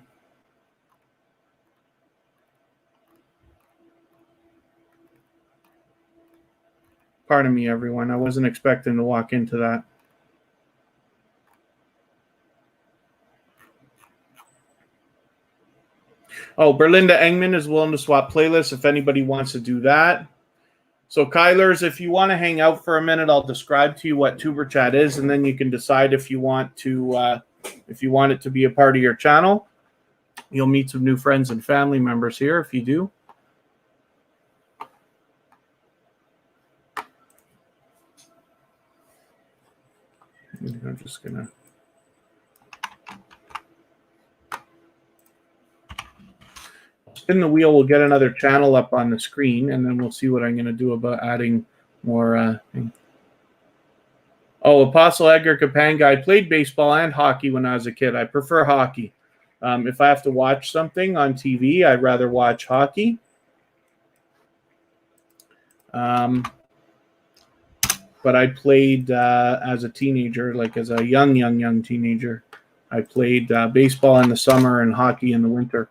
Pardon me, everyone. I wasn't expecting to walk into that. Oh, Berlinda Engman is willing to swap playlists if anybody wants to do that. So, Kylers, if you want to hang out for a minute, I'll describe to you what Tuber Chat is, and then you can decide if you want it to be a part of your channel. You'll meet some new friends and family members here if you do. I'm just gonna. Spin the wheel, we'll get another channel up on the screen, and then we'll see what I'm going to do about adding more. Oh, Apostle Edgar Capanga. I played baseball and hockey when I was a kid. I prefer hockey. If I have to watch something on TV, I'd rather watch hockey. But I played as a teenager, like as a young teenager. I played baseball in the summer and hockey in the winter.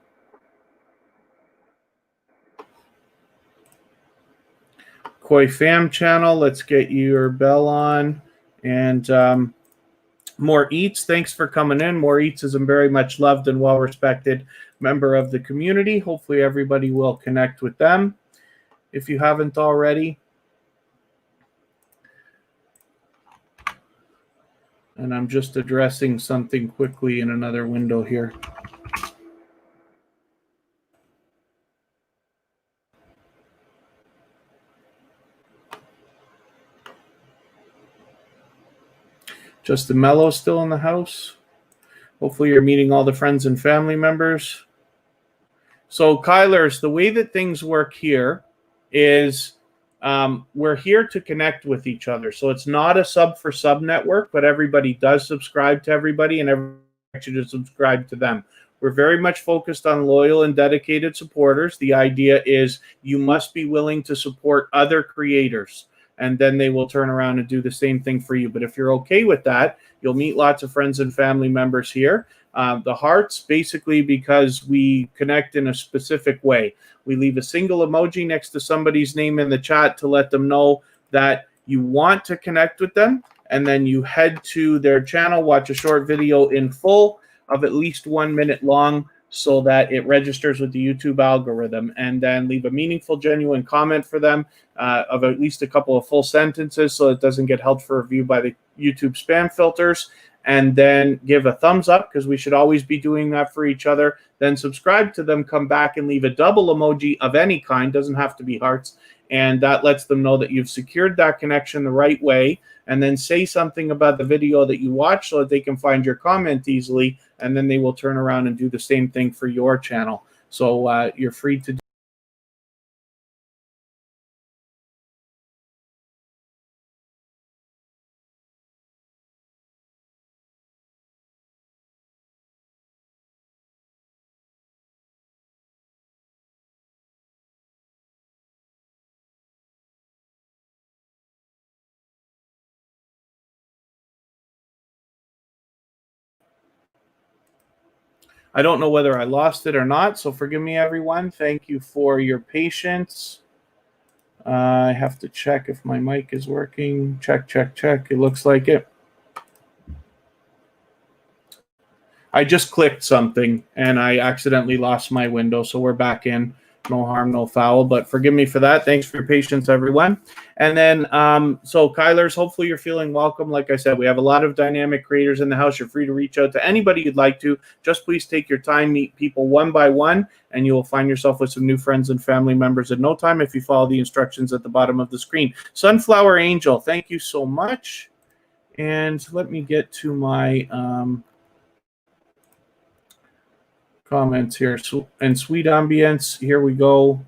Koi Fam channel, let's get your bell on. And More Eats, thanks for coming in. More Eats is a very much loved and well-respected member of the community. Hopefully everybody will connect with them if you haven't already. And I'm just addressing something quickly in another window here. Justin Mello still in the house. Hopefully you're meeting all the friends and family members. So Kylers, the way that things work here is we're here to connect with each other. So it's not a sub for sub network, but everybody does subscribe to everybody and everybody should subscribe to them. We're very much focused on loyal and dedicated supporters. The idea is you must be willing to support other creators, and then they will turn around and do the same thing for you. But if you're okay with that, you'll meet lots of friends and family members here. The hearts, basically because we connect in a specific way. We leave a single emoji next to somebody's name in the chat to let them know that you want to connect with them. And then you head to their channel, watch a short video in full of at least 1 minute long, so that it registers with the YouTube algorithm, and then leave a meaningful, genuine comment for them of at least a couple of full sentences so it doesn't get held for review by the YouTube spam filters, and then give a thumbs up, because we should always be doing that for each other. Then subscribe to them, come back and leave a double emoji of any kind, doesn't have to be hearts, and that lets them know that you've secured that connection the right way. And then say something about the video that you watch so that they can find your comment easily, and then they will turn around and do the same thing for your channel. So you're free to do. I don't know whether I lost it or not, so forgive me, everyone. Thank you for your patience. I have to check if my mic is working. Check, check, check. It looks like it. I just clicked something, and I accidentally lost my window, so we're back in. No harm, no foul, but forgive me for that. Thanks for your patience, everyone. And then, so Kylers, hopefully you're feeling welcome. Like I said, we have a lot of dynamic creators in the house. You're free to reach out to anybody you'd like to. Just please take your time, meet people one by one, and you will find yourself with some new friends and family members in no time if you follow the instructions at the bottom of the screen. Sunflower Angel, thank you so much. And let me get to my comments here. And Sweet Ambience, here we go.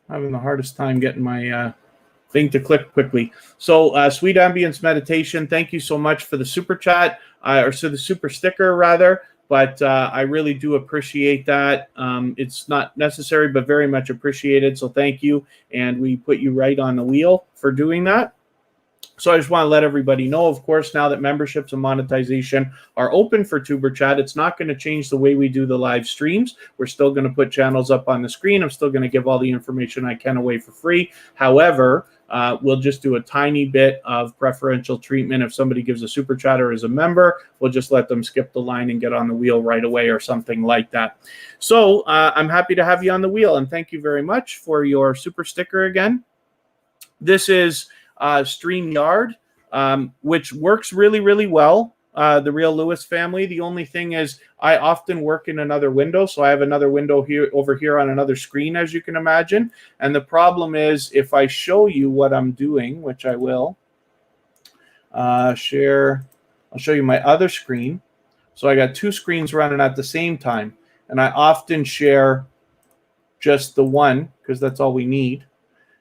Having the hardest time getting my thing to click quickly. So Sweet Ambience Meditation, thank you so much for the super chat, or so the super sticker rather, but I really do appreciate that. It's not necessary, but very much appreciated, so thank you, and we put you right on the wheel for doing that. So I just want to let everybody know, of course, now that memberships and monetization are open for Tuber Chat, it's not going to change the way we do the live streams. We're still going to put channels up on the screen. I'm still going to give all the information I can away for free. However, we'll just do a tiny bit of preferential treatment. If somebody gives a super chat or is a member, we'll just let them skip the line and get on the wheel right away or something like that. So I'm happy to have you on the wheel, and thank you very much for your super sticker again. This is StreamYard, which works really, really well. The Real Lewis family. The only thing is I often work in another window. So I have another window here over here on another screen, as you can imagine. And the problem is if I show you what I'm doing, which I will share, I'll show you my other screen. So I got two screens running at the same time. And I often share just the one because that's all we need.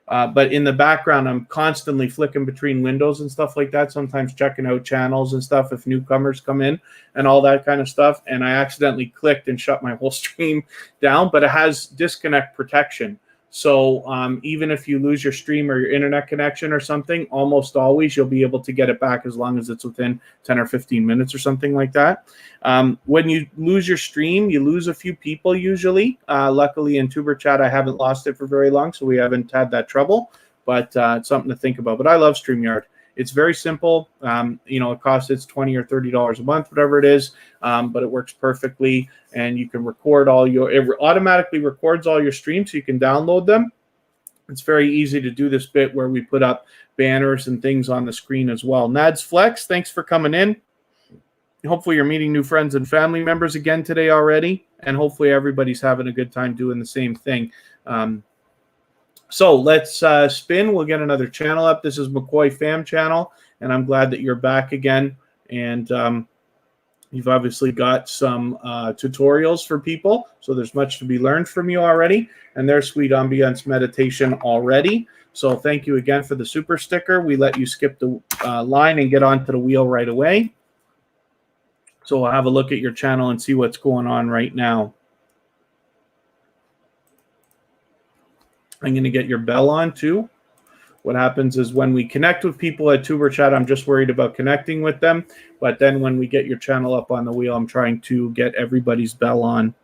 But in the background, I'm constantly flicking between windows and stuff like that, sometimes checking out channels and stuff if newcomers come in and all that kind of stuff. And I accidentally clicked and shut my whole stream down, but it has disconnect protection. So even if you lose your stream or your internet connection or something, almost always you'll be able to get it back as long as it's within 10 or 15 minutes or something like that. When you lose your stream, you lose a few people usually. Luckily in Tuber Chat, I haven't lost it for very long, so we haven't had that trouble. But it's something to think about. But I love StreamYard. It's very simple. It costs it's $20 or $30 a month, whatever it is, but it works perfectly. And you can record it automatically records all your streams, so you can download them. It's very easy to do this bit where we put up banners and things on the screen as well. Nads Flex, thanks for coming in. Hopefully you're meeting new friends and family members again today already, and hopefully everybody's having a good time doing the same thing. So let's spin. We'll get another channel up. This is McCoy Fam Channel, and I'm glad that you're back again. And you've obviously got some tutorials for people, so there's much to be learned from you already. And there's Sweet Ambiance Meditation already. So thank you again for the super sticker. We let you skip the line and get onto the wheel right away. So we'll have a look at your channel and see what's going on right now. I'm going to get your bell on too. What happens is when we connect with people at Tuber Chat, I'm just worried about connecting with them. But then when we get your channel up on the wheel, I'm trying to get everybody's bell on.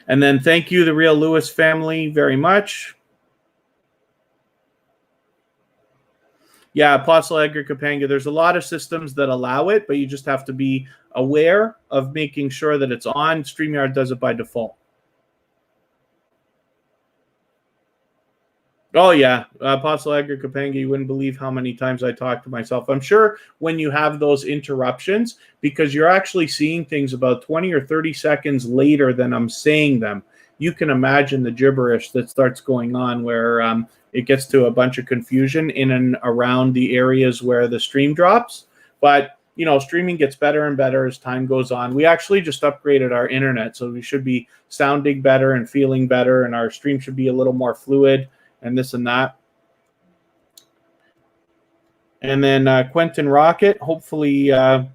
And then thank you, the Real Lewis family, very much. Yeah, Apostle Edgar Kapanga, there's a lot of systems that allow it, but you just have to be aware of making sure that it's on. StreamYard does it by default. Oh, yeah. Apostle Edgar Kapanga, you wouldn't believe how many times I talk to myself. I'm sure when you have those interruptions, because you're actually seeing things about 20 or 30 seconds later than I'm saying them, you can imagine the gibberish that starts going on where it gets to a bunch of confusion in and around the areas where the stream drops. But, streaming gets better and better as time goes on. We actually just upgraded our internet, so we should be sounding better and feeling better, and our stream should be a little more fluid. And this and that. And then Quentin Rocket, hopefully you're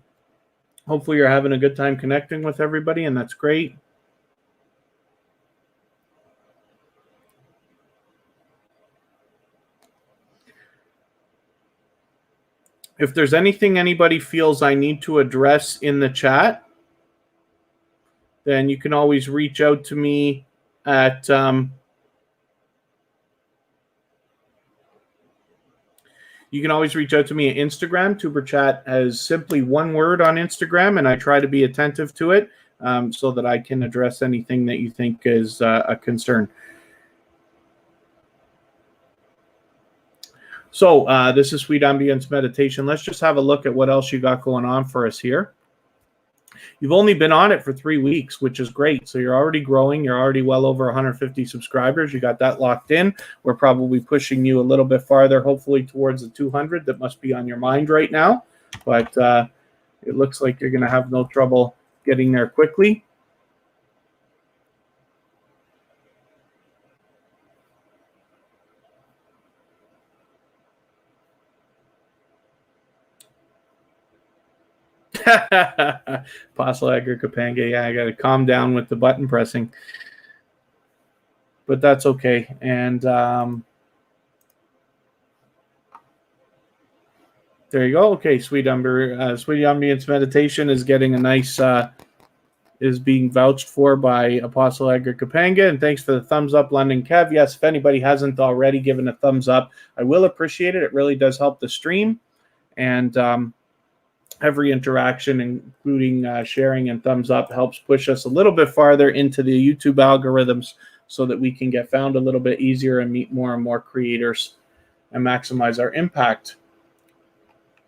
having a good time connecting with everybody, and that's great. If there's anything anybody feels I need to address in the chat, then you can always reach out to me at You can always reach out to me at Instagram. Tuber Chat has simply one word on Instagram, and I try to be attentive to it so that I can address anything that you think is a concern. So this is Sweet Ambience Meditation. Let's just have a look at what else you got going on for us here. You've only been on it for 3 weeks, which is great. So you're already growing. You're already well over 150 subscribers. You got that locked in. We're probably pushing you a little bit farther, hopefully towards the 200 that must be on your mind right now. But it looks like you're going to have no trouble getting there quickly. Apostle Edgar Kapanga, yeah, I got to calm down with the button pressing. But that's okay. And There you go. Okay, Sweet Ambience Meditation is getting a nice, is being vouched for by Apostle Edgar Kapanga. And thanks for the thumbs up, London Kev. Yes, if anybody hasn't already given a thumbs up, I will appreciate it. It really does help the stream. And every interaction, including sharing and thumbs up, helps push us a little bit farther into the YouTube algorithms so that we can get found a little bit easier and meet more and more creators and maximize our impact.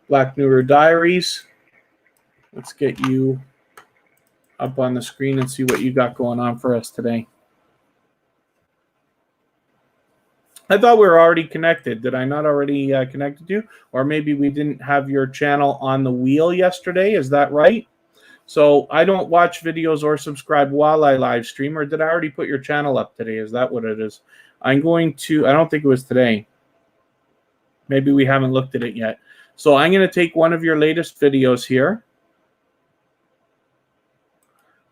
Black Newer Diaries, let's get you up on the screen and see what you got going on for us today. I thought we were already connected. Did I not already connect you? Or maybe we didn't have your channel on the wheel yesterday. Is that right? So I don't watch videos or subscribe while I live stream. Or did I already put your channel up today? Is that what it is? I'm going to, I don't think it was today. Maybe we haven't looked at it yet. So I'm going to take one of your latest videos here.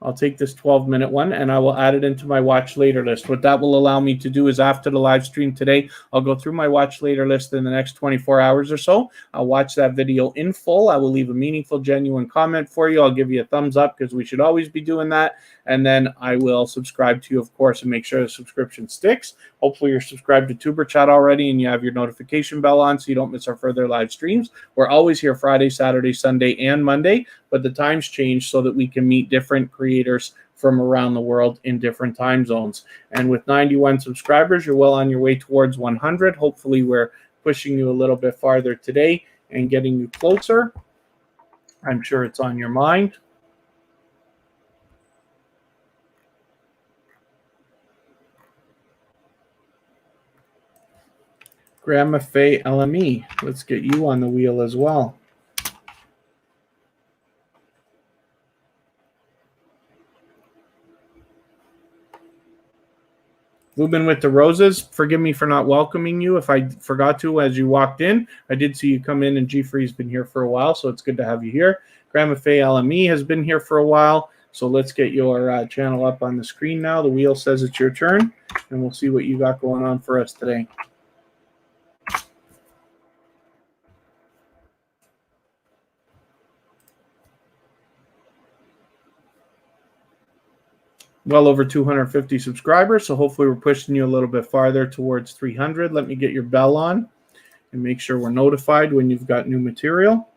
I'll take this 12-minute one, and I will add it into my watch later list. What that will allow me to do is after the live stream today, I'll go through my watch later list in the next 24 hours or so. I'll watch that video in full. I will leave a meaningful, genuine comment for you. I'll give you a thumbs up because we should always be doing that. And then I will subscribe to you, of course, and make sure the subscription sticks. Hopefully you're subscribed to Tuber Chat already and you have your notification bell on so you don't miss our further live streams. We're always here Friday, Saturday, Sunday, and Monday, but the times change so that we can meet different creators from around the world in different time zones. And with 91 subscribers, you're well on your way towards 100. Hopefully we're pushing you a little bit farther today and getting you closer. I'm sure it's on your mind. Grandma Faye LME, let's get you on the wheel as well. Lubin with the Roses, forgive me for not welcoming you if I forgot to as you walked in. I did see you come in, and G-Free's been here for a while, so it's good to have you here. Grandma Faye LME has been here for a while, so let's get your channel up on the screen now. The wheel says it's your turn, and we'll see what you got going on for us today. Well over 250 subscribers, so hopefully we're pushing you a little bit farther towards 300. Let me get your bell on and make sure we're notified when you've got new material.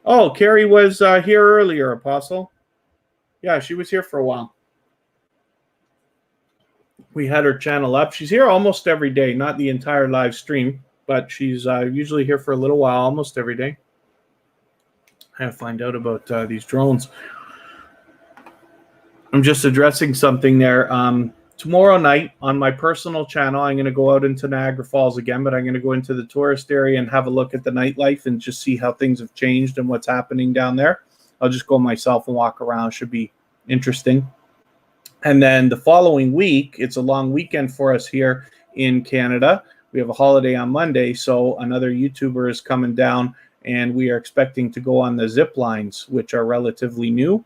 Oh, Carrie was here earlier, Apostle. Yeah, she was here for a while. We had her channel up. She's here almost every day, not the entire live stream, but she's usually here for a little while, almost every day. I have to find out about these drones. I'm just addressing something there. Tomorrow night on my personal channel, I'm going to go out into Niagara Falls again, but I'm going to go into the tourist area and have a look at the nightlife and just see how things have changed and what's happening down there. I'll just go myself and walk around. Should be interesting. And then the following week, it's a long weekend for us here in Canada. We have a holiday on Monday, so another YouTuber is coming down, and we are expecting to go on the zip lines, which are relatively new.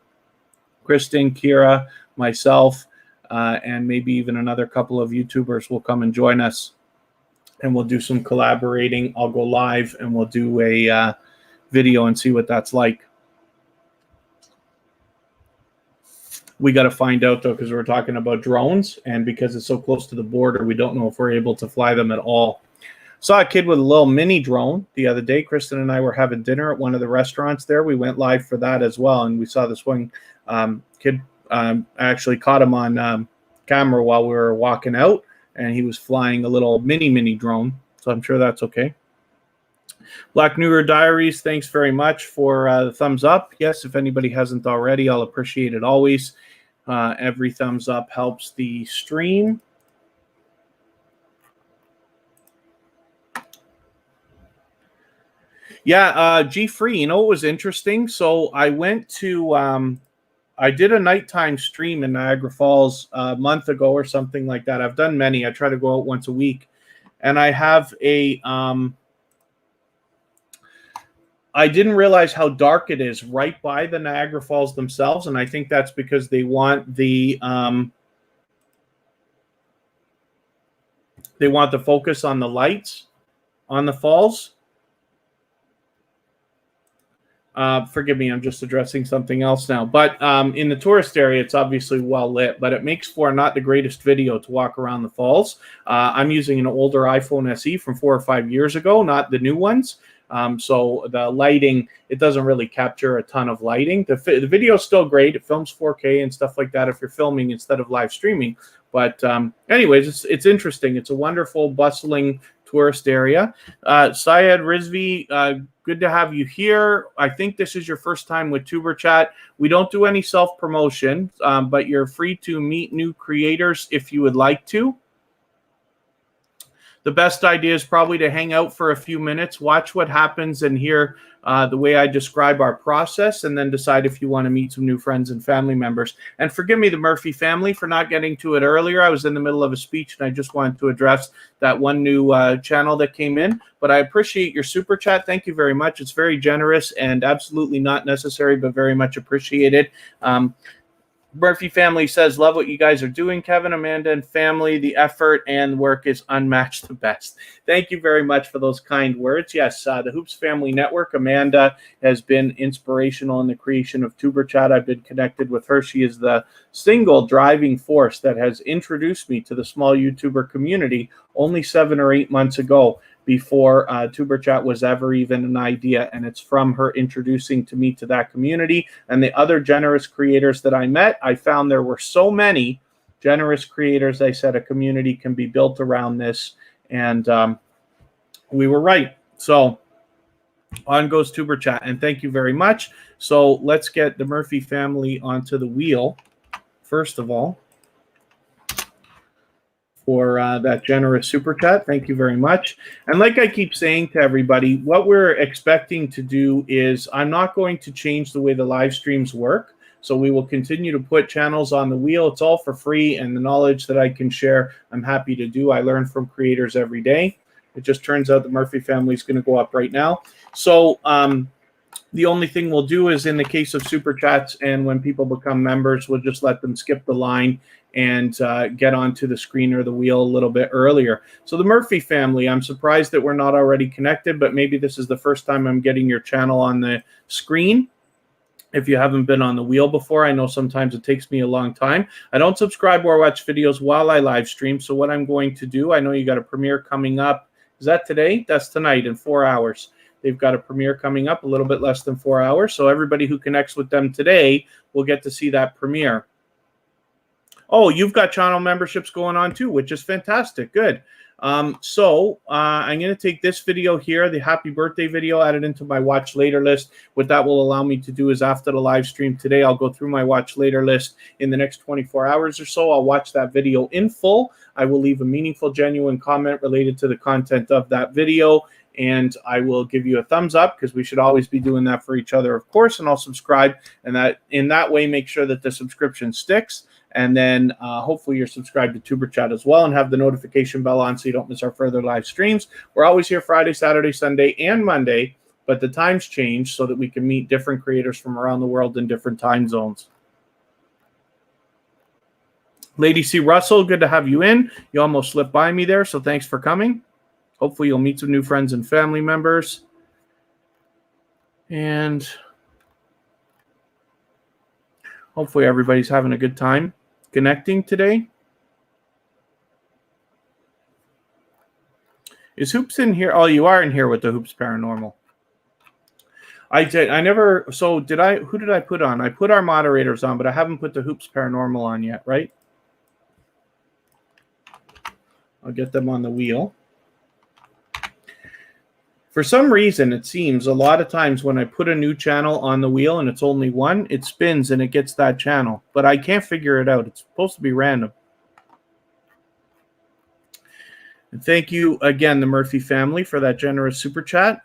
Kristen, Kira, myself, and maybe even another couple of YouTubers will come and join us, and we'll do some collaborating. I'll go live, and we'll do a video and see what that's like. We got to find out, though, because we're talking about drones, and because it's so close to the border, we don't know if we're able to fly them at all. Saw a kid with a little mini drone the other day. Kristen and I were having dinner at one of the restaurants there. We went live for that as well, and we saw this one kid. I actually caught him on camera while we were walking out, and he was flying a little mini drone, so I'm sure that's okay. Black Newer Diaries, thanks very much for the thumbs up. Yes, if anybody hasn't already, I'll appreciate it always. Every thumbs up helps the stream. Yeah, G-Free, you know what was interesting? So I went to, I did a nighttime stream in Niagara Falls a month ago or something like that. I've done many. I try to go out once a week. And I have a, I didn't realize how dark it is right by the Niagara Falls themselves. And I think that's because they want the focus on the lights on the falls. Forgive me, I'm just addressing something else now. But in the tourist area, it's obviously well lit, but it makes for not the greatest video to walk around the falls. I'm using an older iPhone SE from 4 or 5 years ago, not the new ones. So the lighting, it doesn't really capture a ton of lighting. The video is still great. It films 4K and stuff like that if you're filming instead of live streaming. But anyways, it's interesting. It's a wonderful, bustling tourist area. Syed Rizvi, good to have you here. I think this is your first time with Tuber Chat. We don't do any self-promotion, but you're free to meet new creators if you would like to. The best idea is probably to hang out for a few minutes, watch what happens, and hear the way I describe our process, and then decide if you want to meet some new friends and family members. And forgive me, the Murphy family, for not getting to it earlier. I was in the middle of a speech, and I just wanted to address that one new channel that came in. But I appreciate your super chat. Thank you very much. It's very generous and absolutely not necessary, but very much appreciated. Murphy family says, love what you guys are doing, Kevin, Amanda, and family. The effort and work is unmatched the best. Thank you very much for those kind words. Yes, the Hoops Family Network, Amanda has been inspirational in the creation of Tuber Chat. I've been connected with her. She is the single driving force that has introduced me to the small YouTuber community only 7 or 8 months ago, before Tuber Chat was ever even an idea. And it's from her introducing to me to that community and the other generous creators that I met. I found there were so many generous creators. I said a community can be built around this, and we were right. So on goes Tuber Chat, and thank you very much. So let's get the Murphy family onto the wheel, first of all, for that generous super chat. Thank you very much. And like I keep saying to everybody, what we're expecting to do is I'm not going to change the way the live streams work. So we will continue to put channels on the wheel. It's all for free, and the knowledge that I can share, I'm happy to do. I learn from creators every day. It just turns out the Murphy family is going to go up right now. So the only thing we'll do is, in the case of super chats and when people become members, we'll just let them skip the line and get onto the screen or the wheel a little bit earlier. So the Murphy family, I'm surprised that we're not already connected, but maybe this is the first time I'm getting your channel on the screen. If you haven't been on the wheel before, I know sometimes it takes me a long time. I don't subscribe or watch videos while I live stream. So what I'm going to do, I know you got a premiere coming up. Is that today? That's tonight in 4 hours. They've got a premiere coming up, a little bit less than 4 hours. So everybody who connects with them today will get to see that premiere. Oh, you've got channel memberships going on too, which is fantastic. Good. I'm going to take this video here, the happy birthday video, add it into my watch later list. What that will allow me to do is, after the live stream today, I'll go through my watch later list in the next 24 hours or so. I'll watch that video in full. I will leave a meaningful, genuine comment related to the content of that video, and I will give you a thumbs up, because we should always be doing that for each other, of course, and I'll subscribe, and that in that way make sure that the subscription sticks. And then hopefully you're subscribed to Tuber Chat as well and have the notification bell on so you don't miss our further live streams. We're always here Friday, Saturday, Sunday, and Monday, but the times change so that we can meet different creators from around the world in different time zones. Lady C. Russell, good to have you in. You almost slipped by me there, so thanks for coming. Hopefully you'll meet some new friends and family members. And hopefully everybody's having a good time connecting today. Is Hoops in here? Oh, you are in here with the Hoops Paranormal. Who did I put on? I put our moderators on, but I haven't put the Hoops Paranormal on yet, right? I'll get them on the wheel. For some reason, it seems a lot of times when I put a new channel on the wheel and it's only one, it spins and it gets that channel. But I can't figure it out. It's supposed to be random. And thank you again, the Murphy family, for that generous super chat.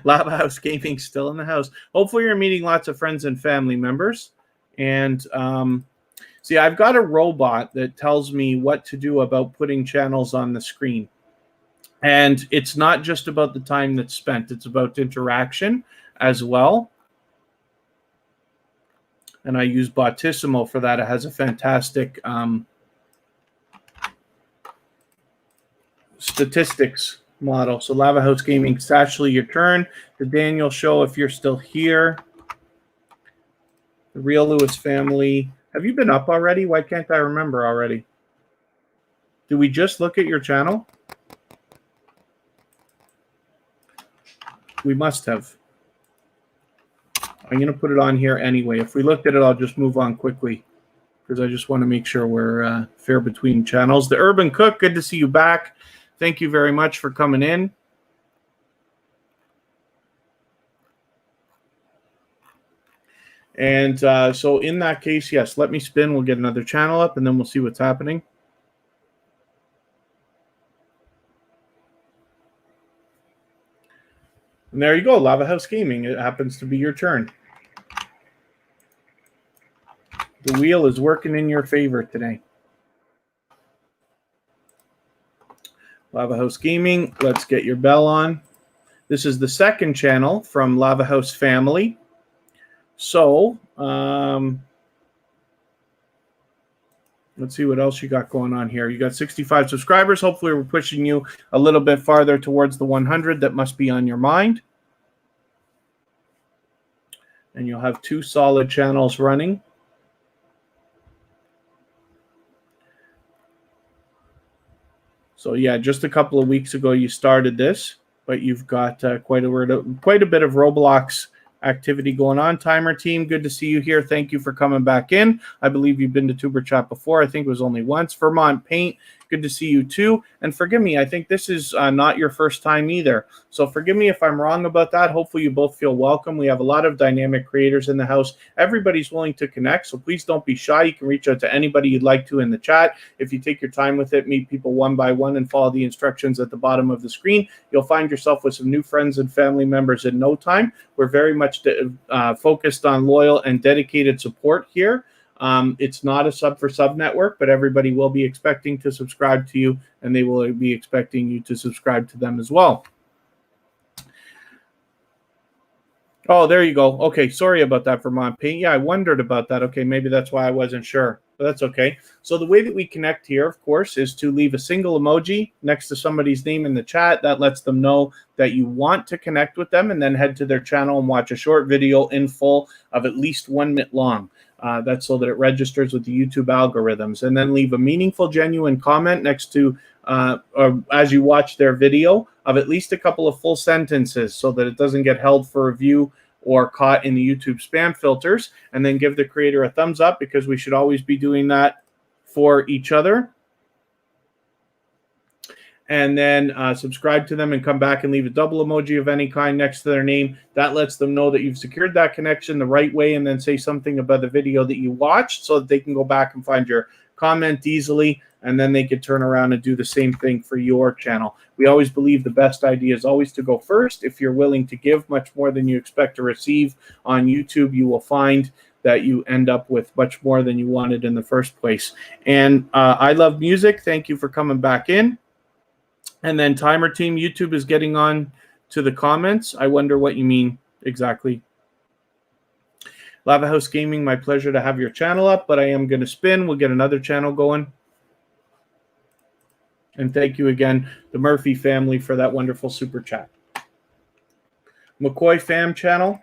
Lava House Gaming still in the house. Hopefully you're meeting lots of friends and family members. And see, I've got a robot that tells me what to do about putting channels on the screen. And it's not just about the time that's spent. It's about interaction as well. And I use Bottissimo for that. It has a fantastic statistics model. So Lava House Gaming, it's actually your turn. The Daniel Show, if you're still here. The Real Lewis Family. Have you been up already? Why can't I remember already? Did we just look at your channel? We must have. I'm going to put it on here anyway. If we looked at it, I'll just move on quickly because I just want to make sure we're fair between channels. The Urban Cook, good to see you back. Thank you very much for coming in. And so in that case, yes, let me spin. We'll get another channel up, and then we'll see what's happening. And there you go, Lava House Gaming. It happens to be your turn. The wheel is working in your favor today. Lava House Gaming, let's get your bell on. This is the second channel from Lava House Family. So, let's see what else you got going on here. You got 65 subscribers. Hopefully we're pushing you a little bit farther towards the 100 that must be on your mind. And you'll have 2 solid channels running. So yeah, just a couple of weeks ago you started this, but you've got quite a bit of Roblox activity going on. Timer Team, good to see you here. Thank you for coming back in. I believe you've been to Tuber Chat before. I think it was only once. Vermont Paint, good to see you too. And forgive me, I think this is not your first time either. So forgive me if I'm wrong about that. Hopefully you both feel welcome. We have a lot of dynamic creators in the house. Everybody's willing to connect, so please don't be shy. You can reach out to anybody you'd like to in the chat. If you take your time with it, meet people one by one and follow the instructions at the bottom of the screen, you'll find yourself with some new friends and family members in no time. We're very much focused on loyal and dedicated support here. It's not a sub for sub network, but everybody will be expecting to subscribe to you, and they will be expecting you to subscribe to them as well. Oh, there you go. Okay, sorry about that, Vermont Paint. Yeah, I wondered about that. Okay, maybe that's why I wasn't sure, but that's okay. So the way that we connect here, of course, is to leave a single emoji next to somebody's name in the chat. That lets them know that you want to connect with them, and then head to their channel and watch a short video in full of at least 1 minute long. That's so that it registers with the YouTube algorithms. And then leave a meaningful, genuine comment next to, or as you watch their video, of at least a couple of full sentences so that it doesn't get held for review or caught in the YouTube spam filters. And then give the creator a thumbs up, because we should always be doing that for each other. And then subscribe to them and come back and leave a double emoji of any kind next to their name. That lets them know that you've secured that connection the right way, and then say something about the video that you watched so that they can go back and find your comment easily, and then they can turn around and do the same thing for your channel. We always believe the best idea is always to go first. If you're willing to give much more than you expect to receive on YouTube, you will find that you end up with much more than you wanted in the first place. And I Love Music, thank you for coming back in. And then Timer Team, YouTube is getting on to the comments. I wonder what you mean exactly. Lava House Gaming, my pleasure to have your channel up, but I am going to spin. We'll get another channel going. And thank you again, the Murphy family, for that wonderful super chat. McCoy Fam channel.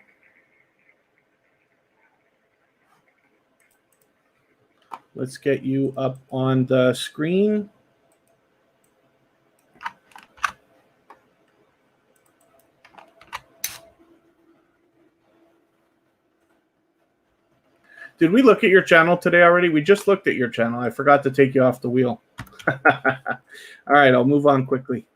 Let's get you up on the screen. Did we look at your channel today already? We just looked at your channel. I forgot to take you off the wheel. All right, I'll move on quickly.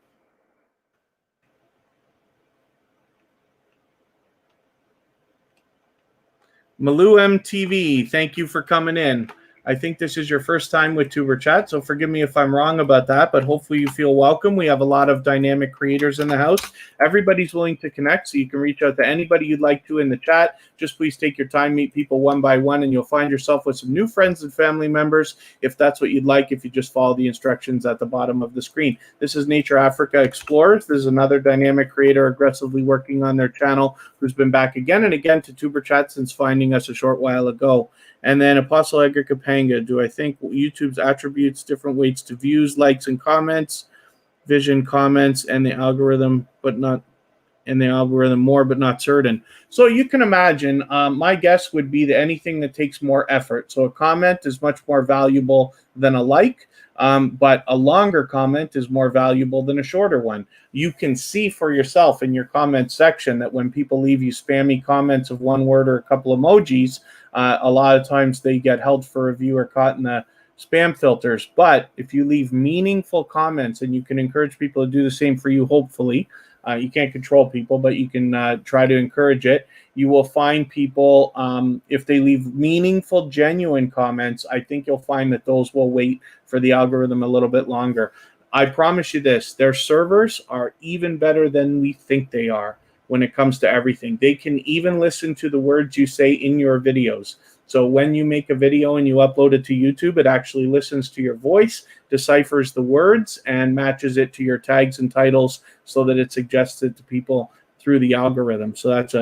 Malou MTV, thank you for coming in. I think this is your first time with Tuber Chat, so forgive me if I'm wrong about that, but hopefully you feel welcome. We have a lot of dynamic creators in the house. Everybody's willing to connect, so you can reach out to anybody you'd like to in the chat. Just please take your time, meet people one by one, and you'll find yourself with some new friends and family members, if that's what you'd like, if you just follow the instructions at the bottom of the screen. This is Nature Africa Explorers. There's another dynamic creator aggressively working on their channel who's been back again and again to Tuber Chat since finding us a short while ago. And then Apostle Edgar Kapanga, do I think YouTube's attributes different weights to views, likes, and comments? vision comments and the algorithm, but not in the algorithm more, but not certain. So you can imagine, my guess would be that anything that takes more effort. So a comment is much more valuable than a like, but a longer comment is more valuable than a shorter one. You can see for yourself in your comment section that when people leave you spammy comments of one word or a couple emojis, a lot of times they get held for review or caught in the spam filters. But if you leave meaningful comments, and you can encourage people to do the same for you, hopefully, you can't control people, but you can try to encourage it. You will find people, if they leave meaningful, genuine comments, I think you'll find that those will wait for the algorithm a little bit longer. I promise you this, their servers are even better than we think they are when it comes to everything. They can even listen to the words you say in your videos. So when you make a video and you upload it to YouTube, it actually listens to your voice, deciphers the words, and matches it to your tags and titles so that it suggests it to people through the algorithm. So that's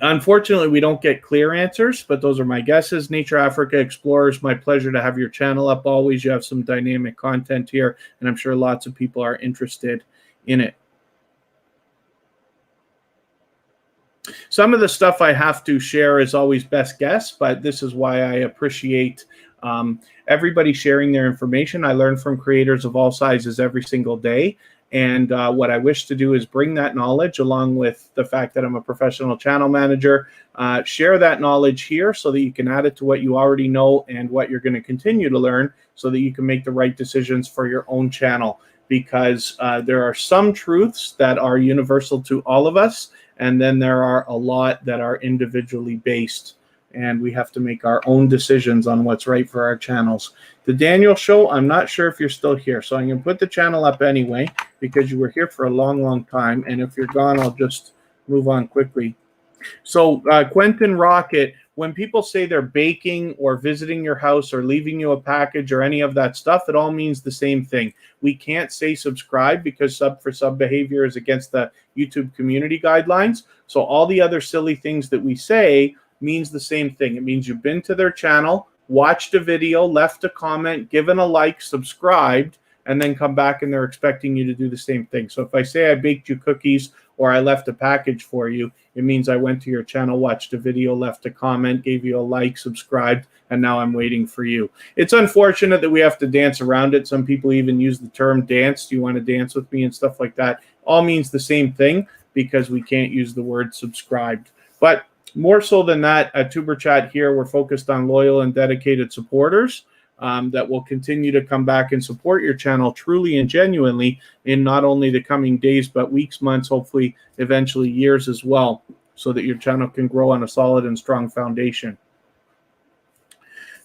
unfortunately, we don't get clear answers, but those are my guesses. Nature Africa Explorers, my pleasure to have your channel up always. You have some dynamic content here, and I'm sure lots of people are interested in it. Some of the stuff I have to share is always best guess, but this is why I appreciate everybody sharing their information. I learn from creators of all sizes every single day. And what I wish to do is bring that knowledge along with the fact that I'm a professional channel manager, share that knowledge here so that you can add it to what you already know and what you're going to continue to learn so that you can make the right decisions for your own channel. Because there are some truths that are universal to all of us, and then there are a lot that are individually based, and we have to make our own decisions on what's right for our channels. The Daniel Show, I'm not sure if you're still here, so I'm going to put the channel up anyway because you were here for a long, long time, and if you're gone, I'll just move on quickly. So Quentin Rocket, when people say they're baking or visiting your house or leaving you a package or any of that stuff, it all means the same thing. We can't say subscribe because sub for sub behavior is against the YouTube community guidelines. So all the other silly things that we say means the same thing. It means you've been to their channel, watched a video, left a comment, given a like, subscribed, and then come back and they're expecting you to do the same thing. So if I say I baked you cookies or I left a package for you, it means I went to your channel, watched a video, left a comment, gave you a like, subscribed, and now I'm waiting for you. It's unfortunate that we have to dance around it. Some people even use the term dance. Do you want to dance with me and stuff like that? All means the same thing because we can't use the word subscribed. But more so than that, at Tuber Chat here, we're focused on loyal and dedicated supporters that will continue to come back and support your channel truly and genuinely in not only the coming days, but weeks, months, hopefully eventually years as well, so that your channel can grow on a solid and strong foundation.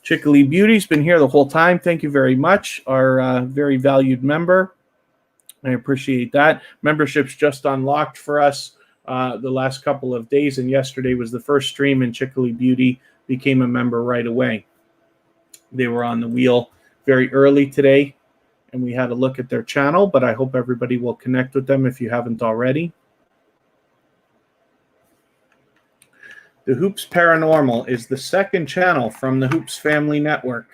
Chickly Beauty's been here the whole time. Thank you very much, our very valued member. I appreciate that. Membership's just unlocked for us the last couple of days, and yesterday was the first stream, and Chickly Beauty became a member right away. They were on the wheel very early today, and we had a look at their channel, but I hope everybody will connect with them if you haven't already. The Hoops Paranormal is the second channel from the Hoops Family Network.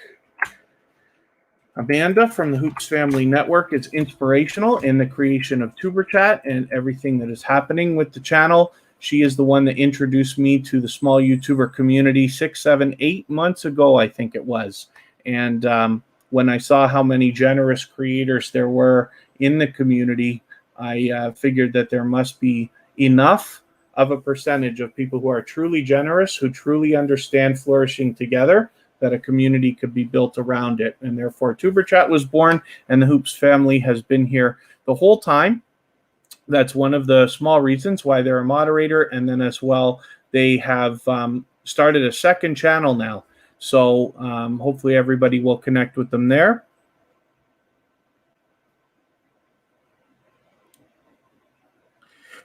Amanda from the Hoops Family Network is inspirational in the creation of Tuber Chat and everything that is happening with the channel. She is the one that introduced me to the small YouTuber community 6, 7, 8 months ago, I think it was. And when I saw how many generous creators there were in the community, I figured that there must be enough of a percentage of people who are truly generous, who truly understand flourishing together, that a community could be built around it. And therefore, Tuber Chat was born, and the Hoops family has been here the whole time. That's one of the small reasons why they're a moderator. And then as well, they have started a second channel now. So hopefully everybody will connect with them there.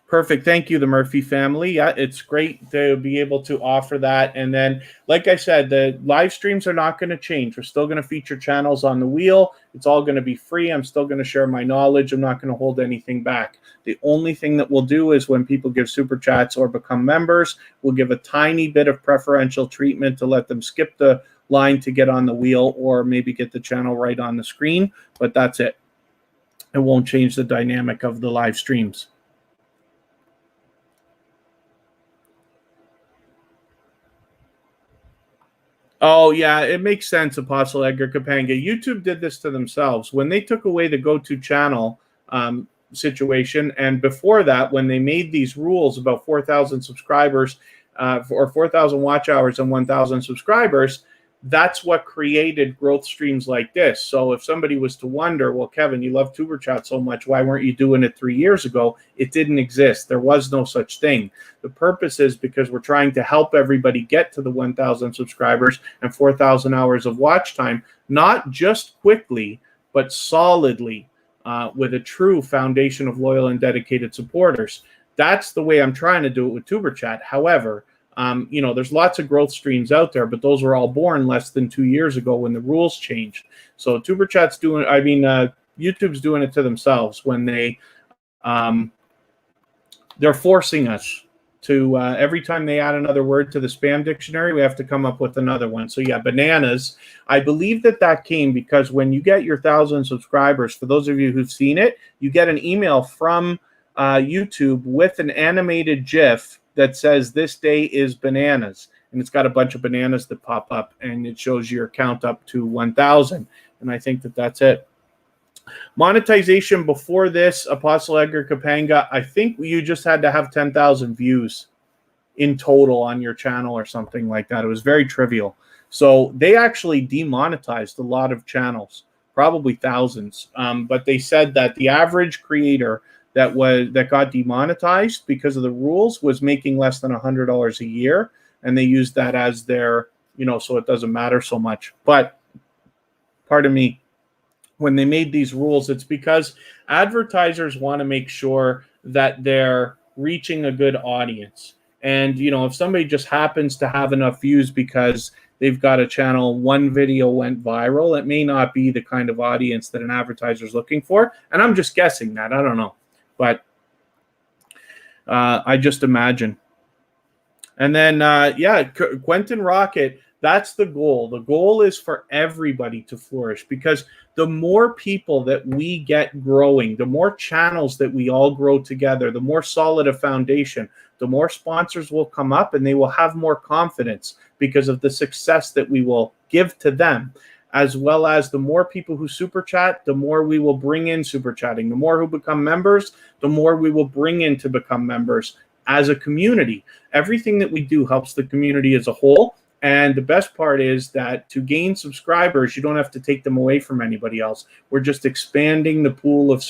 Perfect. Thank you, the Murphy family. Yeah, it's great to be able to offer that. And then, like I said, the live streams are not going to change. We're still going to feature channels on the wheel. It's all going to be free. I'm still going to share my knowledge. I'm not going to hold anything back. The only thing that we'll do is when people give super chats or become members, we'll give a tiny bit of preferential treatment to let them skip the line to get on the wheel or maybe get the channel right on the screen. But that's it. It won't change the dynamic of the live streams. Oh, yeah, it makes sense, Apostle Edgar Kapanga. YouTube did this to themselves. When they took away the go-to channel situation, and before that, when they made these rules about 4,000 subscribers or 4,000 watch hours and 1,000 subscribers, that's what created growth streams like this. So if somebody was to wonder, well, Kevin, you love Tuber Chat so much, why weren't you doing it 3 years ago? It didn't exist. There was no such thing. The purpose is because we're trying to help everybody get to the 1,000 subscribers and 4,000 hours of watch time, not just quickly, but solidly, with a true foundation of loyal and dedicated supporters. That's the way I'm trying to do it with Tuber Chat. However, there's lots of growth streams out there, but those were all born less than 2 years ago when the rules changed. So Tuber Chat's YouTube's doing it to themselves when they're forcing us to, every time they add another word to the spam dictionary, we have to come up with another one. So yeah, bananas. I believe that came because when you get your 1,000 subscribers, for those of you who've seen it, you get an email from YouTube with an animated GIF that says this day is bananas, and it's got a bunch of bananas that pop up, and it shows your count up to 1,000. And I think that's it. Monetization before this, Apostle Edgar Kapanga, I think you just had to have 10,000 views in total on your channel or something like that. It was very trivial. So they actually demonetized a lot of channels, probably thousands. But they said that the average creator that got demonetized because of the rules was making less than $100 a year, and they used that as their, so it doesn't matter so much. But pardon me, when they made these rules, it's because advertisers want to make sure that they're reaching a good audience. And if somebody just happens to have enough views because they've got a channel, one video went viral, it may not be the kind of audience that an advertiser is looking for. And I'm just guessing that, I don't know. But I just imagine. And then, Quentin Rocket, that's the goal. The goal is for everybody to flourish, because the more people that we get growing, the more channels that we all grow together, the more solid a foundation, the more sponsors will come up, and they will have more confidence because of the success that we will give to them. As well as the more people who super chat, the more we will bring in super chatting. The more who become members, the more we will bring in to become members as a community. Everything that we do helps the community as a whole. And the best part is that to gain subscribers, you don't have to take them away from anybody else. We're just expanding the pool of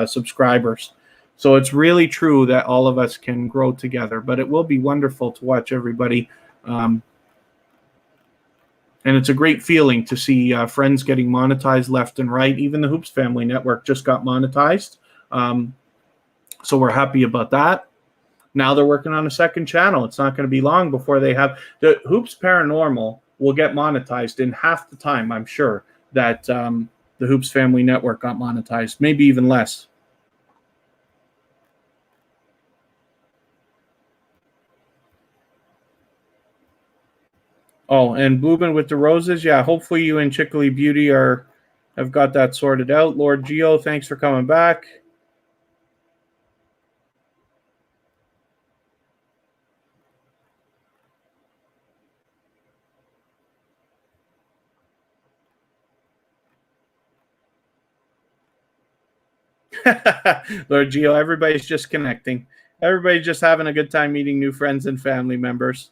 subscribers. So it's really true that all of us can grow together. But it will be wonderful to watch everybody. And it's a great feeling to see friends getting monetized left and right. Even the Hoops Family Network just got monetized. So we're happy about that. Now they're working on a second channel. It's not going to be long before they have the Hoops Paranormal will get monetized in half the time, I'm sure, that the Hoops Family Network got monetized, maybe even less. Oh, and Blooming with the Roses. Yeah, hopefully you and Chickley Beauty have got that sorted out. Lord Geo, thanks for coming back. Lord Geo, everybody's just connecting. Everybody's just having a good time meeting new friends and family members.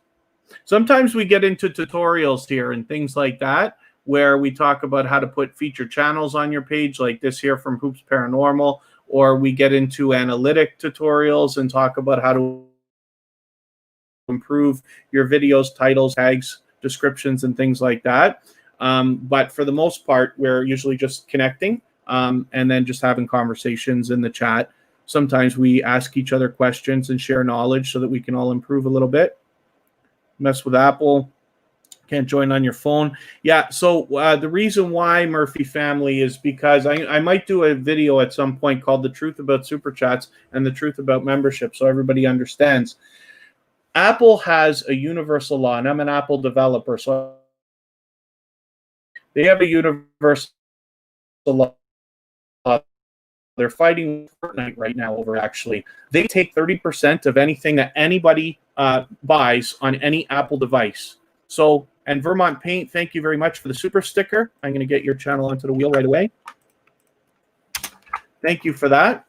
Sometimes we get into tutorials here and things like that, where we talk about how to put featured channels on your page, like this here from Hoops Paranormal, or we get into analytic tutorials and talk about how to improve your videos, titles, tags, descriptions, and things like that. But for the most part, we're usually just connecting and then just having conversations in the chat. Sometimes we ask each other questions and share knowledge so that we can all improve a little bit. Mess with Apple. Can't join on your phone. Yeah, so the reason why, Murphy family, is because I might do a video at some point called The Truth About Super Chats and the Truth About Membership, so everybody understands. Apple has a universal law, and I'm an Apple developer, so they have a universal law They're fighting Fortnite right now over actually. They take 30% of anything that anybody buys on any Apple device. So, and Vermont Paint, thank you very much for the super sticker. I'm going to get your channel onto the wheel right away. Thank you for that.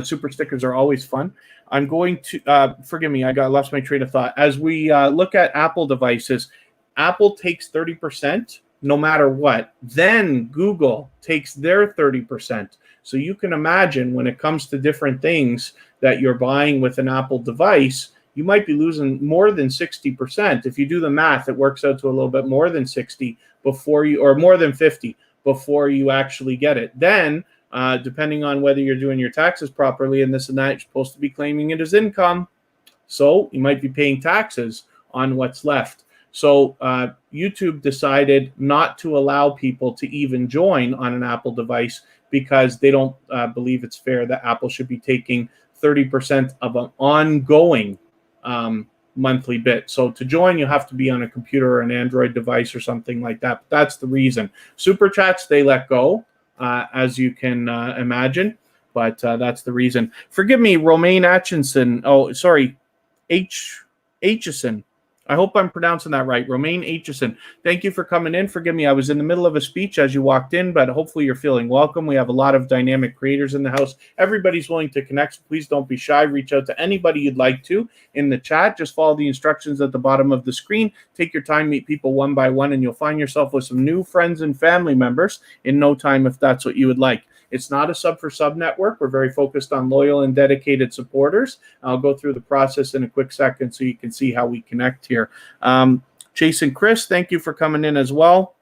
Super stickers are always fun. I'm going to, forgive me, I lost my train of thought. As we look at Apple devices, Apple takes 30% no matter what. Then Google takes their 30%. So you can imagine when it comes to different things that you're buying with an Apple device, you might be losing more than 60%. If you do the math, it works out to a little bit more than 60 before you, or more than 50 before you actually get it. Then, depending on whether you're doing your taxes properly and this and that, you're supposed to be claiming it as income. So you might be paying taxes on what's left. So YouTube decided not to allow people to even join on an Apple device because they don't believe it's fair that Apple should be taking 30% of an ongoing monthly bit. So to join, you have to be on a computer or an Android device or something like that. But that's the reason. Super chats, they let go, as you can imagine. But that's the reason. Forgive me, Romaine Atchison. Oh, sorry, Atchison. I hope I'm pronouncing that right. Romaine Atchison. Thank you for coming in. Forgive me, I was in the middle of a speech as you walked in, but hopefully you're feeling welcome. We have a lot of dynamic creators in the house. Everybody's willing to connect, so please don't be shy. Reach out to anybody you'd like to in the chat. Just follow the instructions at the bottom of the screen. Take your time, meet people one by one, and you'll find yourself with some new friends and family members in no time if that's what you would like. It's not a sub-for-sub network. We're very focused on loyal and dedicated supporters. I'll go through the process in a quick second so you can see how we connect here. Chase and Chris, thank you for coming in as well.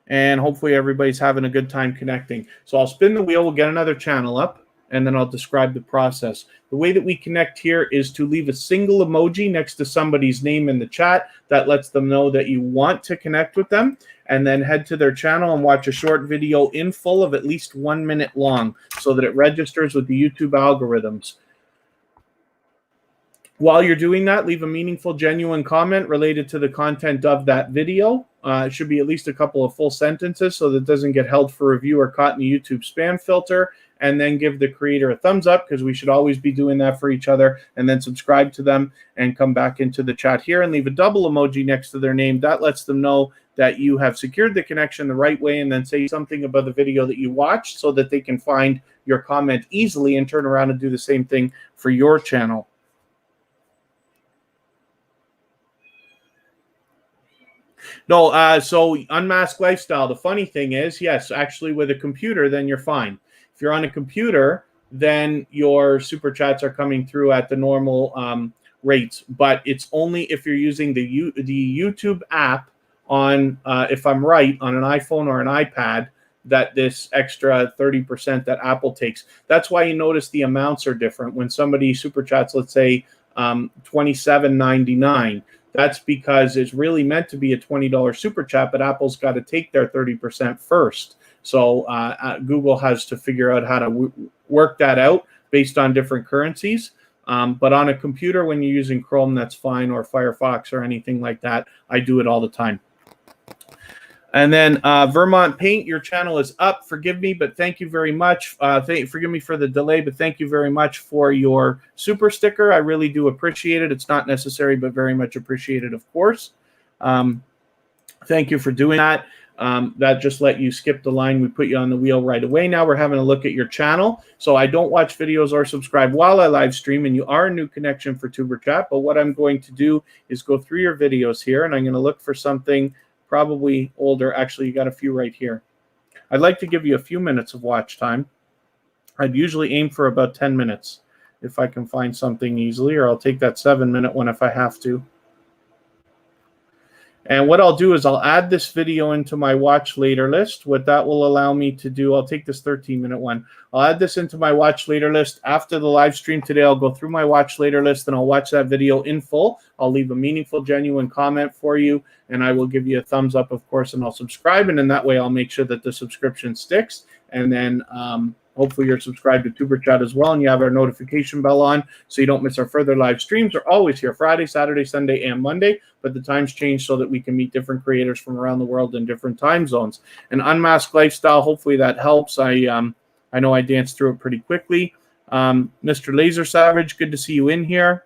And hopefully everybody's having a good time connecting. So I'll spin the wheel. We'll get another channel up, and then I'll describe the process. The way that we connect here is to leave a single emoji next to somebody's name in the chat. That lets them know that you want to connect with them, and then head to their channel and watch a short video in full of at least 1 minute long so that it registers with the YouTube algorithms. While you're doing that, leave a meaningful, genuine comment related to the content of that video. It should be at least a couple of full sentences so that it doesn't get held for review or caught in the YouTube spam filter. And then give the creator a thumbs up, because we should always be doing that for each other. And then subscribe to them and come back into the chat here and leave a double emoji next to their name. That lets them know that you have secured the connection the right way, and then say something about the video that you watched so that they can find your comment easily and turn around and do the same thing for your channel. No, so Unmasked Lifestyle, the funny thing is, yes, actually with a computer, then you're fine. If you're on a computer, then your super chats are coming through at the normal rates. But it's only if you're using the YouTube app on, if I'm right, on an iPhone or an iPad, that this extra 30% that Apple takes. That's why you notice the amounts are different. When somebody super chats, let's say $27.99, that's because it's really meant to be a $20 super chat, but Apple's got to take their 30% first. So Google has to figure out how to work that out based on different currencies. But on a computer, when you're using Chrome, that's fine, or Firefox or anything like that. I do it all the time. And then Vermont Paint, your channel is up. Forgive me, but thank you very much. Forgive me for the delay, but thank you very much for your super sticker. I really do appreciate it. It's not necessary, but very much appreciated, of course. Thank you for doing that. That just let you skip the line. We put you on the wheel right away. Now we're having a look at your channel. So I don't watch videos or subscribe while I live stream, and you are a new connection for Tuber Chat. But what I'm going to do is go through your videos here, and I'm going to look for something probably older. Actually, you got a few right here. I'd like to give you a few minutes of watch time. I'd usually aim for about 10 minutes if I can find something easily, or I'll take that 7-minute one if I have to. And what I'll do is I'll add this video into my watch later list. What that will allow me to do, I'll take this 13-minute one. I'll add this into my watch later list. After the live stream today, I'll go through my watch later list and I'll watch that video in full. I'll leave a meaningful, genuine comment for you, and I will give you a thumbs up, of course, and I'll subscribe. And in that way, I'll make sure that the subscription sticks. And then hopefully you're subscribed to Tuber Chat as well, and you have our notification bell on so you don't miss our further live streams. We're always here Friday, Saturday, Sunday, and Monday, but the times change so that we can meet different creators from around the world in different time zones. An unmasked lifestyle, hopefully that helps. I know I danced through it pretty quickly. Mr. Laser Savage, good to see you in here.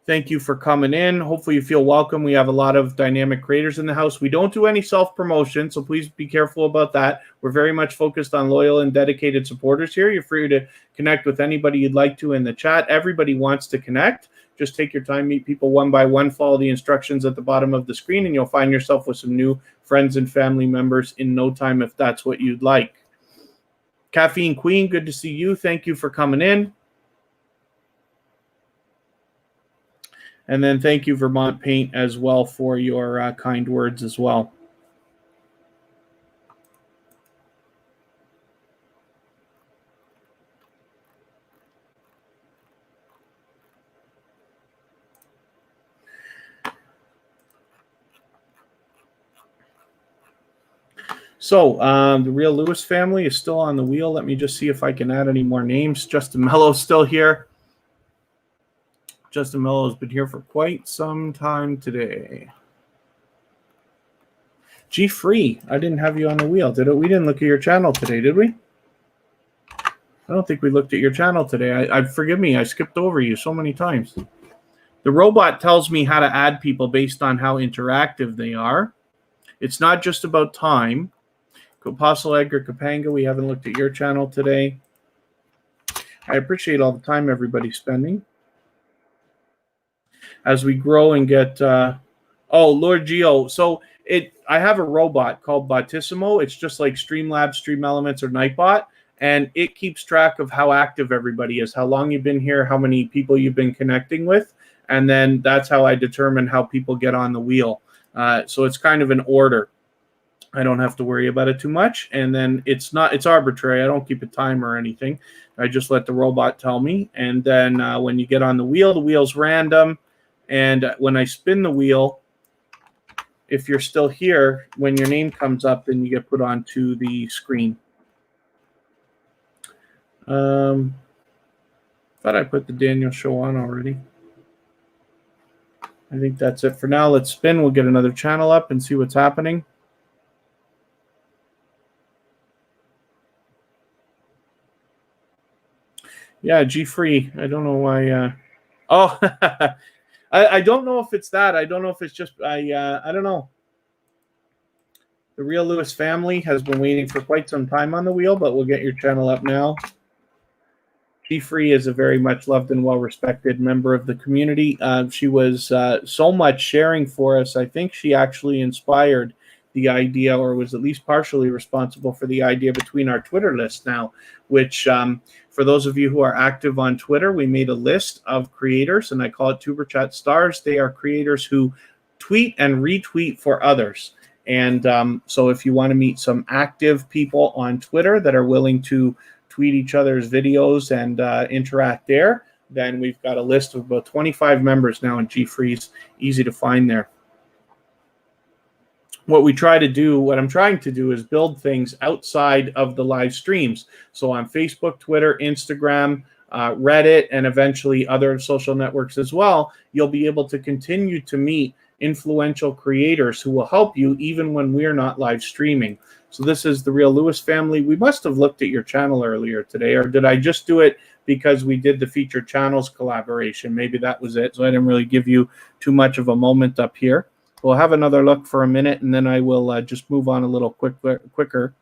Thank you for coming in. Hopefully you feel welcome. We have a lot of dynamic creators in the house. We don't do any self-promotion, so please be careful about that. We're very much focused on loyal and dedicated supporters here. You're free to connect with anybody you'd like to in the chat. Everybody wants to connect. Just take your time, meet people one by one, follow the instructions at the bottom of the screen, and you'll find yourself with some new friends and family members in no time if that's what you'd like. Caffeine Queen, good to see you. Thank you for coming in. And then thank you, Vermont Paint, as well, for your kind words as well. So the Real Lewis family is still on the wheel. Let me just see if I can add any more names. Justin Mello's still here. Justin Mello has been here for quite some time today. G Free, I didn't have you on the wheel, did it? We didn't look at your channel today, did we? I don't think we looked at your channel today. Forgive me, I skipped over you so many times. The robot tells me how to add people based on how interactive they are. It's not just about time. Apostle Edgar Kapanga, we haven't looked at your channel today. I appreciate all the time everybody's spending. As we grow and get, oh, Lord Geo. So I have a robot called Botissimo. It's just like Streamlabs, Stream Elements, or Nightbot, and it keeps track of how active everybody is, how long you've been here, how many people you've been connecting with, and then that's how I determine how people get on the wheel. So it's kind of an order. I don't have to worry about it too much, and then it's arbitrary. I don't keep a timer or anything. I just let the robot tell me, and then when you get on the wheel's random. And when I spin the wheel, if you're still here, when your name comes up, then you get put onto the screen. Thought I put the Daniel show on already. I think that's it for now. Let's spin. We'll get another channel up and see what's happening. Yeah, G-Free. I don't know why. Oh, I don't know if it's that. I don't know if it's just, I don't know. The Real Lewis family has been waiting for quite some time on the wheel, but we'll get your channel up now. G-Free is a very much loved and well-respected member of the community. She was so much sharing for us. I think she actually inspired the idea, or was at least partially responsible for the idea between our Twitter list now, which for those of you who are active on Twitter, we made a list of creators, and I call it Tuber Chat Stars. They are creators who tweet and retweet for others. And so if you want to meet some active people on Twitter that are willing to tweet each other's videos and interact there, then we've got a list of about 25 members now in G-Free's. Easy to find there. What I'm trying to do is build things outside of the live streams. So on Facebook, Twitter, Instagram, Reddit, and eventually other social networks as well, you'll be able to continue to meet influential creators who will help you even when we're not live streaming. So this is the Real Lewis family. We must have looked at your channel earlier today, or did I just do it because we did the featured channels collaboration? Maybe that was it. So I didn't really give you too much of a moment up here. We'll have another look for a minute, and then I will just move on a little quicker.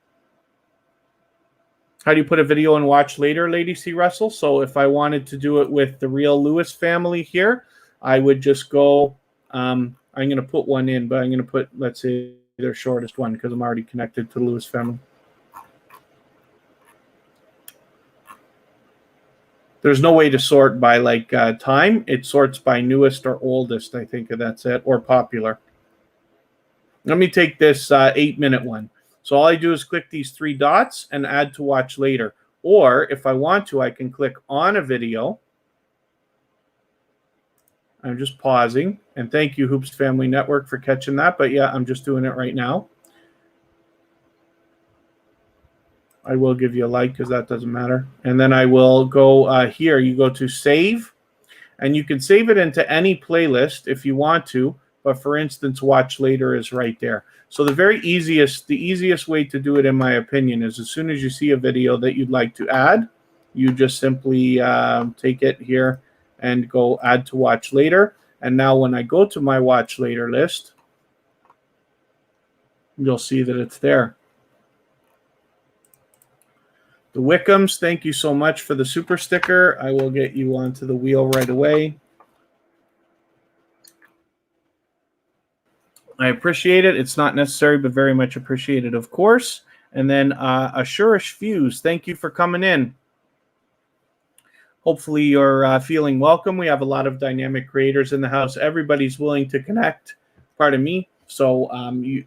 How do you put a video and watch later, Lady C. Russell? So if I wanted to do it with the Real Lewis family here, I would just go, I'm going to put one in, but I'm going to put, let's say, their shortest one because I'm already connected to the Lewis family. There's no way to sort by like time. It sorts by newest or oldest, I think that's it, or popular. Let me take this 8-minute one. So all I do is click these 3 dots and add to watch later. Or if I want to, I can click on a video. I'm just pausing. And thank you, Hoops Family Network, for catching that. But yeah, I'm just doing it right now. I will give you a like because that doesn't matter. And then I will go here. You go to save, and you can save it into any playlist if you want to. But for instance, watch later is right there. So the easiest way to do it, in my opinion, is as soon as you see a video that you'd like to add, you just simply take it here and go add to watch later. And now when I go to my watch later list, you'll see that it's there. The Wickams, thank you so much for the super sticker. I will get you onto the wheel right away. I appreciate it. It's not necessary, but very much appreciated, of course. And then Assurish Fuse, thank you for coming in. Hopefully you're feeling welcome. We have a lot of dynamic creators in the house. Everybody's willing to connect, pardon me. So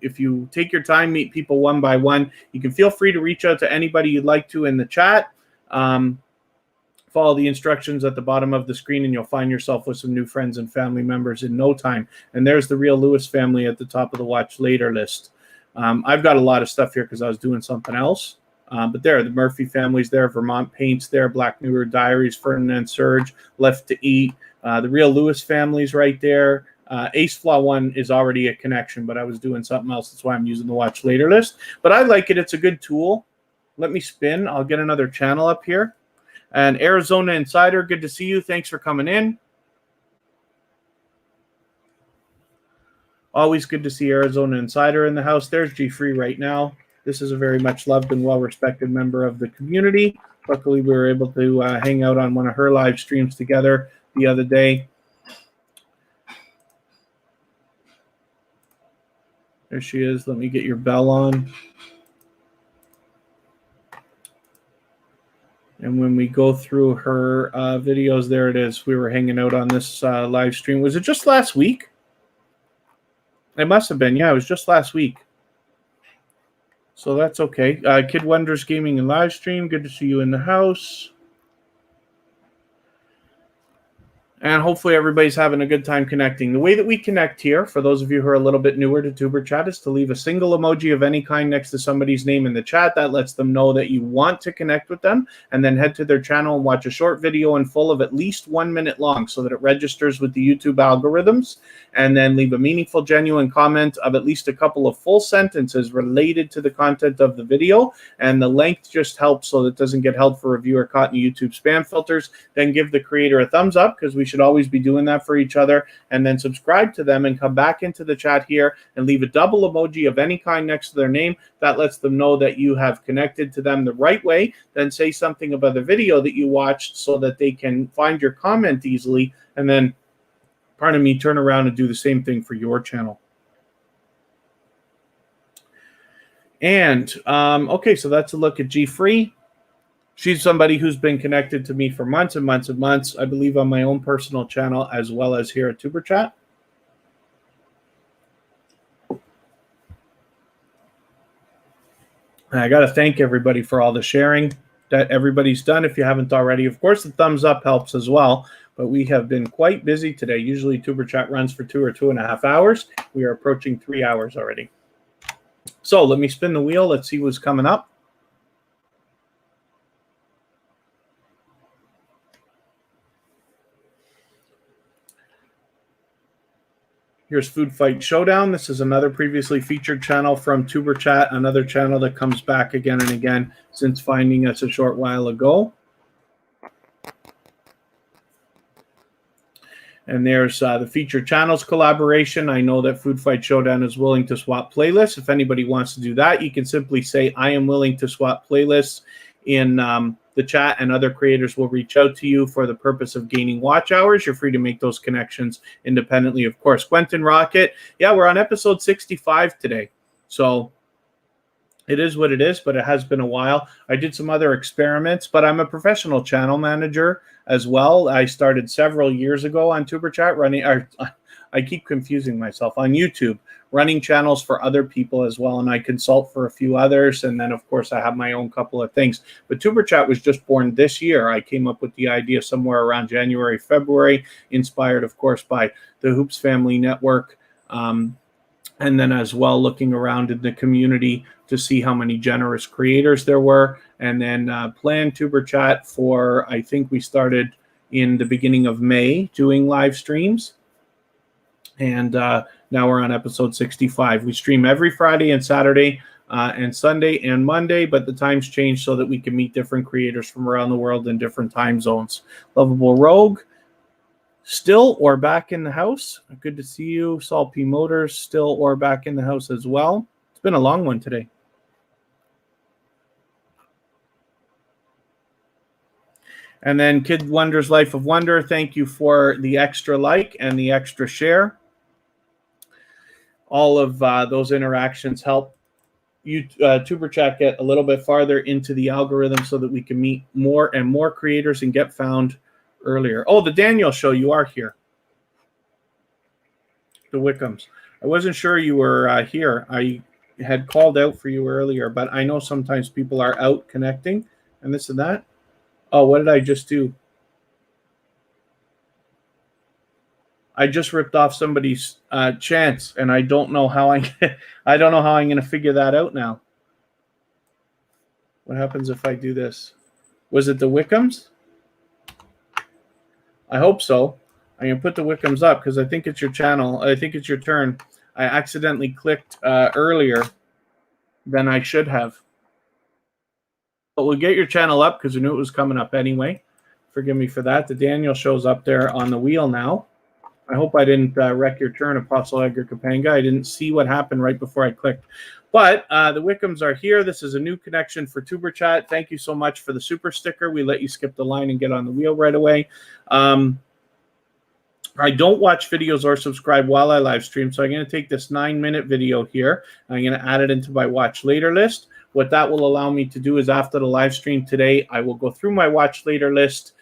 if you take your time, meet people one by one, you can feel free to reach out to anybody you'd like to in the chat. Follow the instructions at the bottom of the screen, and you'll find yourself with some new friends and family members in no time. And there's the Real Lewis family at the top of the watch later list. I've got a lot of stuff here because I was doing something else. But there, the Murphy family's there, Vermont Paints there, Black New Year Diaries, Ferdinand Surge, Left to Eat. The Real Lewis family's right there. Ace Flaw 1 is already a connection, but I was doing something else. That's why I'm using the watch later list. But I like it. It's a good tool. Let me spin. I'll get another channel up here. And Arizona Insider, good to see you. Thanks for coming in. Always good to see Arizona Insider in the house. There's G Free right now. This is a very much loved and well-respected member of the community. Luckily, we were able to hang out on one of her live streams together the other day. There she is. Let me get your bell on. And when we go through her videos, there it is. We were hanging out on this live stream. Was it just last week? It must have been. Yeah, it was just last week. So that's okay. Kid Wonders Gaming and Live Stream. Good to see you in the house. And hopefully everybody's having a good time connecting. The way that we connect here, for those of you who are a little bit newer to Tuber Chat, is to leave a single emoji of any kind next to somebody's name in the chat. That lets them know that you want to connect with them, and then head to their channel and watch a short video in full of at least 1 minute long so that it registers with the YouTube algorithms, and then leave a meaningful, genuine comment of at least a couple of full sentences related to the content of the video, and the length just helps so that it doesn't get held for review or caught in YouTube spam filters. Then give the creator a thumbs up, because we should always be doing that for each other, and then subscribe to them and come back into the chat here and leave a double emoji of any kind next to their name. That lets them know that you have connected to them the right way. Then say something about the video that you watched so that they can find your comment easily, and then, pardon me, turn around and do the same thing for your channel. And okay, so that's a look at G Free. She's somebody who's been connected to me for months and months and months, I believe on my own personal channel as well as here at Tuber Chat. And I got to thank everybody for all the sharing that everybody's done. If you haven't already, of course, the thumbs up helps as well. But we have been quite busy today. Usually Tuber Chat runs for 2 or 2.5 hours. We are approaching 3 hours already. So let me spin the wheel. Let's see what's coming up. Here's Food Fight Showdown. This is another previously featured channel from Tuber Chat, another channel that comes back again and again since finding us a short while ago. And there's the featured channels collaboration. I know that Food Fight Showdown is willing to swap playlists. If anybody wants to do that, you can simply say, I am willing to swap playlists in the chat, and other creators will reach out to you for the purpose of gaining watch hours. You're free to make those connections independently, of course. Quentin Rocket, yeah, we're on episode 65 today. So it is what it is, but it has been a while. I did some other experiments, but I'm a professional channel manager as well. I started several years ago on Tuber Chat running, I keep confusing myself, on YouTube, running channels for other people as well, and I consult for a few others, and then, of course, I have my own couple of things. But Tuber Chat was just born this year. I came up with the idea somewhere around January, February, inspired, of course, by the Hoops Family Network, And then as well, looking around in the community to see how many generous creators there were. And then planned Tuber Chat for, I think we started in the beginning of May doing live streams. And now we're on episode 65. We stream every Friday and Saturday and Sunday and Monday, but the times change so that we can meet different creators from around the world in different time zones. Lovable Rogue, still or back in the house. Good to see you. Saul P. Motors, still or back in the house as well. It's been a long one today. And then Kid Wonder's Life of Wonder, thank you for the extra like and the extra share. All of those interactions help Tuber Chat get a little bit farther into the algorithm so that we can meet more and more creators and get found earlier. Oh, the Daniel Show, you are here. The Wickhams. I wasn't sure you were here. I had called out for you earlier, but I know sometimes people are out connecting and this and that. Oh, what did I just do? I just ripped off somebody's chance, and I don't know how I'm going to figure that out now. What happens if I do this? Was it the Wickhams? I hope so. I'm going to put the Wickhams up because I think it's your channel. I think it's your turn. I accidentally clicked earlier than I should have. But we'll get your channel up because we knew it was coming up anyway. Forgive me for that. The Daniel Show's up there on the wheel now. I hope I didn't wreck your turn, Apostle Edgar Kapanga. I didn't see what happened right before I clicked. But the Wickhams are here. This is a new connection for Tuber Chat. Thank you so much for the super sticker. We let you skip the line and get on the wheel right away. I don't watch videos or subscribe while I live stream, so I'm going to take this 9-minute video here. I'm going to add it into my watch later list. What that will allow me to do is after the live stream today, I will go through my watch later list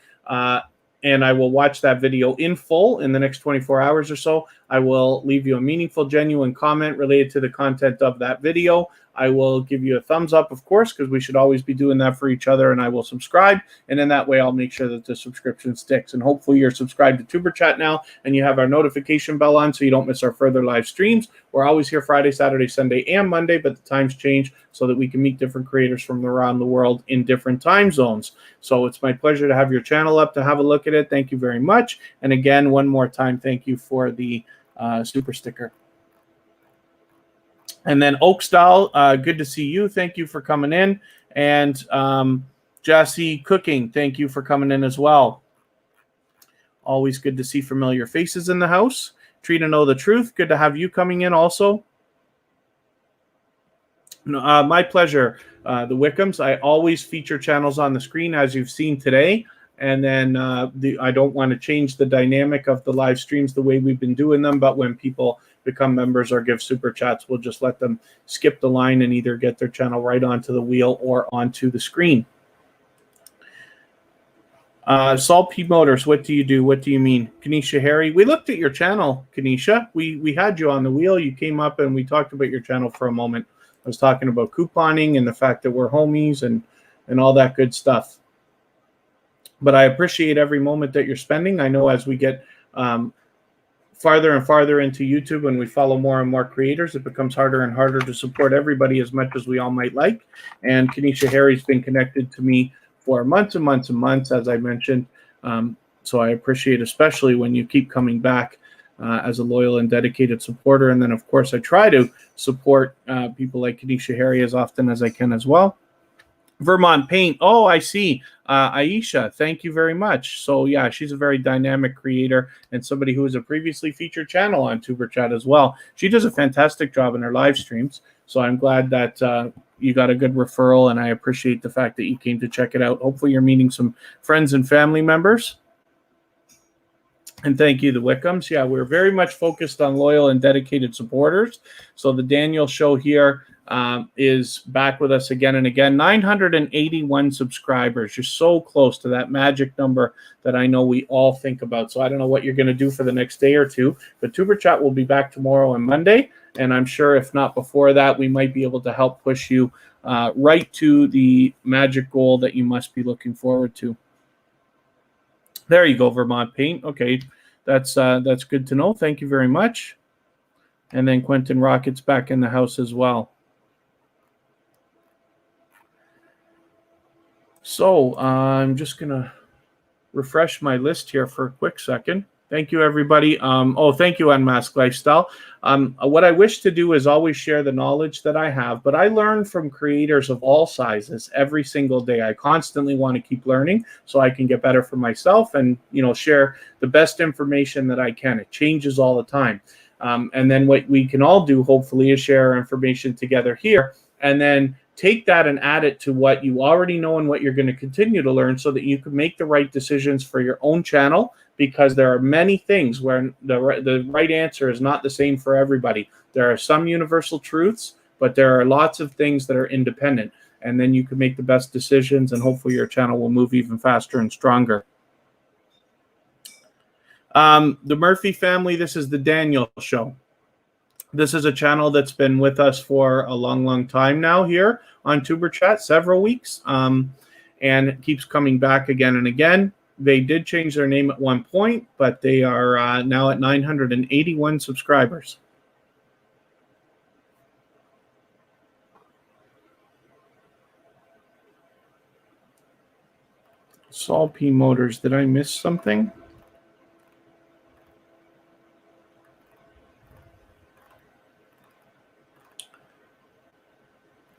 and I will watch that video in full in the next 24 hours or so. I will leave you a meaningful, genuine comment related to the content of that video. I will give you a thumbs up, of course, because we should always be doing that for each other, and I will subscribe. And in that way, I'll make sure that the subscription sticks. And hopefully you're subscribed to Tuber Chat now, and you have our notification bell on so you don't miss our further live streams. We're always here Friday, Saturday, Sunday, and Monday, but the times change so that we can meet different creators from around the world in different time zones. So it's my pleasure to have your channel up to have a look at it. Thank you very much. And again, one more time, thank you for the super sticker. And then Oakstyle, good to see you. Thank you for coming in. And Jassy Cooking, thank you for coming in as well. Always good to see familiar faces in the house. Tree to Know the Truth, good to have you coming in also. My pleasure, the Wickhams. I always feature channels on the screen, as you've seen today. And then I don't want to change the dynamic of the live streams the way we've been doing them. But when people become members or give super chats, we'll just let them skip the line and either get their channel right onto the wheel or onto the screen. Saul P. Motors, what do you do? What do you mean? Kanisha Harry, we looked at your channel, Kanisha. We had you on the wheel. You came up and we talked about your channel for a moment. I was talking about couponing and the fact that we're homies and all that good stuff. But I appreciate every moment that you're spending. I know as we get farther and farther into YouTube and we follow more and more creators, it becomes harder and harder to support everybody as much as we all might like. And Kanisha Harry's been connected to me for months and months and months, as I mentioned. So I appreciate especially when you keep coming back as a loyal and dedicated supporter. And then, of course, I try to support people like Kanisha Harry as often as I can as well. Vermont Paint. Oh, I see. Aisha, thank you very much. So, yeah, she's a very dynamic creator and somebody who was a previously featured channel on Tuber Chat as well. She does a fantastic job in her live streams. So I'm glad that you got a good referral, and I appreciate the fact that you came to check it out. Hopefully you're meeting some friends and family members. And thank you, the Wickhams. Yeah, we're very much focused on loyal and dedicated supporters. So the Daniel Show here is back with us again and again. 981 subscribers. You're so close to that magic number that I know we all think about. So I don't know what you're going to do for the next day or two, but Tuber Chat will be back tomorrow and Monday. And I'm sure if not before that, we might be able to help push you right to the magic goal that you must be looking forward to. There you go, Vermont Paint. Okay, that's good to know. Thank you very much. And then Quentin Rocket's back in the house as well. So I'm just going to refresh my list here for a quick second. Thank you, everybody. Thank you, Unmasked Lifestyle. What I wish to do is always share the knowledge that I have, but I learn from creators of all sizes every single day. I constantly want to keep learning so I can get better for myself and, share the best information that I can. It changes all the time. And then what we can all do, hopefully, is share our information together here and then take that and add it to what you already know and what you're going to continue to learn so that you can make the right decisions for your own channel, because there are many things where the right answer is not the same for everybody. There are some universal truths, but there are lots of things that are independent, and then you can make the best decisions, and hopefully your channel will move even faster and stronger. The Murphy family, this is the Daniel Show. This is a channel that's been with us for a long, long time now here on Tuber Chat, several weeks, and it keeps coming back again and again. They did change their name at one point, but they are now at 981 subscribers. Saul P. Motors, did I miss something?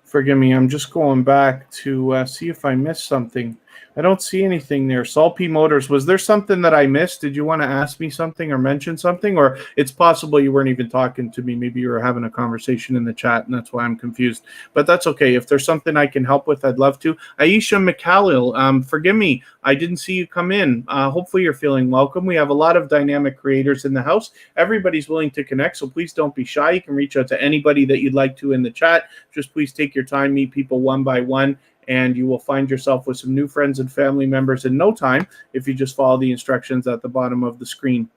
Forgive me, I'm just going back to see if I missed something. I don't see anything there. Saul P. Motors, was there something that I missed? Did you want to ask me something or mention something? Or it's possible you weren't even talking to me. Maybe you were having a conversation in the chat, and that's why I'm confused. But that's okay. If there's something I can help with, I'd love to. Aisha McCallil, forgive me. I didn't see you come in. Hopefully you're feeling welcome. We have a lot of dynamic creators in the house. Everybody's willing to connect, so please don't be shy. You can reach out to anybody that you'd like to in the chat. Just please take your time, meet people one by one, and you will find yourself with some new friends and family members in no time if you just follow the instructions at the bottom of the screen.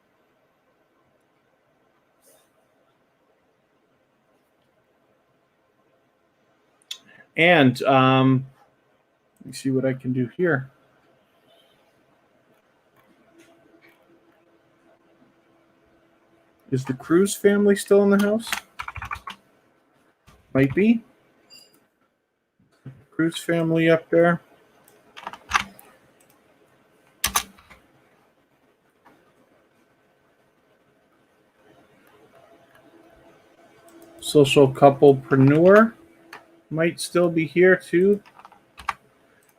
And let me see what I can do here. Is the Cruz family still in the house? Might be. Cruz family up there. Social couplepreneur might still be here too.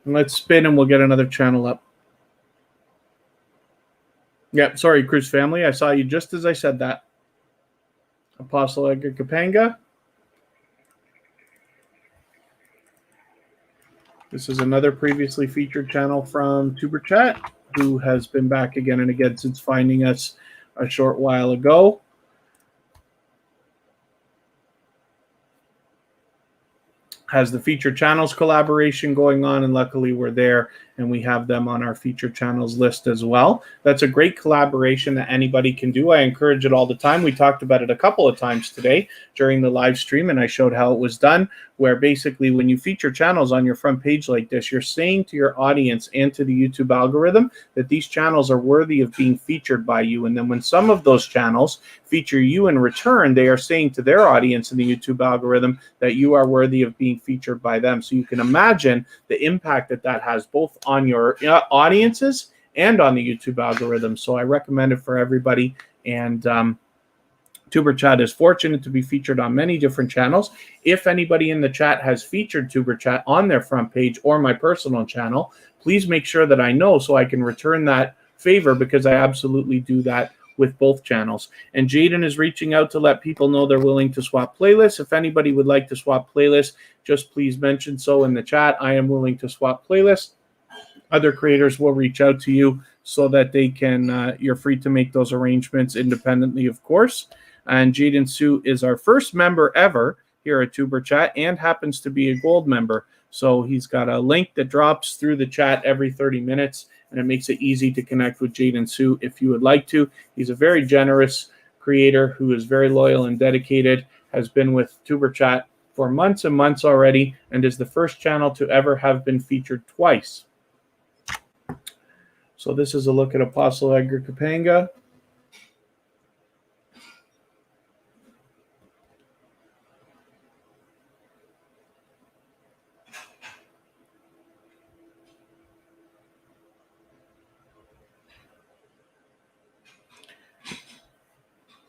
And let's spin and we'll get another channel up. Yep, sorry, Cruz family. I saw you just as I said that. Apostle Edgar Kapanga. This is another previously featured channel from Tuber Chat, who has been back again and again since finding us a short while ago. Has the featured channels collaboration going on, and luckily we're there and we have them on our featured channels list as well. That's a great collaboration that anybody can do. I encourage it all the time. We talked about it a couple of times today during the live stream, and I showed how it was done, where basically when you feature channels on your front page like this, you're saying to your audience and to the YouTube algorithm that these channels are worthy of being featured by you. And then when some of those channels feature you in return, they are saying to their audience in the YouTube algorithm that you are worthy of being featured by them. So you can imagine the impact that that has both on your audiences and on the YouTube algorithm. So I recommend it for everybody. And Tuber Chat is fortunate to be featured on many different channels. If anybody in the chat has featured Tuber Chat on their front page or my personal channel, please make sure that I know so I can return that favor, because I absolutely do that with both channels. And Jaden is reaching out to let people know they're willing to swap playlists. If anybody would like to swap playlists, just please mention so in the chat. I am willing to swap playlists. Other creators will reach out to you so that they can, you're free to make those arrangements independently, of course. And Jaden Sue is our first member ever here at Tuber Chat and happens to be a gold member. So he's got a link that drops through the chat every 30 minutes, and it makes it easy to connect with Jaden Sue if you would like to. He's a very generous creator who is very loyal and dedicated, has been with Tuber Chat for months and months already, and is the first channel to ever have been featured twice. So this is a look at Apostle Edgar Kapanga.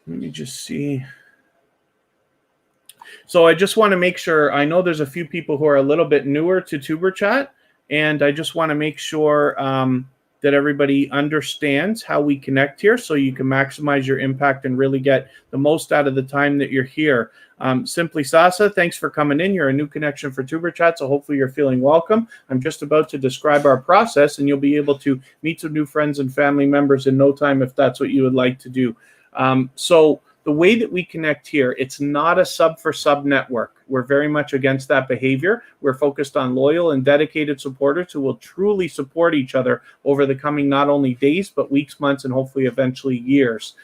Let me just see. So I just want to make sure, I know there's a few people who are a little bit newer to Tuber Chat, and I just want to make sure that everybody understands how we connect here so you can maximize your impact and really get the most out of the time that you're here. Simply Sasa, thanks for coming in. You're a new connection for Tuber Chat, so hopefully you're feeling welcome. I'm just about to describe our process, and you'll be able to meet some new friends and family members in no time if that's what you would like to do. So the way that we connect here, it's not a sub for sub network. We're very much against that behavior. We're focused on loyal and dedicated supporters who will truly support each other over the coming not only days, but weeks, months, and hopefully eventually years.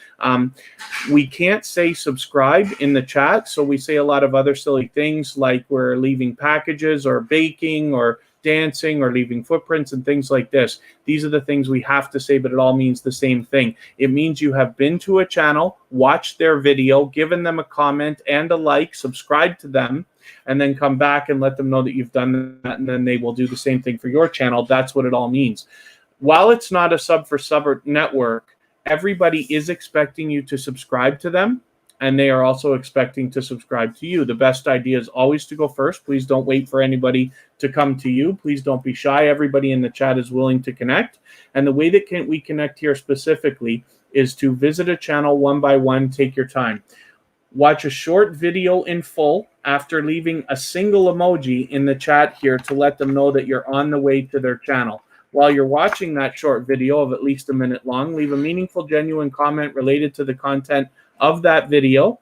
We can't say subscribe in the chat, so we say a lot of other silly things like we're leaving packages or baking or dancing or leaving footprints and things like this. These are the things we have to say, but it all means the same thing. It means you have been to a channel, watched their video, given them a comment and a like, subscribe to them, and then come back and let them know that you've done that, and then they will do the same thing for your channel. That's what it all means. While it's not a sub for sub network, everybody is expecting you to subscribe to them, and they are also expecting to subscribe to you. The best idea is always to go first. Please don't wait for anybody to come to you. Please don't be shy. Everybody in the chat is willing to connect. And the way that we connect here specifically is to visit a channel one by one, take your time. Watch a short video in full after leaving a single emoji in the chat here to let them know that you're on the way to their channel. While you're watching that short video of at least a minute long, leave a meaningful, genuine comment related to the content of that video.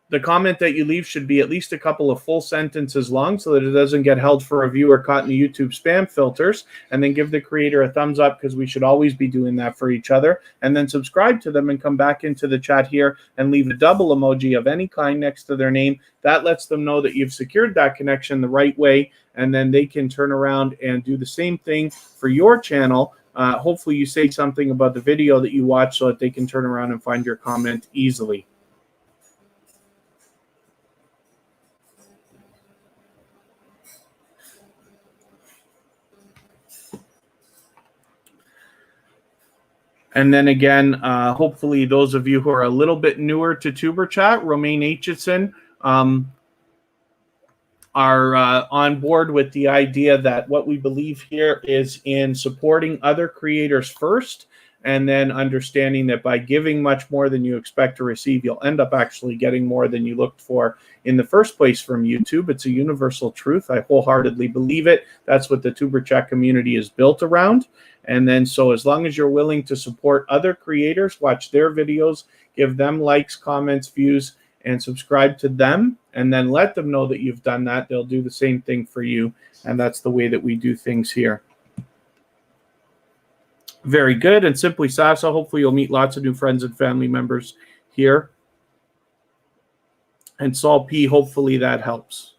The comment that you leave should be at least a couple of full sentences long so that it doesn't get held for review or caught in the YouTube spam filters. And then give the creator a thumbs up, because we should always be doing that for each other. And then subscribe to them and come back into the chat here and leave a double emoji of any kind next to their name. That lets them know that you've secured that connection the right way. And then they can turn around and do the same thing for your channel. Hopefully you say something about the video that you watch so that they can turn around and find your comment easily. And then again, hopefully those of you who are a little bit newer to Tuber Chat, Romaine Aitchison, are on board with the idea that what we believe here is in supporting other creators first, and then understanding that by giving much more than you expect to receive, you'll end up actually getting more than you looked for in the first place from YouTube. It's a universal truth. I wholeheartedly believe it. That's what the Tuber Chat community is built around. And then so as long as you're willing to support other creators, watch their videos, give them likes, comments, views, and subscribe to them, and then let them know that you've done that, they'll do the same thing for you. And that's the way that we do things here. Very good. And Simply Sasa, hopefully you'll meet lots of new friends and family members here. And Saul P, hopefully that helps.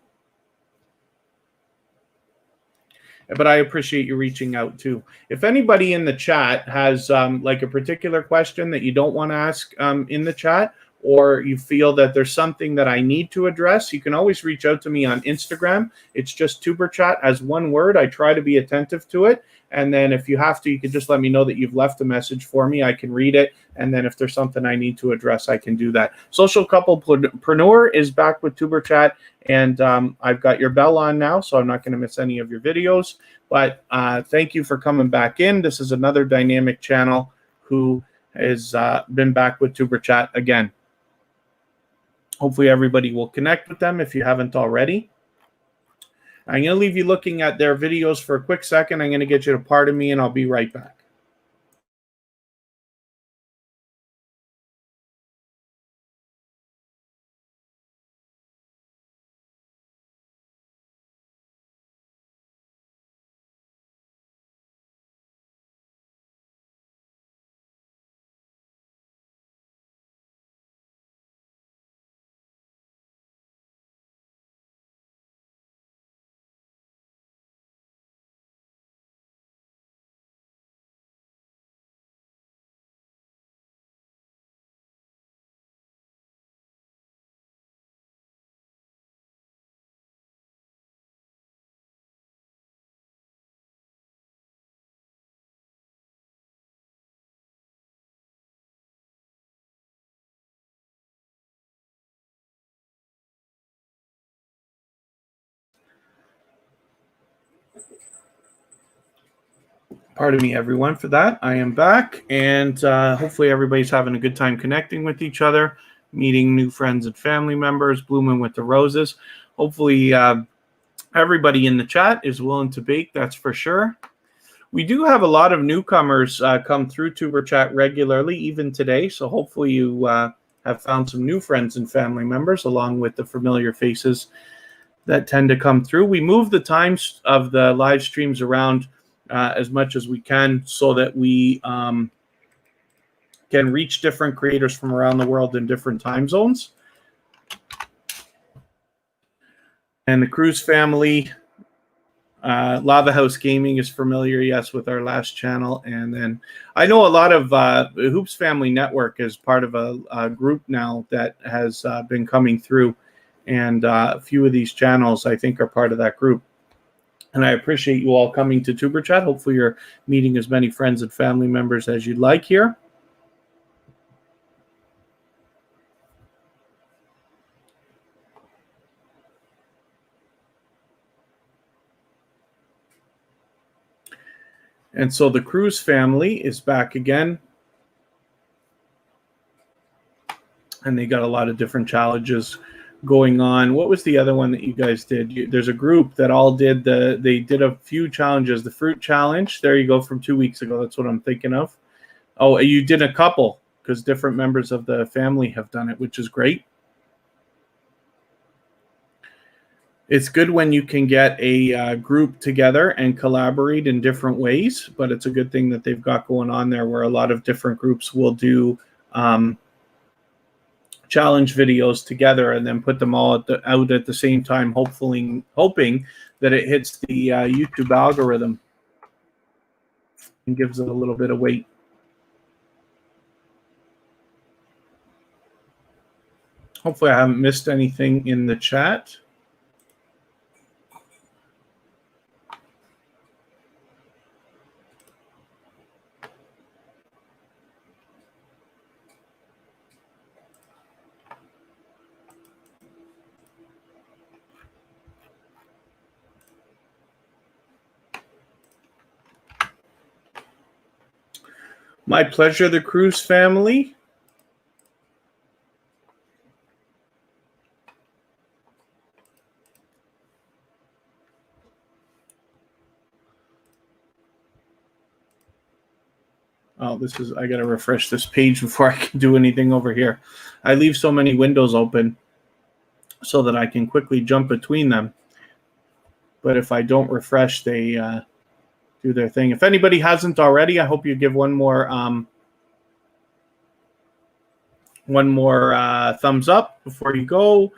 But I appreciate you reaching out too. If anybody in the chat has like a particular question that you don't want to ask in the chat, or you feel that there's something that I need to address, you can always reach out to me on Instagram. It's just TuberChat as one word. I try to be attentive to it. And then if you have to, you can just let me know that you've left a message for me. I can read it. And then if there's something I need to address, I can do that. Social Couplepreneur is back with TuberChat. And I've got your bell on now, so I'm not going to miss any of your videos. But thank you for coming back in. This is another dynamic channel who has been back with TuberChat again. Hopefully everybody will connect with them if you haven't already. I'm going to leave you looking at their videos for a quick second. I'm going to get you to pardon me, and I'll be right back. Pardon me, everyone, for that. I am back, and hopefully everybody's having a good time connecting with each other, meeting new friends and family members, blooming with the roses. Hopefully everybody in the chat is willing to bake, that's for sure. We do have a lot of newcomers come through Tuber Chat regularly, even today, so hopefully you have found some new friends and family members along with the familiar faces that tend to come through. We move the times of the live streams around as much as we can so that we can reach different creators from around the world in different time zones. And the Cruz family, Lava House Gaming is familiar, yes, with our last channel. And then I know a lot of Hoops Family Network is part of a group now that has been coming through. And a few of these channels, I think, are part of that group. And I appreciate you all coming to Tuber Chat. Hopefully you're meeting as many friends and family members as you'd like here. And so the Cruz family is back again. And they got a lot of different challenges going on. What was the other one that you guys did? There's a group that all did they did a few challenges. The fruit challenge, there you go, from 2 weeks ago. That's what I'm thinking of. Oh, you did a couple because different members of the family have done it, which is great. It's good when you can get a group together and collaborate in different ways, but it's a good thing that they've got going on there where a lot of different groups will do challenge videos together and then put them all out at the same time, hoping that it hits the YouTube algorithm and gives it a little bit of weight. Hopefully I haven't missed anything in the chat. My pleasure, the Cruz family. Oh, I got to refresh this page before I can do anything over here. I leave so many windows open so that I can quickly jump between them. But if I don't refresh, they do their thing. If anybody hasn't already, I hope you give one more thumbs up before you go.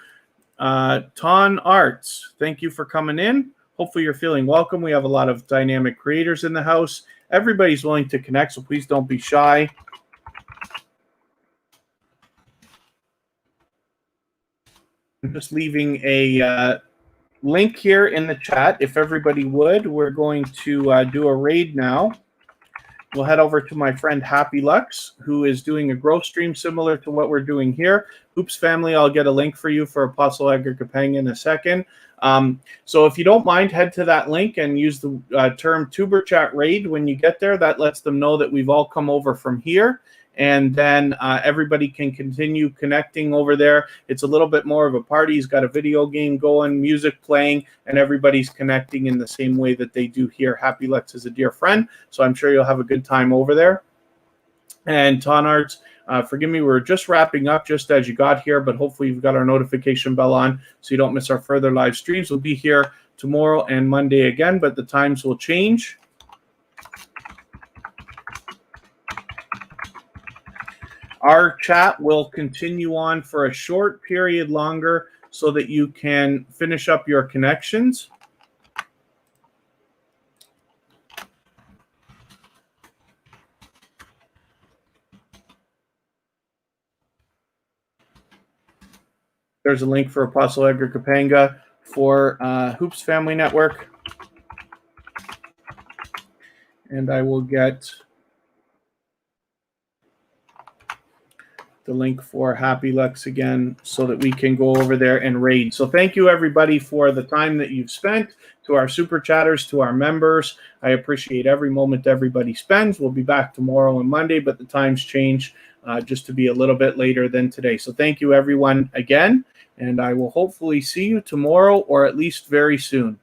Ton Arts, thank you for coming in. Hopefully you're feeling welcome. We have a lot of dynamic creators in the house. Everybody's willing to connect, so please don't be shy. I'm just leaving a link here in the chat. If everybody would, we're going to do a raid now. We'll head over to my friend Happy Lux, who is doing a growth stream similar to what we're doing here. Hoops family, I'll get a link for you for Apostle Edgar Kapang in a second. So if you don't mind, head to that link and use the term Tuber Chat Raid when you get there. That lets them know that we've all come over from here. And then everybody can continue connecting over there. It's a little bit more of a party. He's got a video game going, music playing, and everybody's connecting in the same way that they do here. Happy Lex is a dear friend, so I'm sure you'll have a good time over there. And Tonarts, forgive me, we're just wrapping up just as you got here, but hopefully you've got our notification bell on so you don't miss our further live streams. We'll be here tomorrow and Monday again, but the times will change. Our chat will continue on for a short period longer so that you can finish up your connections. There's a link for Apostle Edgar Kapanga for Hoops Family Network. And I will get the link for Happy Lux again so that we can go over there and raid. So thank you, everybody, for the time that you've spent. To our super chatters, to our members, I appreciate every moment everybody spends. We'll be back tomorrow and Monday, but the times change just to be a little bit later than today. So thank you, everyone, again, and I will hopefully see you tomorrow or at least very soon.